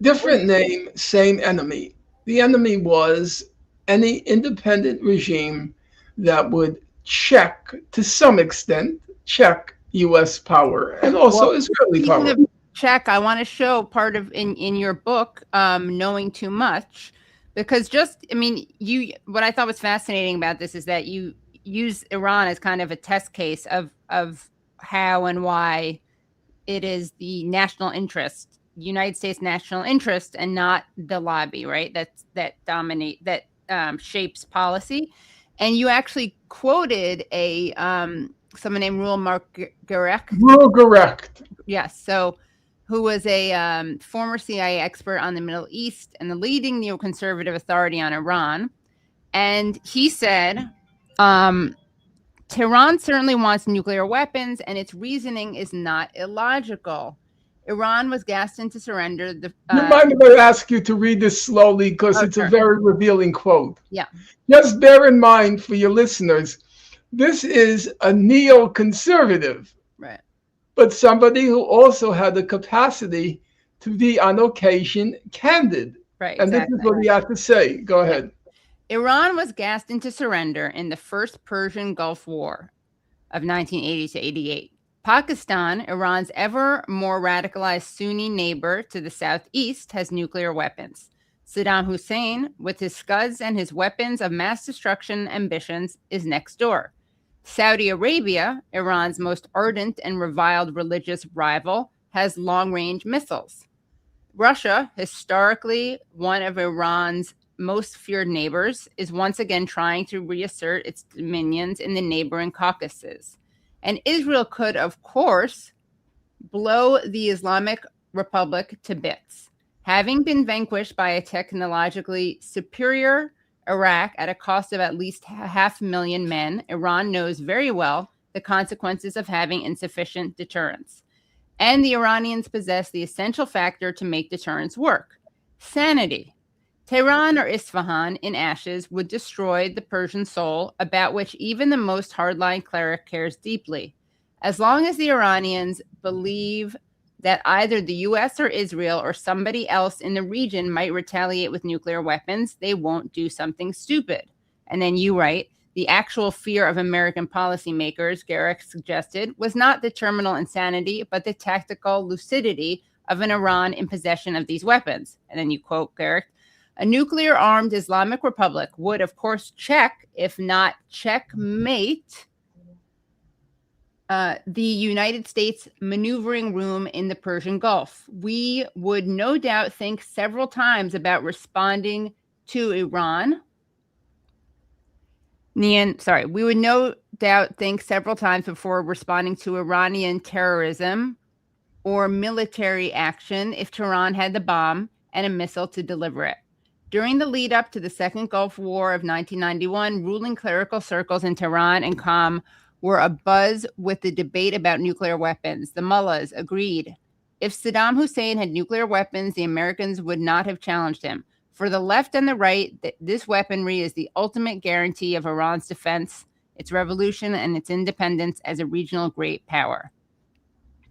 Different name, same enemy. The enemy was any independent regime that would check, to some extent, check U.S. power and also Israeli power. Check, I want to show part of in your book, Knowing Too Much, because what I thought was fascinating about this is that you use Iran as kind of a test case of how and why it is the national interest, United States national interest, and not the lobby, right? That shapes policy. And you actually quoted someone named Rule Margaret. Rule Gerecht. Yes. So, who was a former CIA expert on the Middle East and the leading neoconservative authority on Iran. And he said, Tehran certainly wants nuclear weapons, and its reasoning is not illogical. Iran was gassed into surrender. You mind if I ask you to read this slowly, because it's a very revealing quote. Yeah. Just bear in mind for your listeners, this is a neoconservative. Right. But somebody who also had the capacity to be, on occasion, candid. Right. And this is what he had to say. Go ahead. Iran was gassed into surrender in the First Persian Gulf War of 1980 to 88. Pakistan, Iran's ever more radicalized Sunni neighbor to the southeast, has nuclear weapons. Saddam Hussein, with his Scuds and his weapons of mass destruction ambitions, is next door. Saudi Arabia, Iran's most ardent and reviled religious rival, has long-range missiles. Russia, historically one of Iran's most feared neighbors, is once again trying to reassert its dominions in the neighboring Caucasus. And Israel could, of course, blow the Islamic Republic to bits. Having been vanquished by a technologically superior Iraq at a cost of at least 500,000 men, Iran knows very well the consequences of having insufficient deterrence. And the Iranians possess the essential factor to make deterrence work: sanity. Tehran or Isfahan in ashes would destroy the Persian soul, about which even the most hardline cleric cares deeply. As long as the Iranians believe that either the US or Israel or somebody else in the region might retaliate with nuclear weapons, they won't do something stupid. And then you write, the actual fear of American policymakers, Garrick suggested, was not the terminal insanity, but the tactical lucidity of an Iran in possession of these weapons. And then you quote Garrick, a nuclear-armed Islamic Republic would, of course, check, if not checkmate, the United States maneuvering room in the Persian Gulf. We would no doubt think several times about responding to Iran. We would no doubt think several times before responding to Iranian terrorism or military action if Tehran had the bomb and a missile to deliver it. During the lead up to the Second Gulf War of 1991, ruling clerical circles in Tehran and Qom were abuzz with the debate about nuclear weapons. The mullahs agreed. If Saddam Hussein had nuclear weapons, the Americans would not have challenged him. For the left and the right, this weaponry is the ultimate guarantee of Iran's defense, its revolution, and its independence as a regional great power.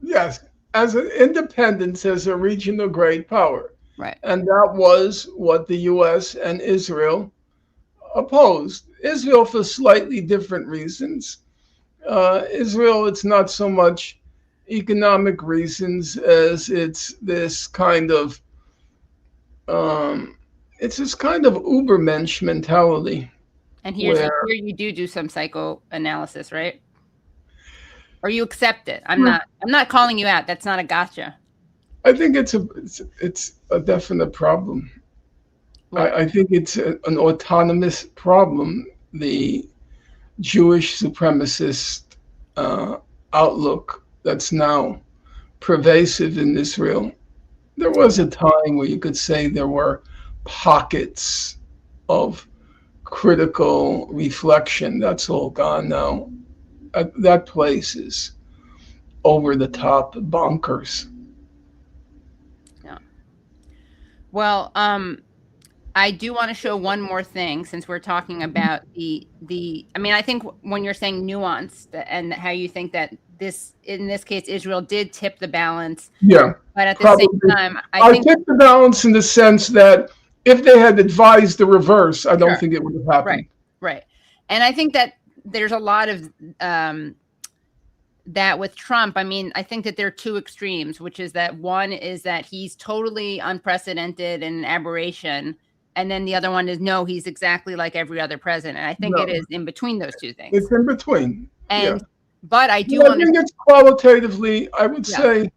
Yes, as an independence as a regional great power. Right. And that was what the U.S. and Israel opposed. Israel for slightly different reasons. Israel, it's not so much economic reasons as it's this kind of Ubermensch mentality. And here you do some psychoanalysis, right? Or you accept it. I'm not calling you out. That's not a gotcha. I think it's a definite problem. I think it's an autonomous problem. The Jewish supremacist outlook that's now pervasive in Israel. There was a time where you could say there were pockets of critical reflection. That's all gone now. That place is over the top bonkers. Yeah. Well, I do want to show one more thing since we're talking about the I mean, I think when you're saying nuanced and how you think that in this case, Israel did tip the balance. Yeah. But at the probably. same time, I think the balance in the sense that if they had advised the reverse, I don't think it would have happened. Right. And I think that there's a lot of that with Trump. I mean, I think that there are two extremes, which is that one is that he's totally unprecedented and an aberration. And then the other one is, no, he's exactly like every other president. I think it is in between those two things. It's in between. And, but I do I think it's qualitatively, I would say,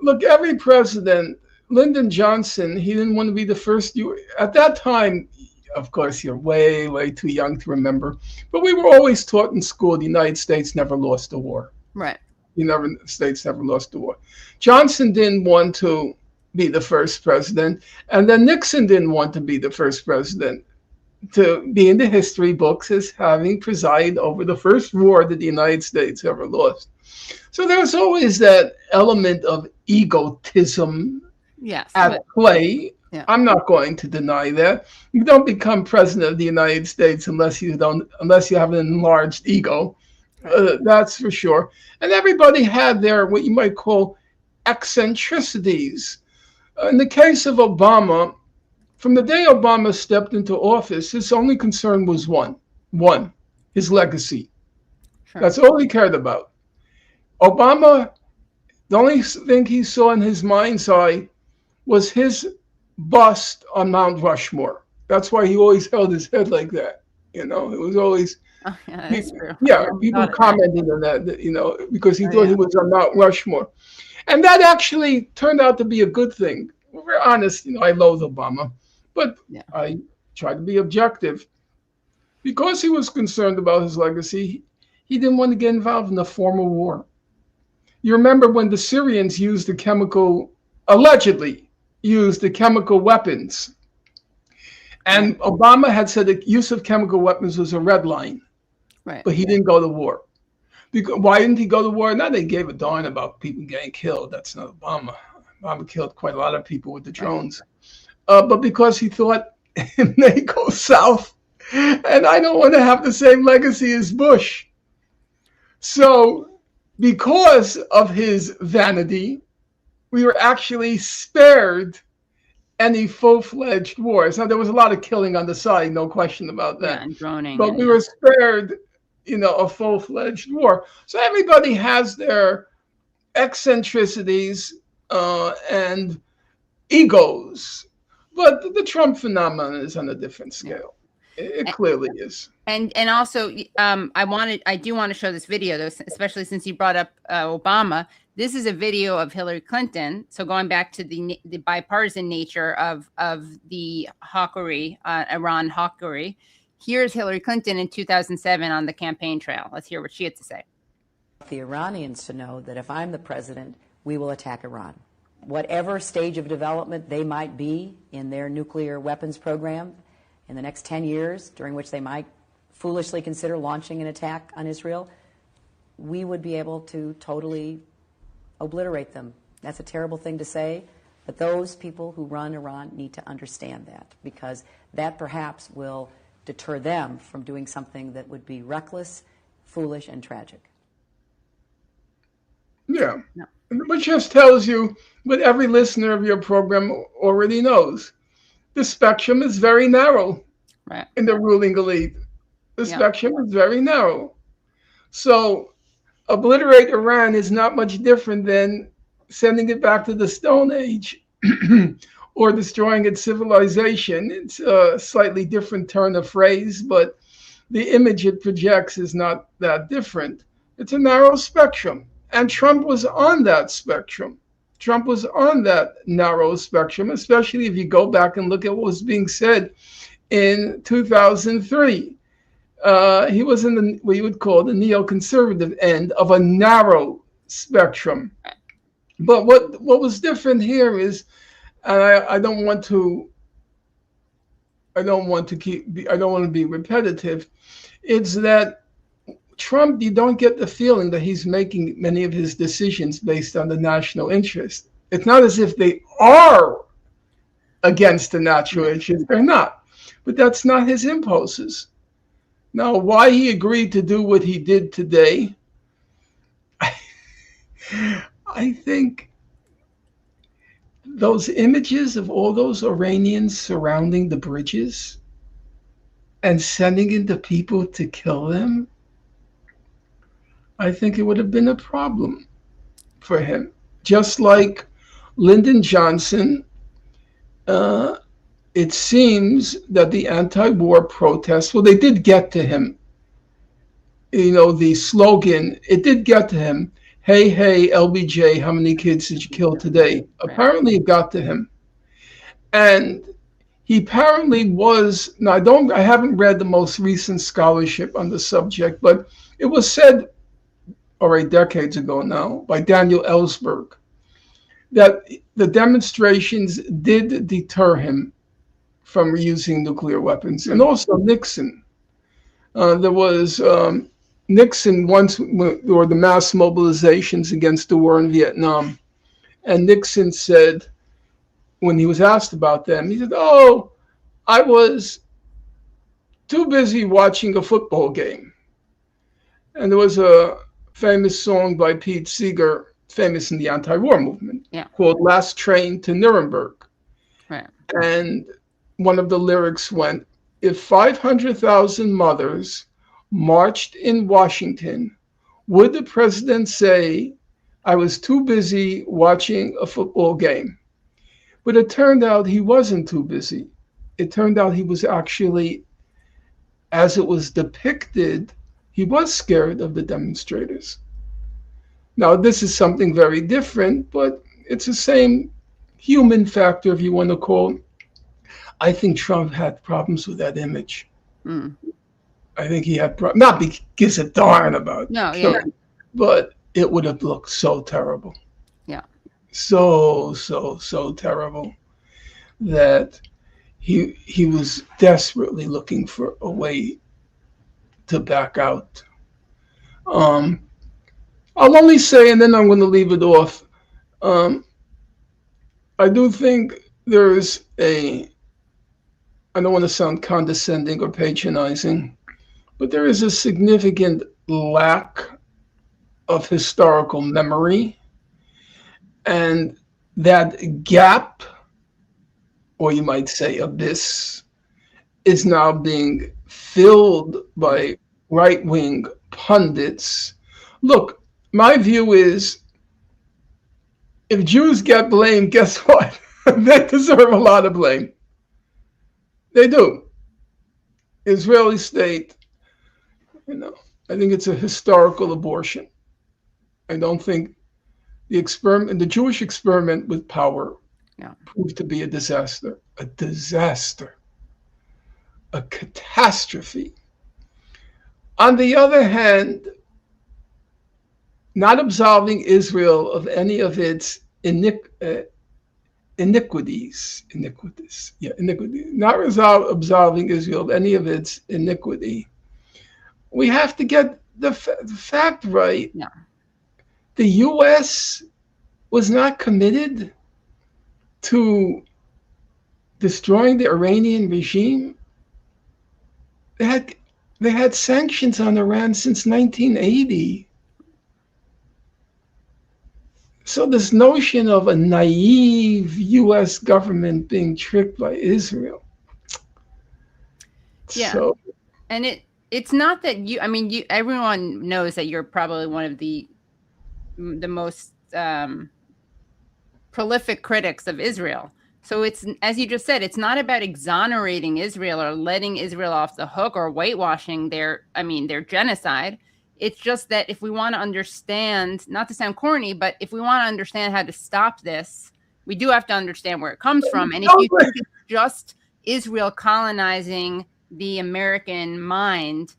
look, every president, Lyndon Johnson, he didn't want to be the first. At that time, of course, you're way, way too young to remember, but we were always taught in school the United States never lost a war. Right. The States never lost a war. Johnson didn't want to be the first president, and then Nixon didn't want to be the first president to be in the history books as having presided over the first war that the United States ever lost. So there's always that element of egotism at play. Yeah. I'm not going to deny that. You don't become president of the United States unless you have an enlarged ego. That's for sure. And everybody had their what you might call eccentricities. In the case of Obama, from the day Obama stepped into office, his only concern was one, his legacy. Sure. That's all he cared about. Obama, the only thing he saw in his mind's eye was his bust on Mount Rushmore. That's why he always held his head like that. You know, it was always, that's true. Yeah, people commented on that, you know, because he thought he was on Mount Rushmore. And that actually turned out to be a good thing. We're honest, you know, I loathe Obama, but I try to be objective. Because he was concerned about his legacy, he didn't want to get involved in a formal war. You remember when the Syrians allegedly used the chemical weapons. And Obama had said the use of chemical weapons was a red line. Right. But he didn't go to war. Why didn't he go to war? Now they gave a darn about people getting killed. That's not Obama. Obama killed quite a lot of people with the drones. But because he thought it may go south, and I don't want to have the same legacy as Bush. So because of his vanity, we were actually spared any full-fledged wars. Now, there was a lot of killing on the side, no question about that. Yeah, and droning. But we were spared, you know, a full-fledged war. So everybody has their eccentricities and egos. But the Trump phenomenon is on a different scale. It clearly is. And also, I do want to show this video, though, especially since you brought up Obama. This is a video of Hillary Clinton. So going back to the bipartisan nature of the hawkery, Iran hawkery. Here's Hillary Clinton in 2007 on the campaign trail. Let's hear what she had to say. The Iranians to know that if I'm the president, we will attack Iran. Whatever stage of development they might be in their nuclear weapons program in the next 10 years, during which they might foolishly consider launching an attack on Israel, we would be able to totally obliterate them. That's a terrible thing to say, but those people who run Iran need to understand that, because that perhaps will deter them from doing something that would be reckless, foolish, and tragic. Yeah. No. Which just tells you what every listener of your program already knows. The spectrum is very narrow in the ruling elite. The spectrum is very narrow. So obliterate Iran is not much different than sending it back to the Stone Age or destroying its civilization. It's a slightly different turn of phrase, but the image it projects is not that different. It's a narrow spectrum. And Trump was on that spectrum. Trump was on that narrow spectrum, especially if you go back and look at what was being said in 2003. He was in what you would call the neoconservative end of a narrow spectrum. But what was different here is, and I don't want to I don't want to be repetitive. It's that Trump, you don't get the feeling that he's making many of his decisions based on the national interest. It's not as if they are against the national interest. They're not. But that's not his impulses. Now, why he agreed to do what he did today, I think those images of all those Iranians surrounding the bridges and sending in the people to kill them, I think it would have been a problem for him. Just like Lyndon Johnson, it seems that the anti-war protests, well, they did get to him. You know, the slogan, it did get to him. Hey, hey, LBJ, how many kids did you kill today? Apparently it got to him. And he apparently was, now I haven't read the most recent scholarship on the subject, but it was said already decades ago now by Daniel Ellsberg that the demonstrations did deter him from using nuclear weapons. And also Nixon. There was Nixon once, there were the mass mobilizations against the war in Vietnam. And Nixon said, when he was asked about them, he said, oh, I was too busy watching a football game. And there was a famous song by Pete Seeger, famous in the anti-war movement, called Last Train to Nuremberg. Right. And one of the lyrics went, if 500,000 mothers marched in Washington, would the president say, I was too busy watching a football game? But it turned out he wasn't too busy. It turned out he was actually, as it was depicted, he was scared of the demonstrators. Now, this is something very different, but it's the same human factor, if you want to call it. I think Trump had problems with that image. I think he had problems, not because he gives a darn about Trump, but it would have looked so terrible. Yeah. So terrible that he was desperately looking for a way to back out. I'll only say, and then I'm going to leave it off. I do think there's I don't want to sound condescending or patronizing, but there is a significant lack of historical memory. And that gap, or you might say abyss, is now being filled by right-wing pundits. Look, my view is, if Jews get blamed, guess what? They deserve a lot of blame. They do. Israeli state, I think it's a historical abortion. I don't think the Jewish experiment with power proved to be a disaster, a catastrophe. On the other hand, not absolving Israel of any of its iniquities, not absolving Israel of any of its iniquity. We have to get the fact right. Yeah. The US was not committed to destroying the Iranian regime. They had sanctions on Iran since 1980. So this notion of a naive US government being tricked by Israel. Yeah. So, and it's not that everyone knows that you're probably one of the most prolific critics of Israel. So it's, as you just said, it's not about exonerating Israel or letting Israel off the hook or whitewashing their genocide. It's just that if we want to understand, not to sound corny, but if we want to understand how to stop this, we do have to understand where it comes from. And if you think it's just Israel colonizing the American mind,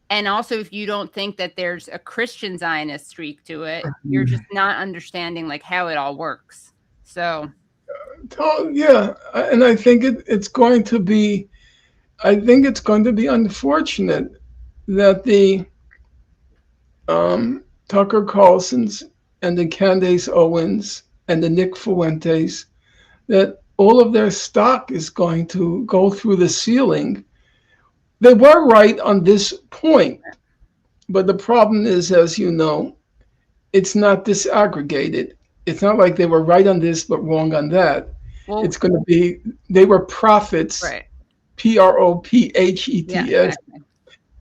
and also if you don't think that there's a Christian Zionist streak to it, you're just not understanding like how it all works. So yeah, and I think it's going to be I think it's going to be unfortunate that the Tucker Carlsons and the Candace Owens and the Nick Fuentes, that all of their stock is going to go through the ceiling. They were right on this point, but the problem is, as you know, it's not disaggregated. It's not like they were right on this but wrong on that. Well, it's going to be, they were prophets, right. Prophets. Yeah, exactly.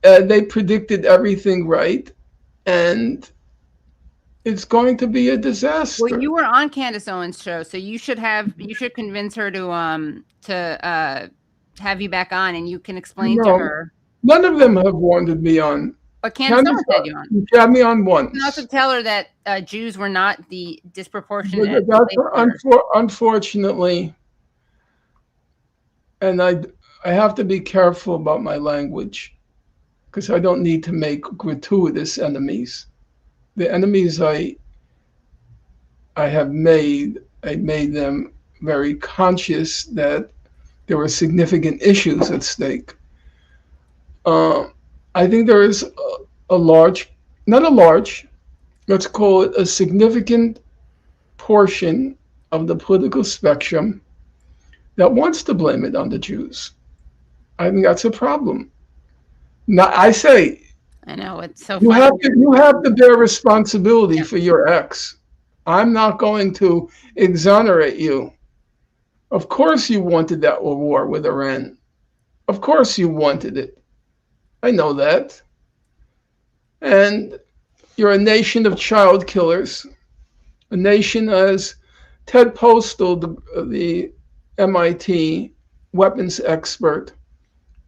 They predicted everything right, and it's going to be a disaster. Well, you were on Candace Owens' show, so you should convince her to have you back on, and you can explain to her. None of them have wanted me on. But Candace Owens had you on. You had me on once. You can also tell her that Jews were not the disproportionate. Unfortunately, and I have to be careful about my language, because I don't need to make gratuitous enemies. The enemies I made them very conscious that there were significant issues at stake. I think there is let's call it a significant portion of the political spectrum that wants to blame it on the Jews. I think that's a problem. Now, I say, I know, it's so you funny. you have to bear responsibility for your ex. I'm not going to exonerate you. Of course you wanted that war with Iran. Of course you wanted it. I know that. And you're a nation of child killers. A nation, as Ted Postal, the MIT weapons expert,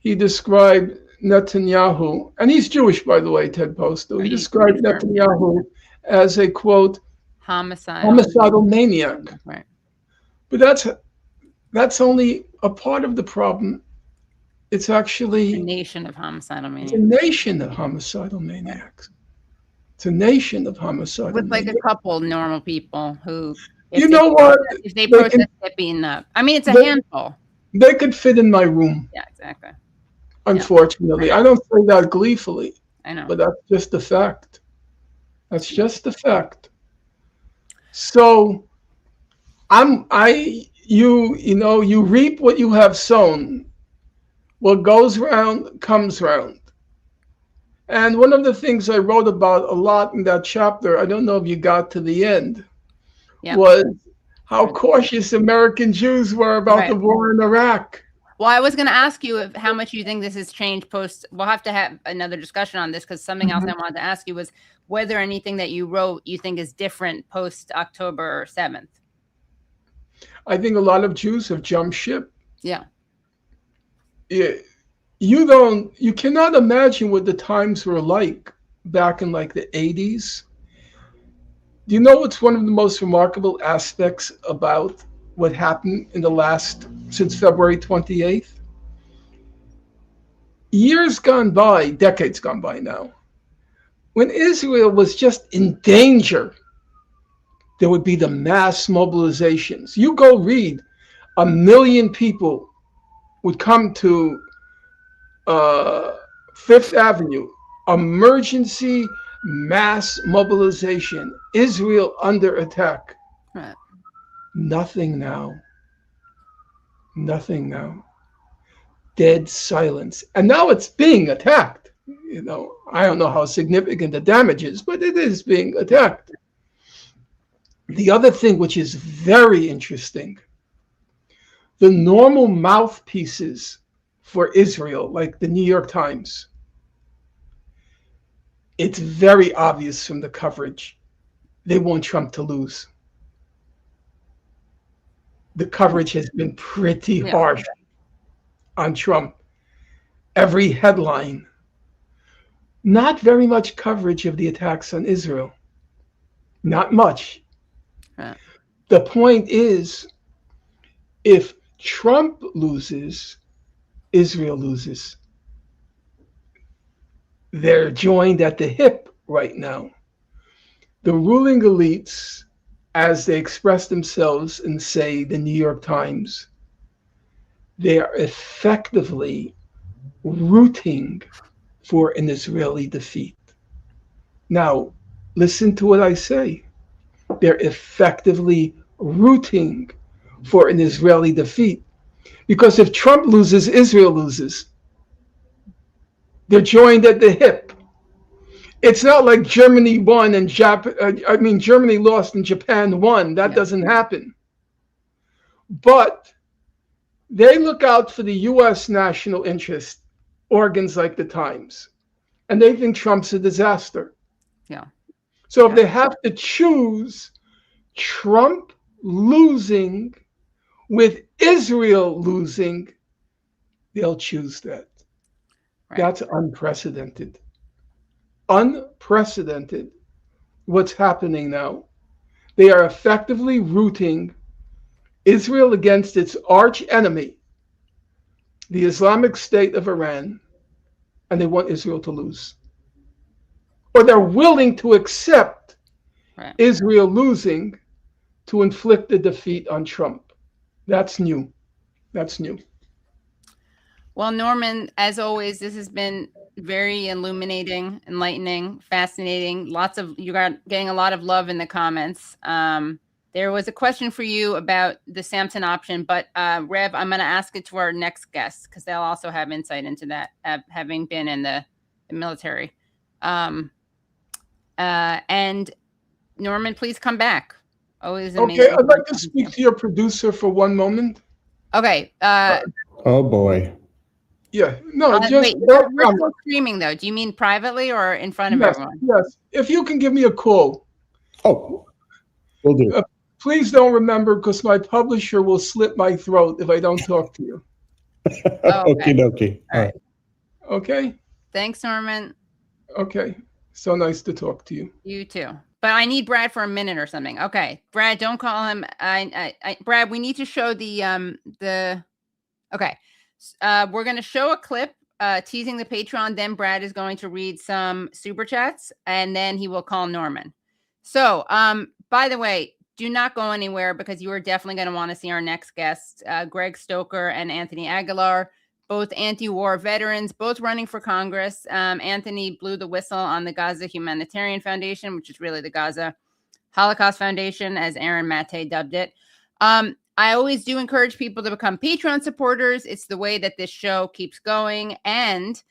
he described Netanyahu, and he's Jewish, by the way, Ted Postal. He described Netanyahu as a, quote, homicidal maniac. Right. But that's only a part of the problem. It's actually a nation of homicidal maniacs. It's a nation of homicidal maniacs. It's a nation of homicidal with like maniacs. a couple normal people who, if they protest get beaten up. I mean, it's a handful. They could fit in my room. Yeah, exactly. Unfortunately, Yeah. I don't say that gleefully. I know, but that's just the fact. That's just the fact. So, you reap what you have sown. What goes round comes round. And one of the things I wrote about a lot in that chapter, I don't know if you got to the end, was how cautious American Jews were about the war in Iraq. Well, I was going to ask you how much you think this has changed post. We'll have to have another discussion on this, because something else I wanted to ask you was whether anything that you wrote you think is different post October 7th. I think a lot of Jews have jumped ship. Yeah. You cannot imagine what the times were like back in like the 80s. Do you know what's one of the most remarkable aspects about what happened in since February 28th? Years gone by, decades gone by now, when Israel was just in danger, there would be the mass mobilizations. You go read, 1 million people would come to Fifth Avenue, emergency mass mobilization, Israel under attack. Right. Nothing now. Nothing now. Dead silence. And now it's being attacked. I don't know how significant the damage is, but it is being attacked. The other thing, which is very interesting, the normal mouthpieces for Israel, like the New York Times, it's very obvious from the coverage, they want Trump to lose. The coverage has been pretty harsh on Trump. Every headline, not very much coverage of the attacks on Israel. Not much. Right. The point is, if Trump loses, Israel loses. They're joined at the hip right now. The ruling elites, as they express themselves in, say, the New York Times, they are effectively rooting for an Israeli defeat. Now, listen to what I say. They're effectively rooting for an Israeli defeat. Because if Trump loses, Israel loses. They're joined at the hip. It's not like Germany won and Germany lost and Japan won. That doesn't happen. But they look out for the U.S. national interest, organs like the Times, and they think Trump's a disaster. Yeah. So if they have to choose Trump losing with Israel losing, they'll choose that. Right. That's unprecedented. Unprecedented what's happening now. They are effectively rooting Israel against its arch enemy, the Islamic State of Iran, and they want Israel to lose. Or they're willing to accept Israel losing to inflict a defeat on Trump. That's new. That's new. Well, Norman, as always, this has been very illuminating, enlightening, fascinating. You got getting a lot of love in the comments. There was a question for you about the Samson option, but Rev, I'm going to ask it to our next guest because they'll also have insight into that, having been in the military. And Norman, please come back. Always amazing. Okay, I'd like to speak to your producer for one moment. Okay. Oh boy. Yeah, no, just wait, we're still streaming though. Do you mean privately or in front of everyone? Yes. If you can give me a call. Oh, will do. Please don't remember because my publisher will slit my throat if I don't talk to you. Okie dokie. All right. Okay. Thanks, Norman. Okay. So nice to talk to you. You too. But I need Brad for a minute or something. Okay, Brad, don't call him. Brad, we need to show the. Okay, we're going to show a clip teasing the Patreon. Then Brad is going to read some super chats, and then he will call Norman. So, by the way, do not go anywhere because you are definitely going to want to see our next guests, Greg Stoker and Anthony Aguilar, both anti-war veterans, both running for Congress. Anthony blew the whistle on the Gaza Humanitarian Foundation, which is really the Gaza Holocaust Foundation, as Aaron Mate dubbed it. I always do encourage people to become Patreon supporters. It's the way that this show keeps going. And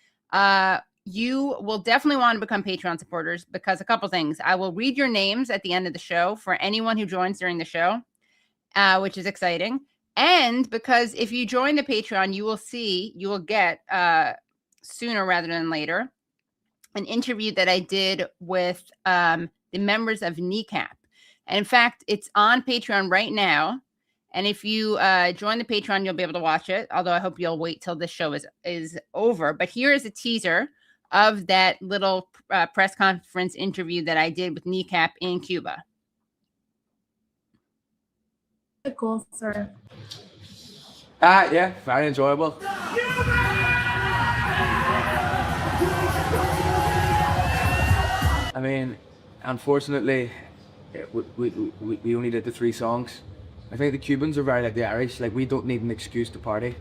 you will definitely want to become Patreon supporters because a couple things. I will read your names at the end of the show for anyone who joins during the show, which is exciting. And because if you join the Patreon, you will get sooner rather than later an interview that I did with the members of Kneecap. And in fact, it's on Patreon right now. And if you join the Patreon, you'll be able to watch it. Although I hope you'll wait till this show is over. But here is a teaser of that little press conference interview that I did with Kneecap in Cuba. Cool, sir. Yeah, very enjoyable. I mean, unfortunately, we only did the 3 songs. I think the Cubans are very like the Irish. Like, we don't need an excuse to party.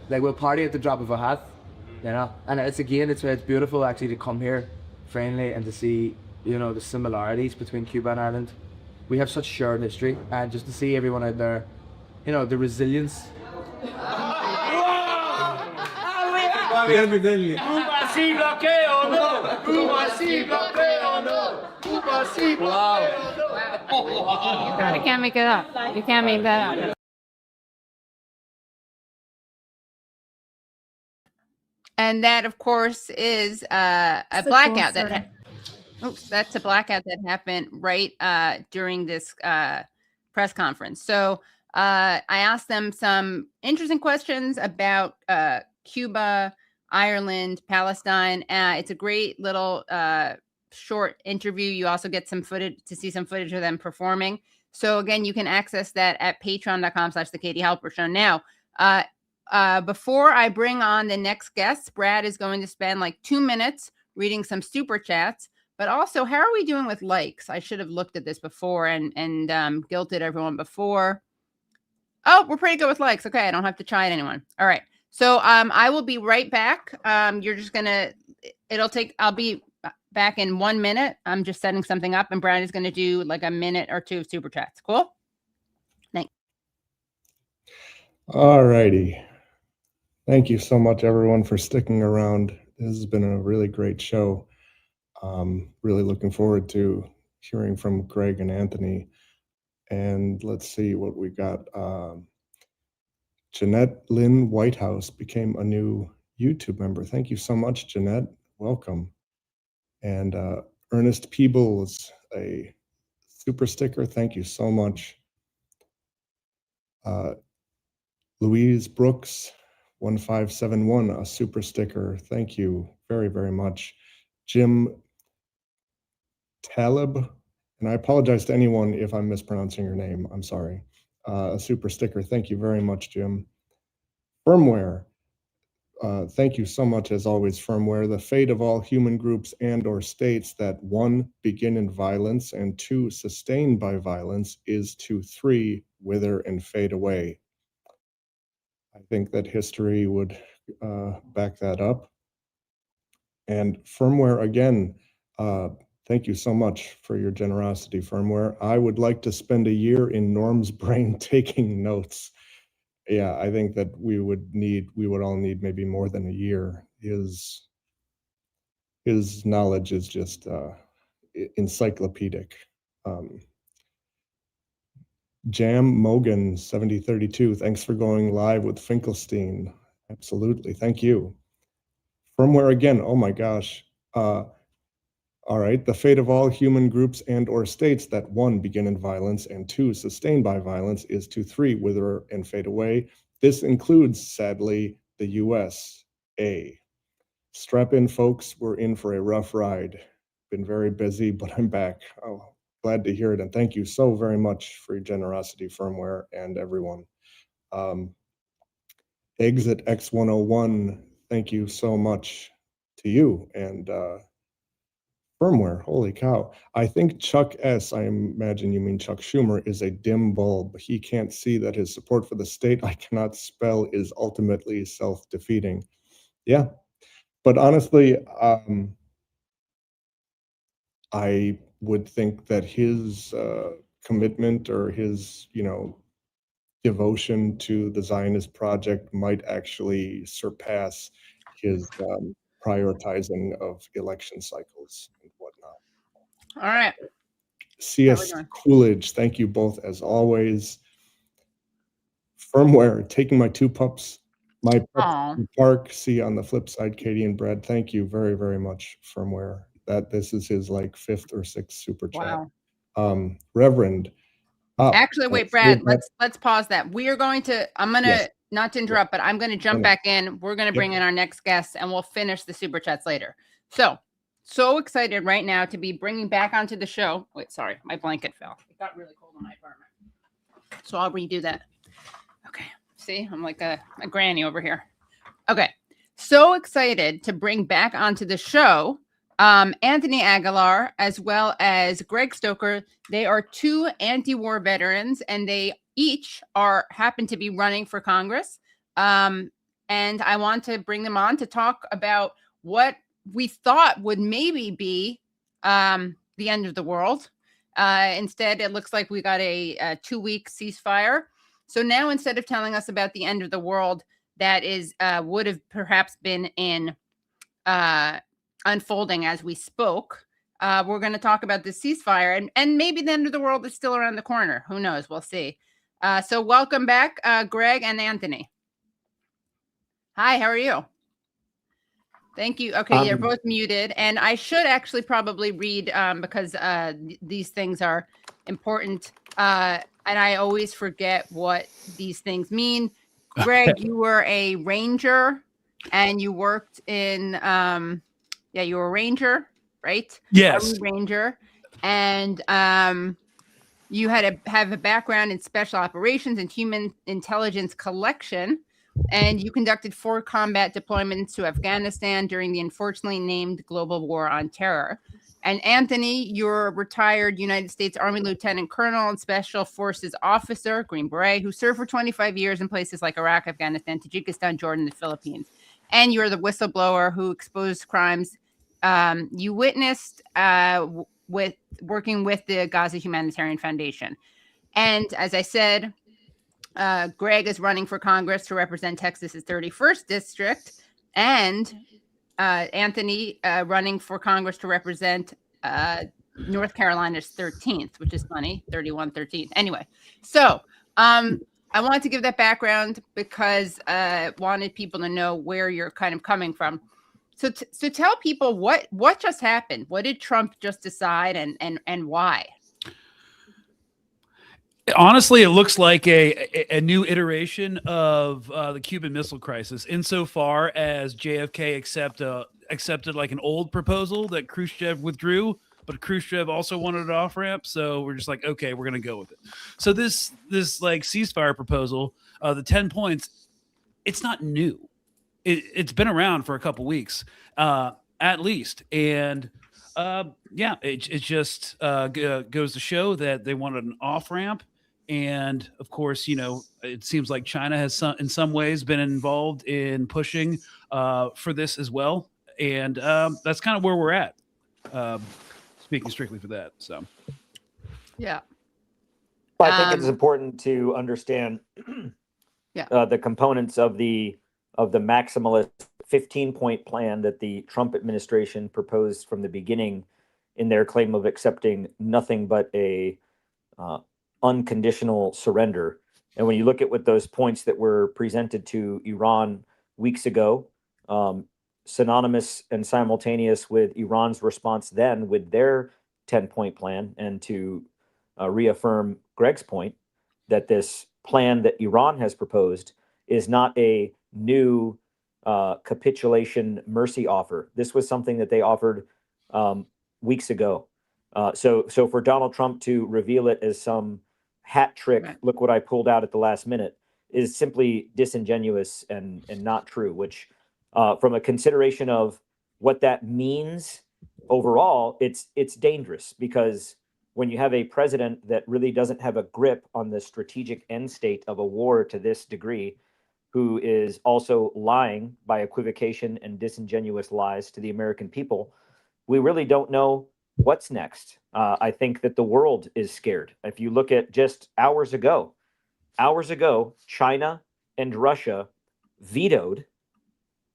Like, we'll party at the drop of a hat, you know. And it's beautiful actually to come here, friendly, and to see, you know, the similarities between Cuba and Ireland. We have such shared history, and just to see everyone out there, you know, the resilience. You can't make it up. You can't make that up. And that, of course, is a blackout that. Oops, that's a blackout that happened right during this press conference. So I asked them some interesting questions about Cuba, Ireland, Palestine. It's a great little short interview. You also get some footage to see some footage of them performing. So again, you can access that at patreon.com/The Katie Halper Show. Now, before I bring on the next guest, Brad is going to spend like 2 minutes reading some super chats. But also, how are we doing with likes? I should have looked at this before and guilted everyone before. Oh, we're pretty good with likes. Okay, I don't have to chide anyone. All right. So I will be right back. You're just gonna, I'll be back in 1 minute. I'm just setting something up, and Brad is gonna do like a minute or two of super chats. Cool? Thanks. All righty. Thank you so much, everyone, for sticking around. This has been a really great show. Really looking forward to hearing from Greg and Anthony. And let's see what we got. Jeanette Lynn Whitehouse became a new YouTube member. Thank you so much, Jeanette. Welcome. And Ernest Peebles, a super sticker. Thank you so much. Louise Brooks, 1571, a super sticker. Thank you very, very much. Jim Talib, and I apologize to anyone if I'm mispronouncing your name. I'm sorry. A super sticker. Thank you very much, Jim. Firmware. Thank you so much, as always, Firmware. The fate of all human groups and or states that 1, begin in violence, and 2, sustained by violence, is to 3, wither and fade away. I think that history would back that up. And Firmware, again, thank you so much for your generosity, Firmware. I would like to spend a year in Norm's brain taking notes. Yeah, I think that we would all need maybe more than a year. His knowledge is just encyclopedic. Jam Mogan 7032, thanks for going live with Finkelstein. Absolutely, thank you. Firmware again, oh my gosh. All right, the fate of all human groups and or states that 1, begin in violence, and 2, sustained by violence, is to 3, wither and fade away. This includes, sadly, the US. Strap in, folks, we're in for a rough ride. Been very busy, but I'm back. Oh, glad to hear it, and thank you so very much for your generosity, Firmware, and everyone. Exit X101, thank you so much to you, and Firmware, holy cow. I think Chuck S., I imagine you mean Chuck Schumer, is a dim bulb. He can't see that his support for the state I cannot spell is ultimately self-defeating. Yeah, but honestly, I would think that his commitment or his, devotion to the Zionist project might actually surpass his prioritizing of election cycles and whatnot. All right. CS Coolidge, thank you both as always. Firmware, taking my 2 pups, my pups to park. See you on the flip side, Katie and Brad. Thank you very, very much, Firmware. This is his like 5th or 6th super chat. Wow. Reverend. Actually, wait, Brad, let's pause that. We are going to, I'm going to, not to interrupt, but I'm going to jump back in. We're going to bring in our next guest, and we'll finish the super chats later. So excited right now to be bringing back onto the show. Wait, sorry, my blanket fell. It got really cold in my apartment. So I'll redo that. Okay, see, I'm like a granny over here. Okay, so excited to bring back onto the show Anthony Aguilar as well as Greg Stoker. They are 2 anti-war veterans, and they each happen to be running for Congress. And I want to bring them on to talk about what we thought would maybe be the end of the world. Instead, it looks like we got a 2-week ceasefire. So now, instead of telling us about the end of the world that would have perhaps been in unfolding as we spoke, we're going to talk about the ceasefire, and maybe the end of the world is still around the corner. Who knows? We'll see. So welcome back, Greg and Anthony. Hi, how are you? Thank you. Okay, you're both muted, and I should actually probably read because these things are important, and I always forget what these things mean. Greg, you were a ranger, and you worked in, you were a ranger, right? Yes. Army ranger, and you had have a background in special operations and human intelligence collection. And you conducted 4 combat deployments to Afghanistan during the unfortunately named global war on terror. And Anthony, you're a retired United States Army Lieutenant Colonel and Special Forces Officer, Green Beret, who served for 25 years in places like Iraq, Afghanistan, Tajikistan, Jordan, and the Philippines. And you're the whistleblower who exposed crimes you witnessed with working with the Gaza Humanitarian Foundation. And as I said, Greg is running for Congress to represent Texas's 31st district, and Anthony running for Congress to represent North Carolina's 13th, which is funny, 31-13. Anyway, so I wanted to give that background because I wanted people to know where you're kind of coming from. So tell people what just happened. What did Trump just decide, and why? Honestly, it looks like a new iteration of the Cuban Missile Crisis, insofar as JFK accepted like an old proposal that Khrushchev withdrew, but Khrushchev also wanted an off ramp. So we're just like, okay, we're gonna go with it. So this like ceasefire proposal, the 10 points, it's not new. It's been around for a couple weeks, at least, and it just goes to show that they wanted an off ramp. And of course, it seems like China has in some ways been involved in pushing for this as well. And that's kind of where we're at, speaking strictly for that. So, yeah. Well, I think it's important to understand the components of the maximalist 15-point plan that the Trump administration proposed from the beginning in their claim of accepting nothing but a unconditional surrender. And when you look at what those points that were presented to Iran weeks ago, synonymous and simultaneous with Iran's response then with their 10-point plan, and to reaffirm Greg's point that this plan that Iran has proposed is not a new capitulation mercy offer. This was something that they offered weeks ago. So for Donald Trump to reveal it as some hat trick, look what I pulled out at the last minute, is simply disingenuous and not true, which from a consideration of what that means overall, it's dangerous, because when you have a president that really doesn't have a grip on the strategic end state of a war to this degree, who is also lying by equivocation and disingenuous lies to the American people, we really don't know what's next. I think that the world is scared. If you look at just hours ago, China and Russia vetoed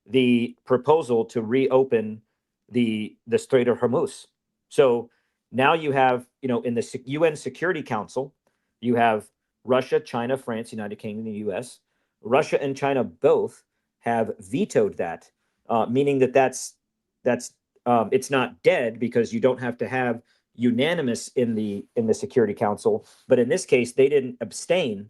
the proposal to reopen the Strait of Hormuz. So now you have, in the UN Security Council, you have Russia, China, France, United Kingdom, the US. Russia and China both have vetoed that, meaning that that's it's not dead, because you don't have to have unanimous in the Security Council. But in this case, they didn't abstain;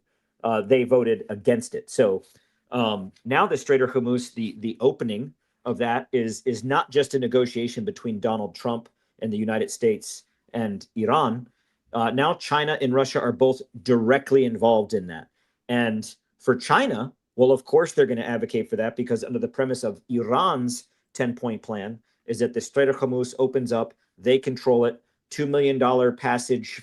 they voted against it. So now the Strait of Hormuz, the opening of that is not just a negotiation between Donald Trump and the United States and Iran. Now China and Russia are both directly involved in that. And for China, well, of course they're going to advocate for that, because under the premise of Iran's 10-point plan is that the Strait of Hormuz opens up, they control it, $2 million passage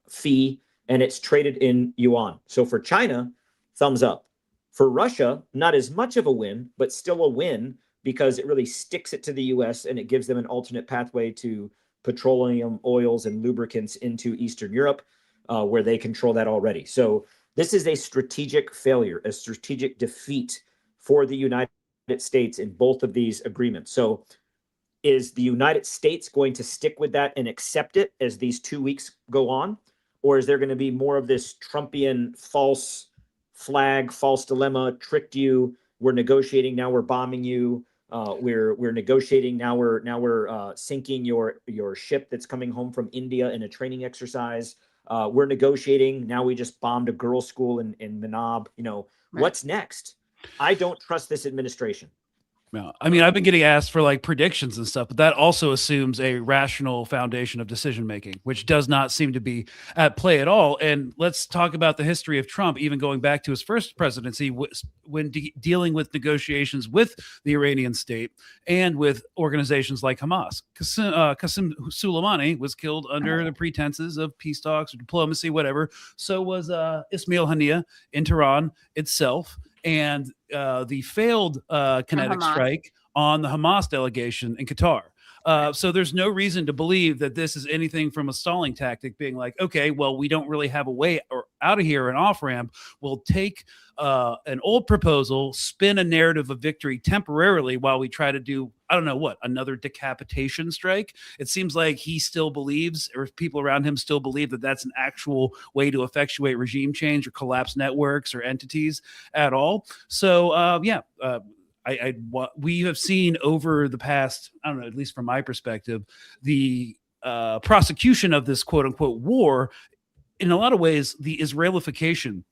fee, and it's traded in yuan. So for China, thumbs up. For Russia, not as much of a win, but still a win, because it really sticks it to the US and it gives them an alternate pathway to petroleum, oils, and lubricants into Eastern Europe, where they control that already. So this is a strategic failure, a strategic defeat for the United States in both of these agreements. So is the United States going to stick with that and accept it as these 2 weeks go on? Or is there going to be more of this Trumpian false flag, false dilemma, tricked you, we're negotiating, now we're bombing you, we're negotiating, now we're sinking your ship that's coming home from India in a training exercise, we're negotiating, now we just bombed a girls' school in Manab. What's next? I don't trust this administration. Yeah. I mean, I've been getting asked for like predictions and stuff, but that also assumes a rational foundation of decision making, which does not seem to be at play at all. And let's talk about the history of Trump, even going back to his first presidency, when dealing with negotiations with the Iranian state and with organizations like Hamas. Qasem Soleimani was killed under the pretenses of peace talks or diplomacy, whatever. So was Ismail Haniyeh in Tehran itself. And the failed kinetic strike on the Hamas delegation in Qatar. So there's no reason to believe that this is anything from a stalling tactic, being like, okay, well, we don't really have a way or out of here, an off ramp. We'll take an old proposal, spin a narrative of victory temporarily while we try to do, I don't know what, another decapitation strike. It seems like he still believes, or people around him still believe, that that's an actual way to effectuate regime change or collapse networks or entities at all. So, we have seen over the past, I don't know, at least from my perspective, the prosecution of this quote unquote war, in a lot of ways, the Israelification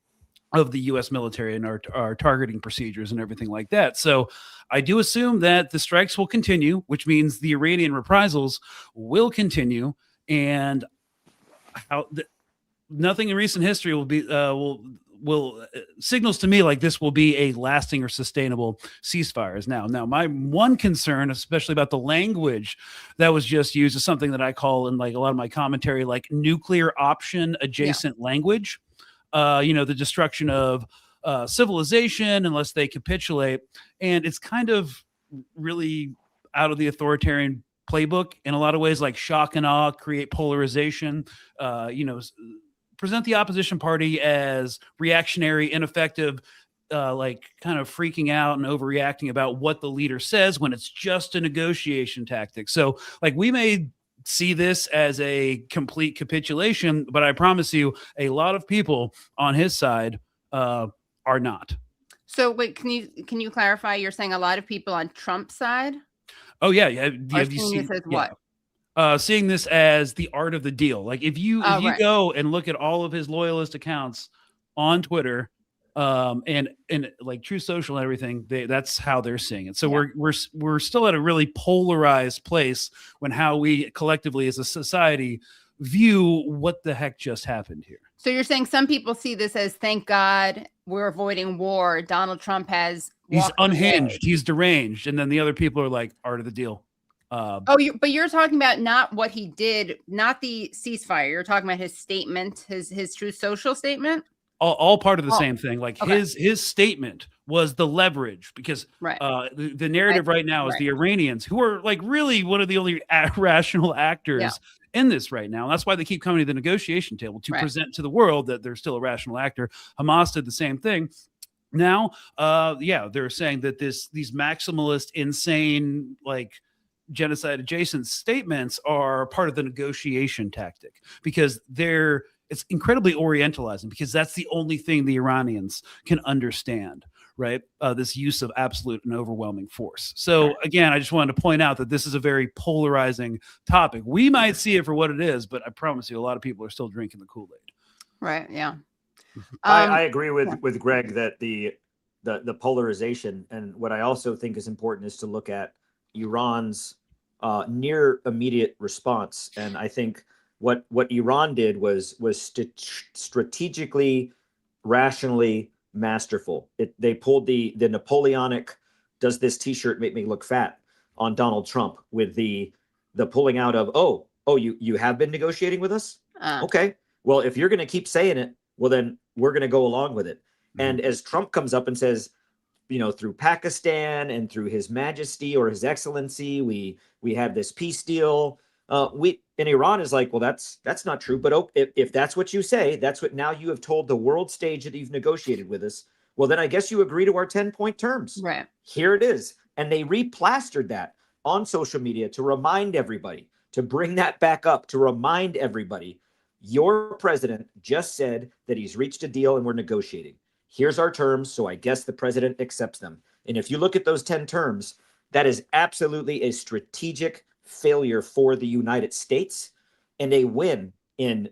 of the U.S. military and our targeting procedures and everything like that. So I do assume that the strikes will continue, which means the Iranian reprisals will continue, and nothing in recent history will be signals to me like this will be a lasting or sustainable ceasefire. Now my one concern, especially about the language that was just used, is something that I call in like a lot of my commentary, like nuclear option adjacent language. The destruction of civilization unless they capitulate. And it's kind of really out of the authoritarian playbook in a lot of ways, like shock and awe, create polarization, present the opposition party as reactionary, ineffective, like kind of freaking out and overreacting about what the leader says when it's just a negotiation tactic. So like we may see this as a complete capitulation, but I promise you a lot of people on his side are not. So wait, can you clarify? You're saying a lot of people on Trump's side? Oh yeah. Have you seen this as what? Seeing this as the art of the deal. Like if you go and look at all of his loyalist accounts on Twitter, and like True Social and everything, that's how they're seeing it. So we're still at a really polarized place when how we collectively as a society view what the heck just happened here. So you're saying some people see this as, thank God we're avoiding war. Donald Trump he's unhinged, he's deranged, and then the other people are like, art of the deal. But you're talking about not what he did, not the ceasefire. You're talking about his statement, his True Social statement. All part of the same thing. Like his statement was the leverage, because the narrative right now is the Iranians, who are like really one of the only rational actors in this right now. And that's why they keep coming to the negotiation table to present to the world that they're still a rational actor. Hamas did the same thing. Now, they're saying that these maximalist, insane, like genocide adjacent statements are part of the negotiation tactic, because it's incredibly orientalizing, because that's the only thing the Iranians can understand, right? This use of absolute and overwhelming force. So again, I just wanted to point out that this is a very polarizing topic. We might see it for what it is, but I promise you a lot of people are still drinking the Kool-Aid. Right. Yeah. I agree with Greg that the polarization, and what I also think is important is to look at Iran's near immediate response. And I think what Iran did was strategically, rationally masterful. They pulled the Napoleonic "does this T-shirt make me look fat" on Donald Trump with the pulling out of you have been negotiating with us. Okay, well, if you're going to keep saying it, well then we're going to go along with it. And as Trump comes up and says, through Pakistan and through His Majesty or His Excellency, we have this peace deal. And Iran is like, well, that's not true. But if that's what you say, that's what now you have told the world stage that you've negotiated with us. Well, then I guess you agree to our 10-point terms. Right. Here it is. And they replastered that on social media to remind everybody, to bring that back up, to remind everybody, your president just said that he's reached a deal and we're negotiating. Here's our terms, so I guess the president accepts them. And if you look at those 10 terms, that is absolutely a strategic failure for the United States and a win in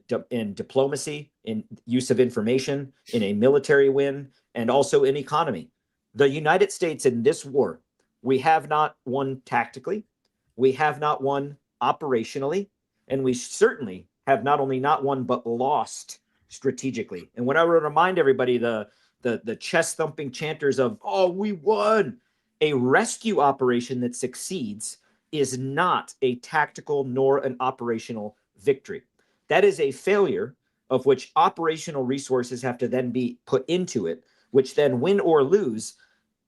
diplomacy, in use of information, in a military win, and also in economy. The United States in this war We have not won tactically. We have not won operationally. And we certainly have not only not won, but lost strategically. And when I would remind everybody, the chest thumping chanters of, oh, we won, a rescue operation that succeeds is not a tactical nor an operational victory. That is a failure of which operational resources have to then be put into it, which then win or lose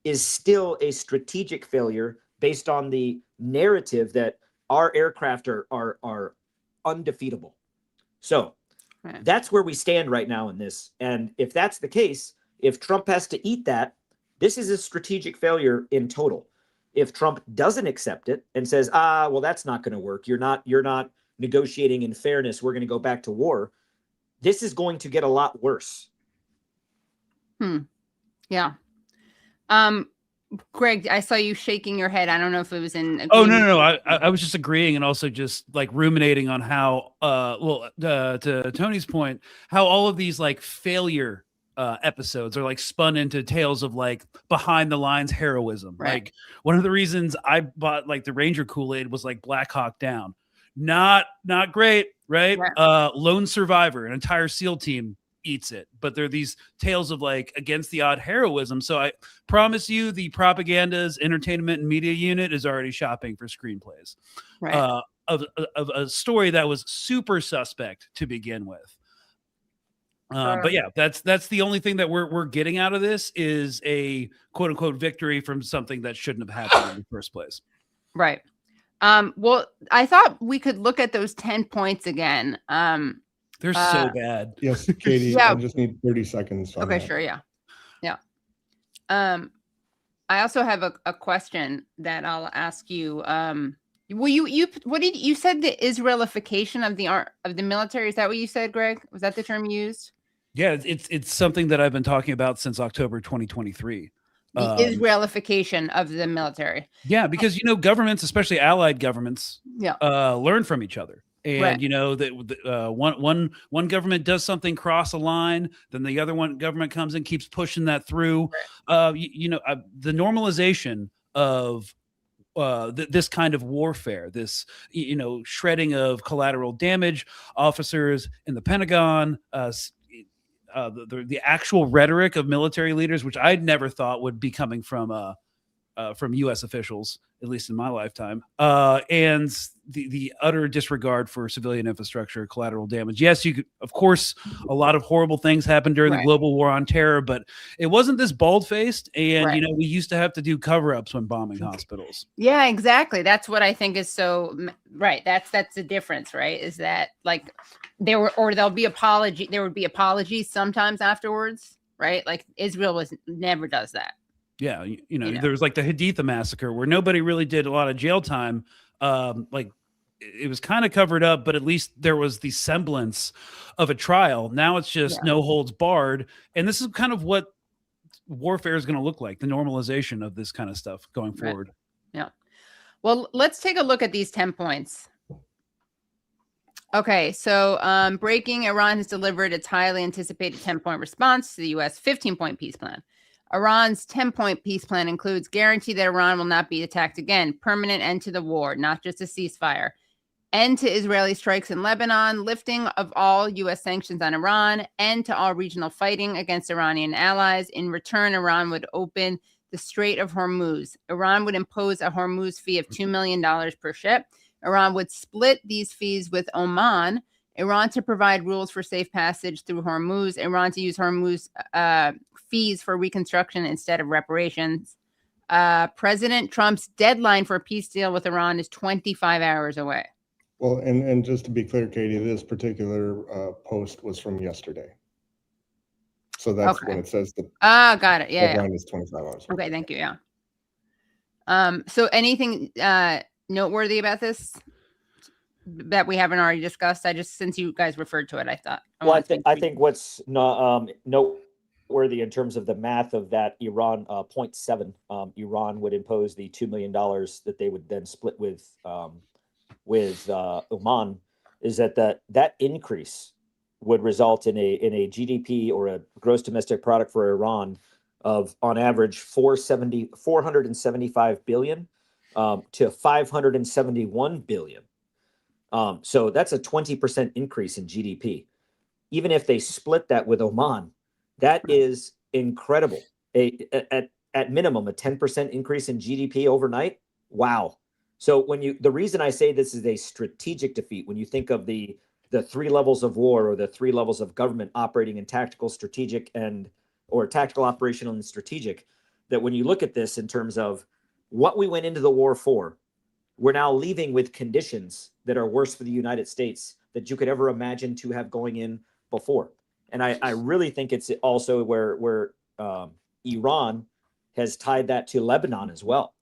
is still a strategic failure based on the narrative that our aircraft are undefeatable. So that's where we stand right now in this. And if that's the case, if Trump has to eat that, this is a strategic failure in total. If Trump doesn't accept it and says, well, that's not going to work. You're not negotiating in fairness. We're going to go back to war. This is going to get a lot worse. Yeah. Greg, I saw you shaking your head. I don't know if it was in. Oh, no. I was just agreeing and also just like ruminating on how, to Tony's point, how all of these like failure episodes are like spun into tales of like behind the lines heroism. Right. Like one of the reasons I bought like the Ranger Kool-Aid was like Black Hawk Down. Not great, right? Lone survivor, an entire SEAL team eats it, but there are these tales of like against the odd heroism. So I promise you the propaganda's entertainment and media unit is already shopping for screenplays of a story that was super suspect to begin with. But yeah, that's the only thing that we're getting out of this is a quote unquote victory from something that shouldn't have happened in the first place. Right. Well, I thought we could look at those 10 points again. They're so bad. Yes, Katie, I just need 30 seconds. Okay, sure. Yeah. I also have a question that I'll ask you. Well, you said the Israelification of the military? Is that what you said, Greg? Was that the term you used? Yeah, it's something that I've been talking about since October 2023. The Israelification of the military. Yeah, because governments, especially allied governments, learn from each other. And that one government does something cross a line, then the other government comes and keeps pushing that through. The normalization of this kind of warfare, this shredding of collateral damage, officers in the Pentagon, the actual rhetoric of military leaders, which I'd never thought would be coming from U.S. officials, at least in my lifetime, and the utter disregard for civilian infrastructure, collateral damage. Yes, you could, of course, a lot of horrible things happened during the global war on terror, but it wasn't this bald-faced. And we used to have to do cover-ups when bombing hospitals. Yeah, exactly. That's what I think is so right. That's the difference, right? Is that like there'll be apology. There would be apologies sometimes afterwards, right? Like Israel never does that. Yeah, there was like the Haditha massacre where nobody really did a lot of jail time. Like it was kind of covered up, but at least there was the semblance of a trial. Now it's just no holds barred. And this is kind of what warfare is going to look like, the normalization of this kind of stuff going forward. Yeah. Well, let's take a look at these 10 points. Okay, so breaking, Iran has delivered its highly anticipated 10-point response to the U.S. 15-point peace plan. Iran's 10-point peace plan includes guarantee that Iran will not be attacked again, permanent end to the war, not just a ceasefire, end to Israeli strikes in Lebanon, lifting of all U.S. sanctions on Iran, end to all regional fighting against Iranian allies. In return, Iran would open the Strait of Hormuz. Iran would impose a Hormuz fee of $2 million per ship. Iran would split these fees with Oman. Iran to provide rules for safe passage through Hormuz. Iran to use Hormuz fees for reconstruction instead of reparations. President Trump's deadline for a peace deal with Iran is 25 hours away. Well, and just to be clear, Katie, this particular post was from yesterday. So that's when it says the got it. Yeah, deadline is 25 hours. Okay, thank you. Yeah. So anything noteworthy about this that we haven't already discussed? Since you guys referred to it, I thought. I think what's noteworthy in terms of the math of that Iran 0.7, Iran would impose the $2 million that they would then split with Oman, is that increase would result in a GDP or a gross domestic product for Iran of, on average, 475 billion to 571 billion. So that's a 20% increase in GDP. Even if they split that with Oman, that is incredible. At minimum, a 10% increase in GDP overnight. Wow. So the reason I say this is a strategic defeat, when you think of the 3 levels of war, or the 3 levels of government operating in tactical, strategic, or tactical, operational, and strategic, that when you look at this in terms of what we went into the war for, we're now leaving with conditions that are worse for the United States that you could ever imagine to have going in before. And I really think it's also where Iran has tied that to Lebanon as well,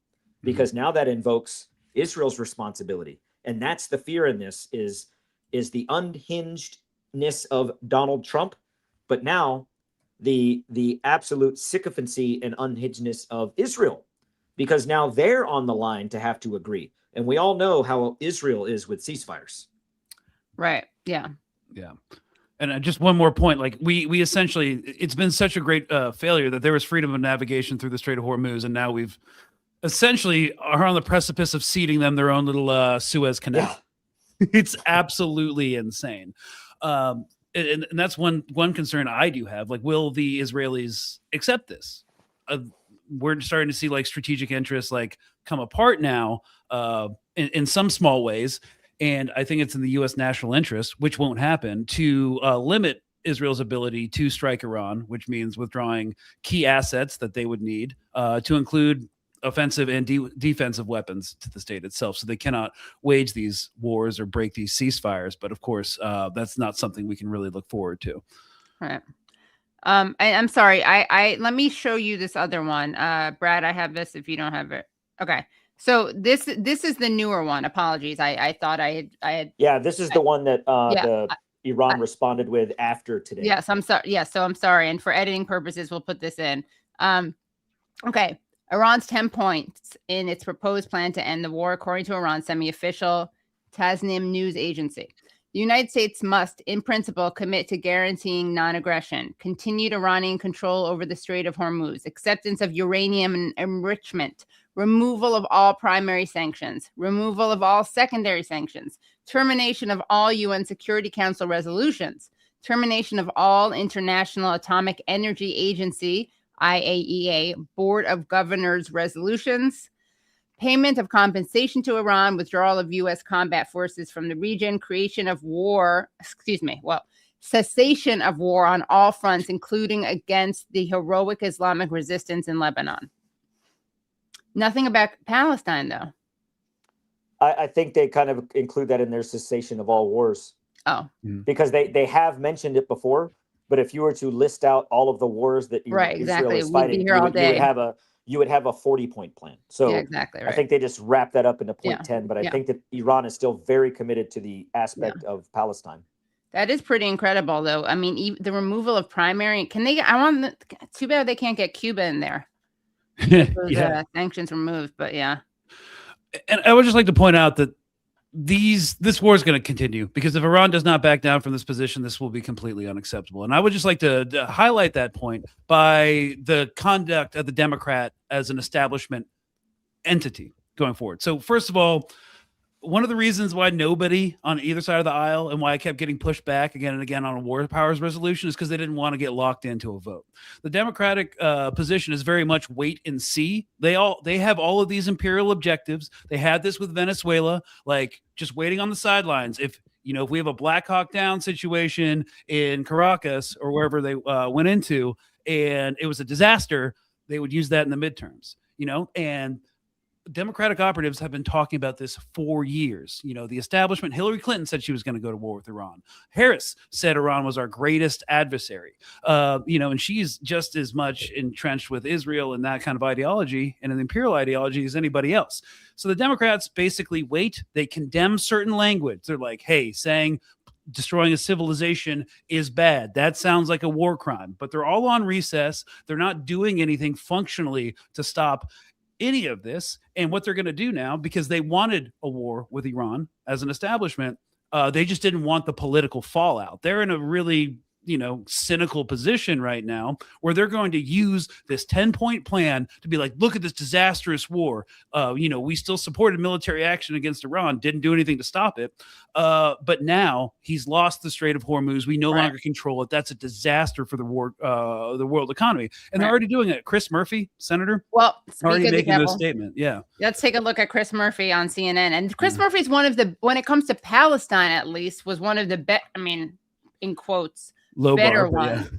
because now that invokes Israel's responsibility. And that's the fear in this is the unhingedness of Donald Trump, but now the absolute sycophancy and unhingedness of Israel, because now they're on the line to have to agree. And we all know how Israel is with ceasefires. Right. Yeah. Yeah. And just one more point, like we essentially, it's been such a great failure that there was freedom of navigation through the Strait of Hormuz, and now we've essentially are on the precipice of ceding them their own little Suez Canal. Yeah. It's absolutely insane. And that's one concern I do have. Like, will the Israelis accept this? We're starting to see like strategic interests like come apart now in some small ways. And I think it's in the U.S. national interest, which won't happen, to limit Israel's ability to strike Iran, which means withdrawing key assets that they would need to include offensive and defensive weapons to the state itself. So they cannot wage these wars or break these ceasefires. But of course, that's not something we can really look forward to. All right. I'm sorry. I let me show you this other one. Brad, I have this if you don't have it. Okay. So this is the newer one. Apologies. I thought I had. Yeah, this is the one that Iran responded with after today. Yes, I'm sorry. Yes, so I'm sorry. And for editing purposes, we'll put this in. Okay. Iran's 10 points in its proposed plan to end the war, according to Iran's semi-official Tasnim news agency. The United States must, in principle, commit to guaranteeing non-aggression, continued Iranian control over the Strait of Hormuz, acceptance of uranium enrichment, removal of all primary sanctions, removal of all secondary sanctions, termination of all UN Security Council resolutions, termination of all International Atomic Energy Agency, IAEA, Board of Governors resolutions, payment of compensation to Iran, withdrawal of U.S. combat forces from the region, cessation of war on all fronts, including against the heroic Islamic resistance in Lebanon. Nothing about Palestine, though. I think they kind of include that in their cessation of all wars. Oh. Because they have mentioned it before, but if you were to list out all of the wars that Israel is fighting, you would have a 40-point plan. So yeah, exactly right. I think they just wrap that up into point 10, but I think that Iran is still very committed to the aspect of Palestine. That is pretty incredible, though. I mean, the removal of primary, too bad they can't get Cuba in there. Those sanctions removed, but yeah. And I would just like to point out that this war is going to continue, because if Iran does not back down from this position, this will be completely unacceptable. And I would just like to highlight that point by the conduct of the Democrat as an establishment entity going forward. So first of all, one of the reasons why nobody on either side of the aisle, and why I kept getting pushed back again and again on a war powers resolution, is because they didn't want to get locked into a vote. The Democratic position is very much wait and see. They have all of these imperial objectives. They had this with Venezuela, like just waiting on the sidelines. If we have a Black Hawk Down situation in Caracas or wherever they went into, and it was a disaster, they would use that in the midterms. And Democratic operatives have been talking about this for years. The establishment, Hillary Clinton said she was going to go to war with Iran. Harris said Iran was our greatest adversary. And she's just as much entrenched with Israel and that kind of ideology and an imperial ideology as anybody else. So the Democrats basically wait. They condemn certain language. They're like, hey, saying destroying a civilization is bad. That sounds like a war crime. But they're all on recess. They're not doing anything functionally to stop any of this. And what they're going to do now, because they wanted a war with Iran as an establishment, they just didn't want the political fallout. They're in a really cynical position right now where they're going to use this 10-point plan to be like, look at this disastrous war. We still supported military action against Iran, didn't do anything to stop it. But now he's lost the Strait of Hormuz. We no longer control it. That's a disaster for the world economy. And they're already doing it. Chris Murphy, Senator, already making those statements. Yeah. Let's take a look at Chris Murphy on CNN. And Chris Murphy's one of the, when it comes to Palestine, at least, was one of the in quotes, low better bar, ones.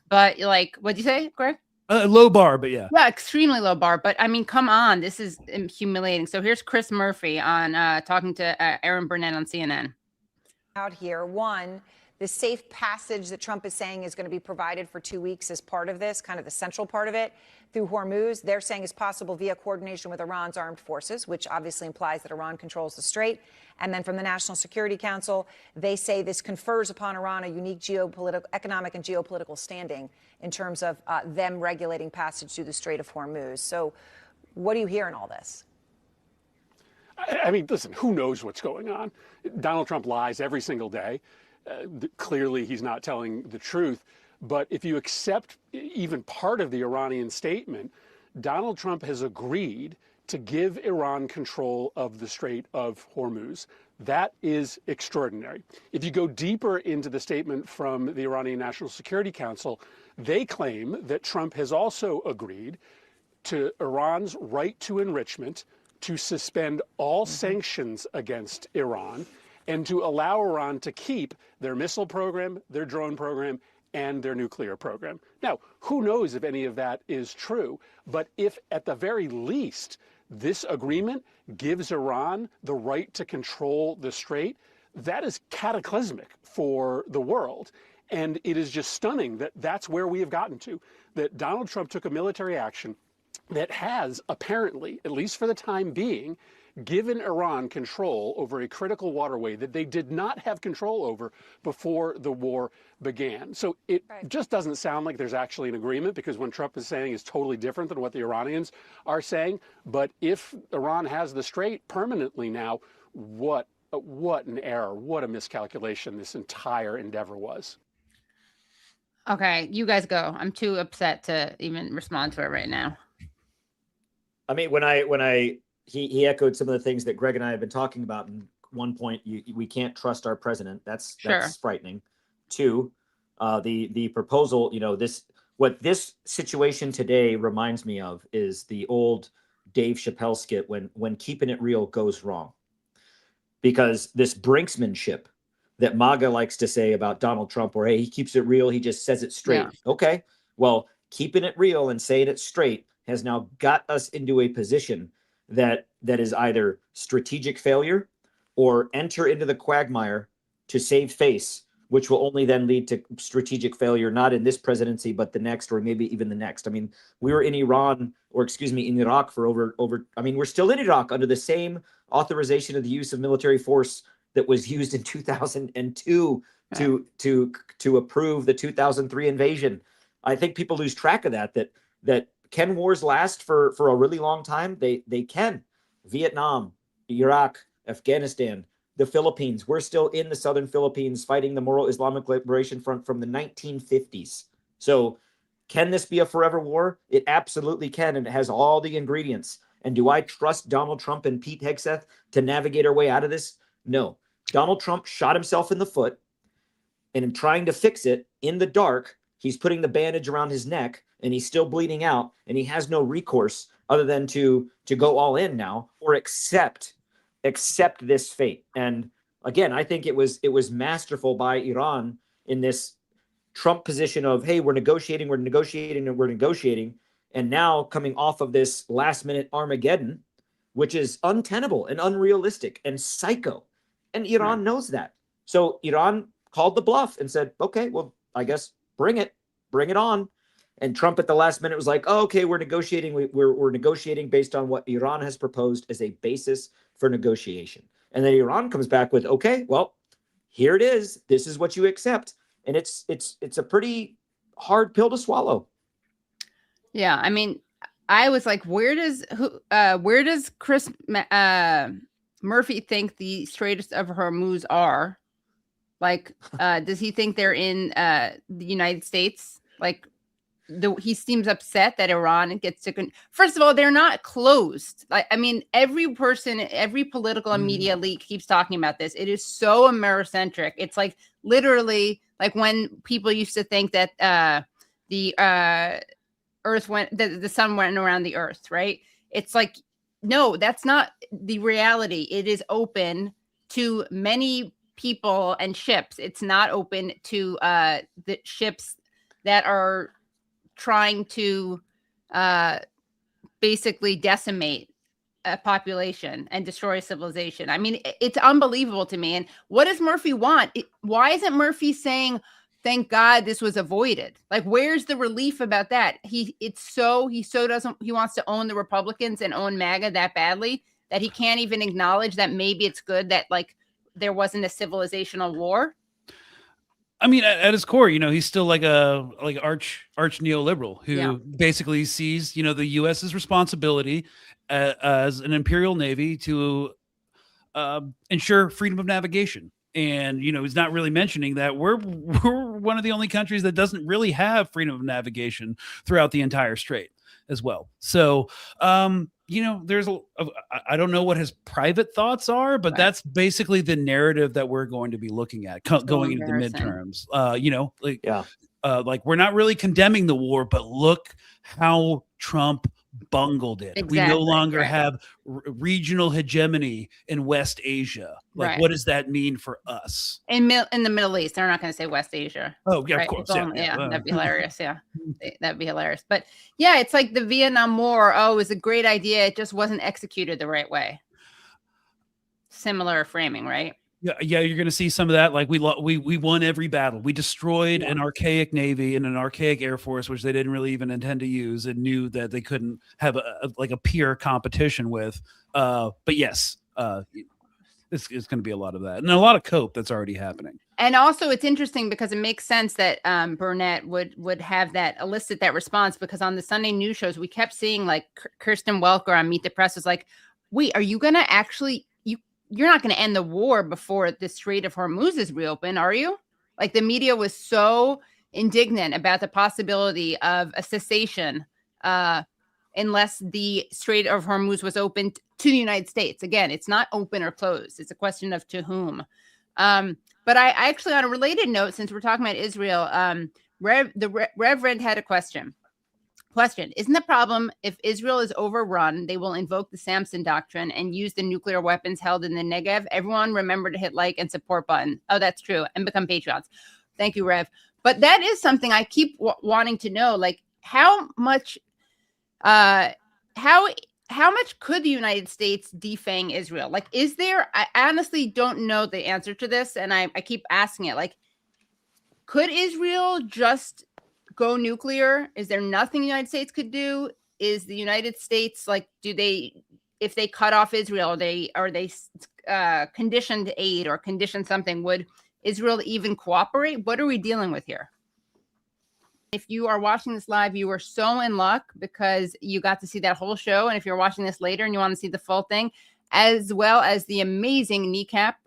But like, what'd you say, Greg? Low bar, but yeah. Yeah, extremely low bar. But I mean, come on, this is humiliating. So here's Chris Murphy on talking to Aaron Burnett on CNN. Out here, one, the safe passage that Trump is saying is going to be provided for 2 weeks as part of this, kind of the central part of it, through Hormuz. They're saying is possible via coordination with Iran's armed forces, which obviously implies that Iran controls the strait. And then from the National Security Council, they say this confers upon Iran a unique economic and geopolitical standing in terms of them regulating passage through the Strait of Hormuz. So what do you hear in all this? I mean, listen, who knows what's going on? Donald Trump lies every single day. Clearly, he's not telling the truth. But if you accept even part of the Iranian statement, Donald Trump has agreed to give Iran control of the Strait of Hormuz. That is extraordinary. If you go deeper into the statement from the Iranian National Security Council, they claim that Trump has also agreed to Iran's right to enrichment, to suspend all sanctions against Iran, and to allow Iran to keep their missile program, their drone program, and their nuclear program. Now, who knows if any of that is true, but if at the very least this agreement gives Iran the right to control the strait, that is cataclysmic for the world. And it is just stunning that that's where we have gotten to, that Donald Trump took a military action that has apparently, at least for the time being, given Iran control over a critical waterway that they did not have control over before the war began. So it just doesn't sound like there's actually an agreement, because what Trump is saying is totally different than what the Iranians are saying. But if Iran has the strait permanently now, what an error, what a miscalculation this entire endeavor was. Okay, you guys go. I'm too upset to even respond to it right now. I mean, he echoed some of the things that Greg and I have been talking about. In one point, we can't trust our president. That's frightening. Two, the proposal, what this situation today reminds me of is the old Dave Chappelle skit when keeping it real goes wrong. Because this brinksmanship that MAGA likes to say about Donald Trump, or hey, he keeps it real, he just says it straight. Yeah. Okay, well, keeping it real and saying it straight has now got us into a position that is either strategic failure or enter into the quagmire to save face, which will only then lead to strategic failure, not in this presidency, but the next, or maybe even the next. I mean, we were in in Iraq for over, we're still in Iraq under the same authorization of the use of military force that was used in 2002 to approve the 2003 invasion. I think people lose track of that can wars last for a really long time? They can. Vietnam, Iraq, Afghanistan, the Philippines. We're still in the southern Philippines fighting the Moral Islamic Liberation Front from the 1950s. So can this be a forever war? It absolutely can, and it has all the ingredients. And do I trust Donald Trump and Pete Hegseth to navigate our way out of this? No. Donald Trump shot himself in the foot, and in trying to fix it in the dark, he's putting the bandage around his neck, and he's still bleeding out, and he has no recourse other than to go all in now or accept this fate. And again, I think it was masterful by Iran in this Trump position of, hey, we're negotiating. And now coming off of this last minute Armageddon, which is untenable and unrealistic and psycho. And Iran knows that. So Iran called the bluff and said, okay, well, I guess bring it on. And Trump at the last minute was like, oh, okay, we're negotiating. We're negotiating based on what Iran has proposed as a basis for negotiation. And then Iran comes back with, okay, well, here it is. This is what you accept. And it's a pretty hard pill to swallow. Yeah, I mean, I was like, where does Chris Murphy think the Strait of Hormuz are? Like, does he think they're in the United States? Like, he seems upset that Iran gets to. First of all, they're not closed. Like, I mean, every person, every political and media leak keeps talking about this. It is so Americentric. It's like literally like when people used to think that the Earth went, the sun went around the Earth, right? It's like, no, that's not the reality. It is open to many people and ships. It's not open to the ships that are trying to basically decimate a population and destroy civilization. I mean, it's unbelievable to me. And what does Murphy want? Why isn't Murphy saying, thank God this was avoided? Like, where's the relief about that? He wants to own the Republicans and own MAGA that badly that he can't even acknowledge that maybe it's good that like there wasn't a civilizational war. I mean, at his core, he's still like arch neoliberal who basically sees, the U.S.'s responsibility as an imperial navy to ensure freedom of navigation. And, he's not really mentioning that we're one of the only countries that doesn't really have freedom of navigation throughout the entire strait as well. So, there's I don't know what his private thoughts are, but that's basically the narrative that we're going to be looking at going into the midterms. Like we're not really condemning the war, but look how Trump bungled it. Exactly, we no longer have regional hegemony in West Asia. Like, what does that mean for us? In the Middle East, they're not going to say West Asia. Oh, yeah, of course. That'd be hilarious. Yeah, that'd be hilarious. But yeah, it's like the Vietnam War. Oh, it was a great idea. It just wasn't executed the right way. Similar framing, right? Yeah, you're going to see some of that. Like we won every battle. We destroyed an archaic navy and an archaic air force, which they didn't really even intend to use, and knew that they couldn't have a peer competition with. But yes, it's going to be a lot of that, and a lot of cope that's already happening. And also, it's interesting because it makes sense that Burnett would have that elicit that response, because on the Sunday news shows we kept seeing like Kirsten Welker on Meet the Press was like, "Wait, are you going to actually?" You're not going to end the war before the Strait of Hormuz is reopened, are you? Like, the media was so indignant about the possibility of a cessation unless the Strait of Hormuz was opened to the United States. Again, it's not open or closed. It's a question of to whom. But I actually, on a related note, since we're talking about Israel, the Reverend had a question. Isn't the problem if Israel is overrun, they will invoke the Samson doctrine and use the nuclear weapons held in the Negev? Everyone remember to hit like and support button. Oh, that's true. And become Patreons. Thank you, Rev. But that is something I keep wanting to know. Like, how much could the United States defang Israel? Like, is there, I honestly don't know the answer to this. And I keep asking it. Like, could Israel just go nuclear? Is there nothing the United States could do? Is the United States like, if they cut off Israel, are they conditioned aid or condition something? Would Israel even cooperate? What are we dealing with here? If you are watching this live, you are so in luck because you got to see that whole show. And if you're watching this later and you want to see the full thing, as well as the amazing Kneecap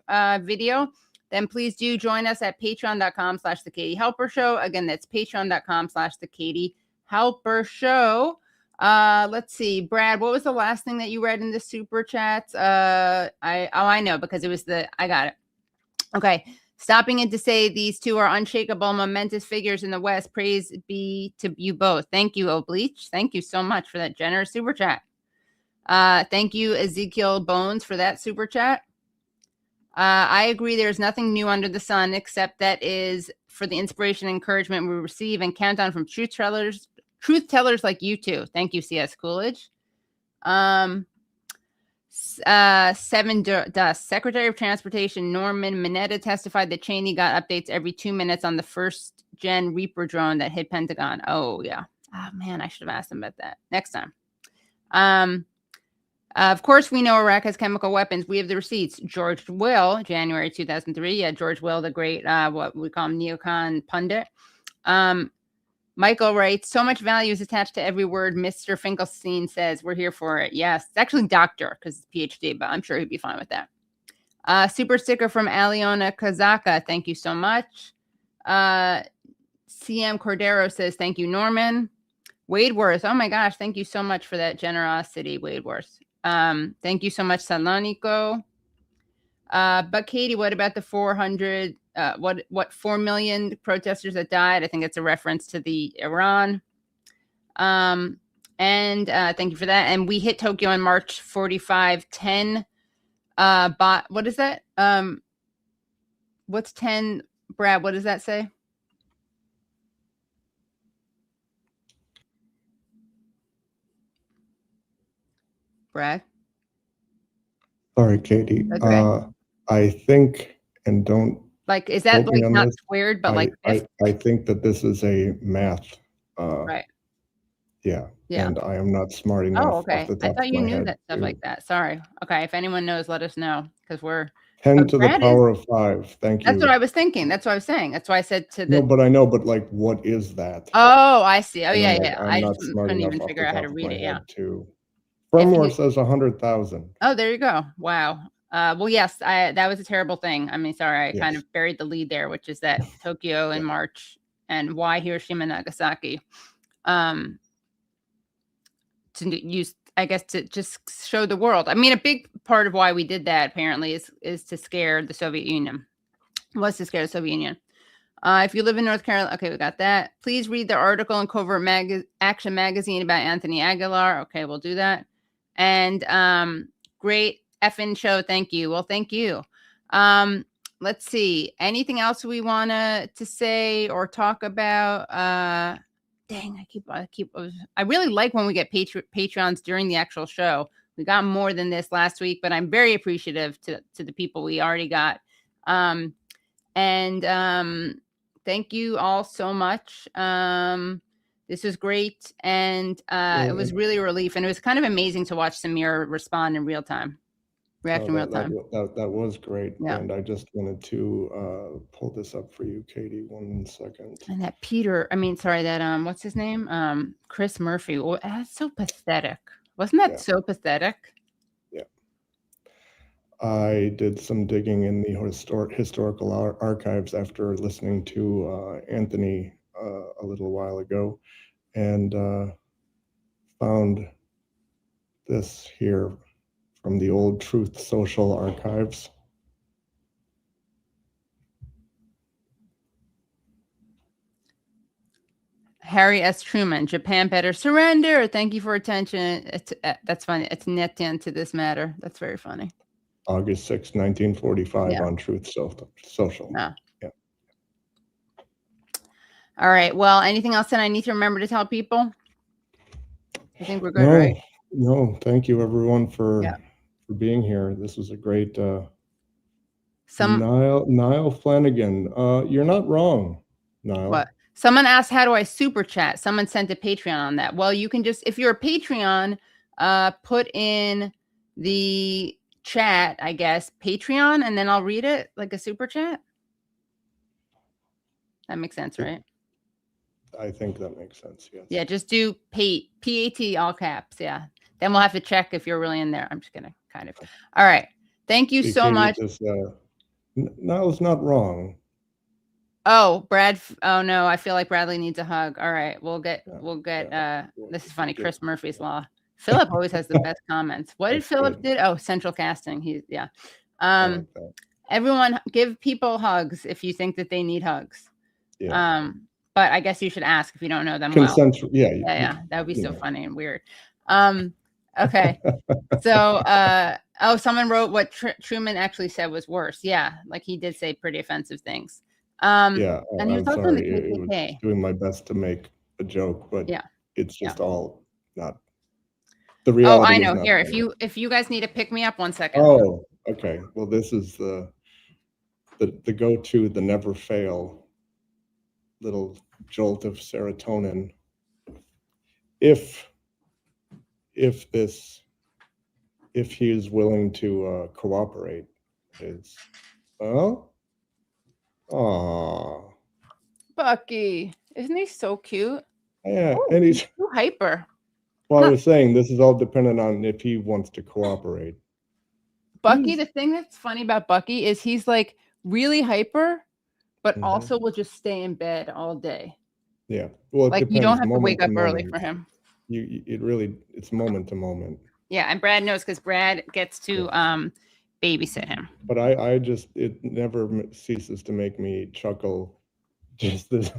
video, then please do join us at patreon.com/The Katie Halper Show. Again, that's patreon.com/The Katie Halper Show. Let's see, Brad, what was the last thing that you read in the super chats? I know, because it was I got it. Okay. Stopping in to say these two are unshakable, momentous figures in the West. Praise be to you both. Thank you, Obleach. Thank you so much for that generous super chat. Thank you, Ezekiel Bones, for that super chat. I agree. There's nothing new under the sun, except that is for the inspiration and encouragement we receive and count on from truth tellers like you two. Thank you, C.S. Coolidge. Seven Dust. Secretary of Transportation Norman Mineta testified that Cheney got updates every 2 minutes on the first gen Reaper drone that hit Pentagon. Oh, yeah. Oh, man, I should have asked him about that next time. Of course, we know Iraq has chemical weapons. We have the receipts. George Will, January 2003. Yeah, George Will, the great, what we call him, neocon pundit. Michael writes, so much value is attached to every word Mr. Finkelstein says. We're here for it. Yes, it's actually doctor because it's PhD, but I'm sure he'd be fine with that. Super sticker from Aliona Kazaka. Thank you so much. CM Cordero says, thank you, Norman. Wadeworth. Oh my gosh. Thank you so much for that generosity, Wadeworth. Thank you so much, Salonico. But Katie, what about the 400, what 4 million protesters that died? I think it's a reference to the Iran. And thank you for that. And we hit Tokyo on March 4510. What is that? What's 10, Brad? What does that say? Brad? Sorry, Katie. Okay. I think, and don't like, is that like not this, squared, but like I think that this is a math. Right. Yeah. Yeah. And I am not smart enough. Oh, okay. Off the I top thought of you my knew head that stuff to- like that. Sorry. Okay. If anyone knows, let us know because we're 10 to the Brad power of 5. Thank you. That's what I was thinking. That's what I was saying. That's why I said to the. No, but I know, but like, what is that? Oh, I see. Oh, And yeah, I'm like, yeah. I'm I not just smart couldn't enough even off figure the out how top to of read my it. Yeah. head to. If Firmware you- says 100,000. Oh, there you go. Wow. Well, yes, that was a terrible thing. I mean, sorry, I kind of buried the lead there, which is that Tokyo in March and why Hiroshima and Nagasaki. To use, I guess, to just show the world. I mean, a big part of why we did that apparently is to scare the Soviet Union. Was to scare the Soviet Union. If you live in North Carolina, okay, we got that. Please read the article in Covert Action Magazine about Anthony Aguilar. Okay, we'll do that. And great effing show. Thank you. Well, thank you. Let's see. Anything else we want to say or talk about? Dang, I really like when we get Patreons during the actual show. We got more than this last week, but I'm very appreciative to the people we already got. Thank you all so much. This was great. And it was really a relief. And it was kind of amazing to watch Samira respond in real time. React in real time. That was great. Yeah. And I just wanted to pull this up for you, Katie. 1 second. And that that what's his name? Chris Murphy. Oh, that's so pathetic. Wasn't that so pathetic? Yeah. I did some digging in the historical archives after listening to Anthony a little while ago, and found this here from the old Truth Social archives. Harry S. Truman, Japan better surrender. Thank you for attention. That's funny. It's net into this matter. That's very funny. August 6, 1945 on Truth Social. No. Yeah. All right. Well, anything else that I need to remember to tell people? I think we're good, right? No, thank you everyone for being here. This was a great Niall Flanagan. You're not wrong, Niall. What? Someone asked, how do I super chat? Someone sent a Patreon on that. Well, you can just, if you're a Patreon, put in the chat, I guess, Patreon, and then I'll read it like a super chat. That makes sense, right? I think that makes sense, yes. Yeah, just do PAT, all caps, yeah. Then we'll have to check if you're really in there. I'm just going to kind of. All right. Thank you so much. Niall's not wrong. Oh, Brad. Oh, no, I feel like Bradley needs a hug. All right. We'll get, this is funny, Chris Murphy's Law. Philip always has the best comments. What did Philip did? Oh, central casting. Everyone give people hugs if you think that they need hugs. Yeah. But I guess you should ask if you don't know them Consensual, well. Yeah. That would be so funny and weird. Okay. So, someone wrote what Truman actually said was worse. Yeah. Like he did say pretty offensive things. And he was I'm also sorry. in the It was KKK. doing my best to make a joke, but Yeah. it's just all not the reality. Oh, I is know. not Here, there. if you guys need to pick me up 1 second. Oh, okay. Well, this is the go-to, the never fail little jolt of serotonin. If he is willing to cooperate, is Bucky, isn't he so cute? yeah, Ooh, and he's too hyper. well, I was saying this is all dependent on if he wants to cooperate. Bucky, the thing that's funny about Bucky is he's like really hyper, but also will just stay in bed all day. Yeah. Well, like you don't have to wake up early for him. It's moment to moment. Yeah, and Brad knows because Brad gets to babysit him. But it never ceases to make me chuckle. Just this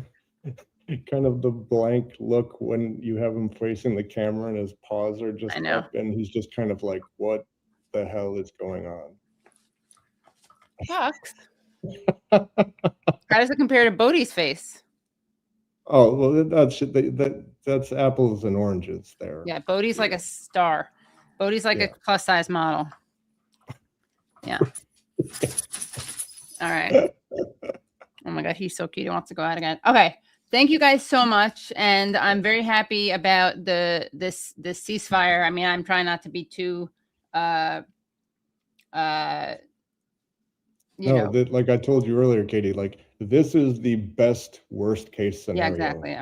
kind of the blank look when you have him facing the camera and his paws are just up and he's just kind of like, what the hell is going on? Sucks. How does it compare to Bodhi's face? Oh, well, that's apples and oranges there. Yeah, Bodhi's like a star. Bodhi's like a plus size model. Yeah. All right. Oh my God, he's so cute. He wants to go out again. Okay. Thank you guys so much. And I'm very happy about this ceasefire. I mean, I'm trying not to be too like I told you earlier, Katie, like this is the best worst case scenario. Yeah, exactly.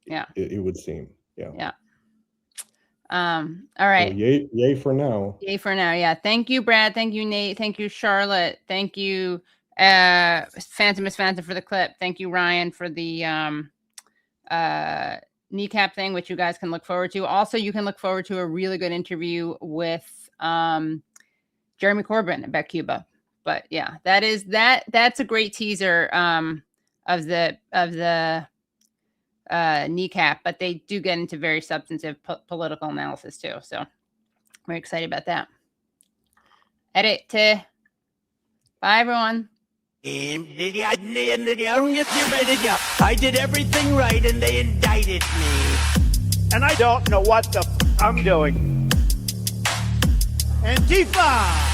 Yeah. It would seem. Yeah. Yeah. All right. So yay for now. Yay for now. Yeah. Thank you, Brad. Thank you, Nate. Thank you, Charlotte. Thank you, Phantom for the clip. Thank you, Ryan, for the Kneecap thing, which you guys can look forward to. Also, you can look forward to a really good interview with Jeremy Corbyn about Cuba. But yeah, that's a great teaser of the Kneecap, but they do get into very substantive political analysis too. So we're excited about that. Edit to bye everyone. I did everything right and they indicted me. And I don't know what the I'm doing. Antifa!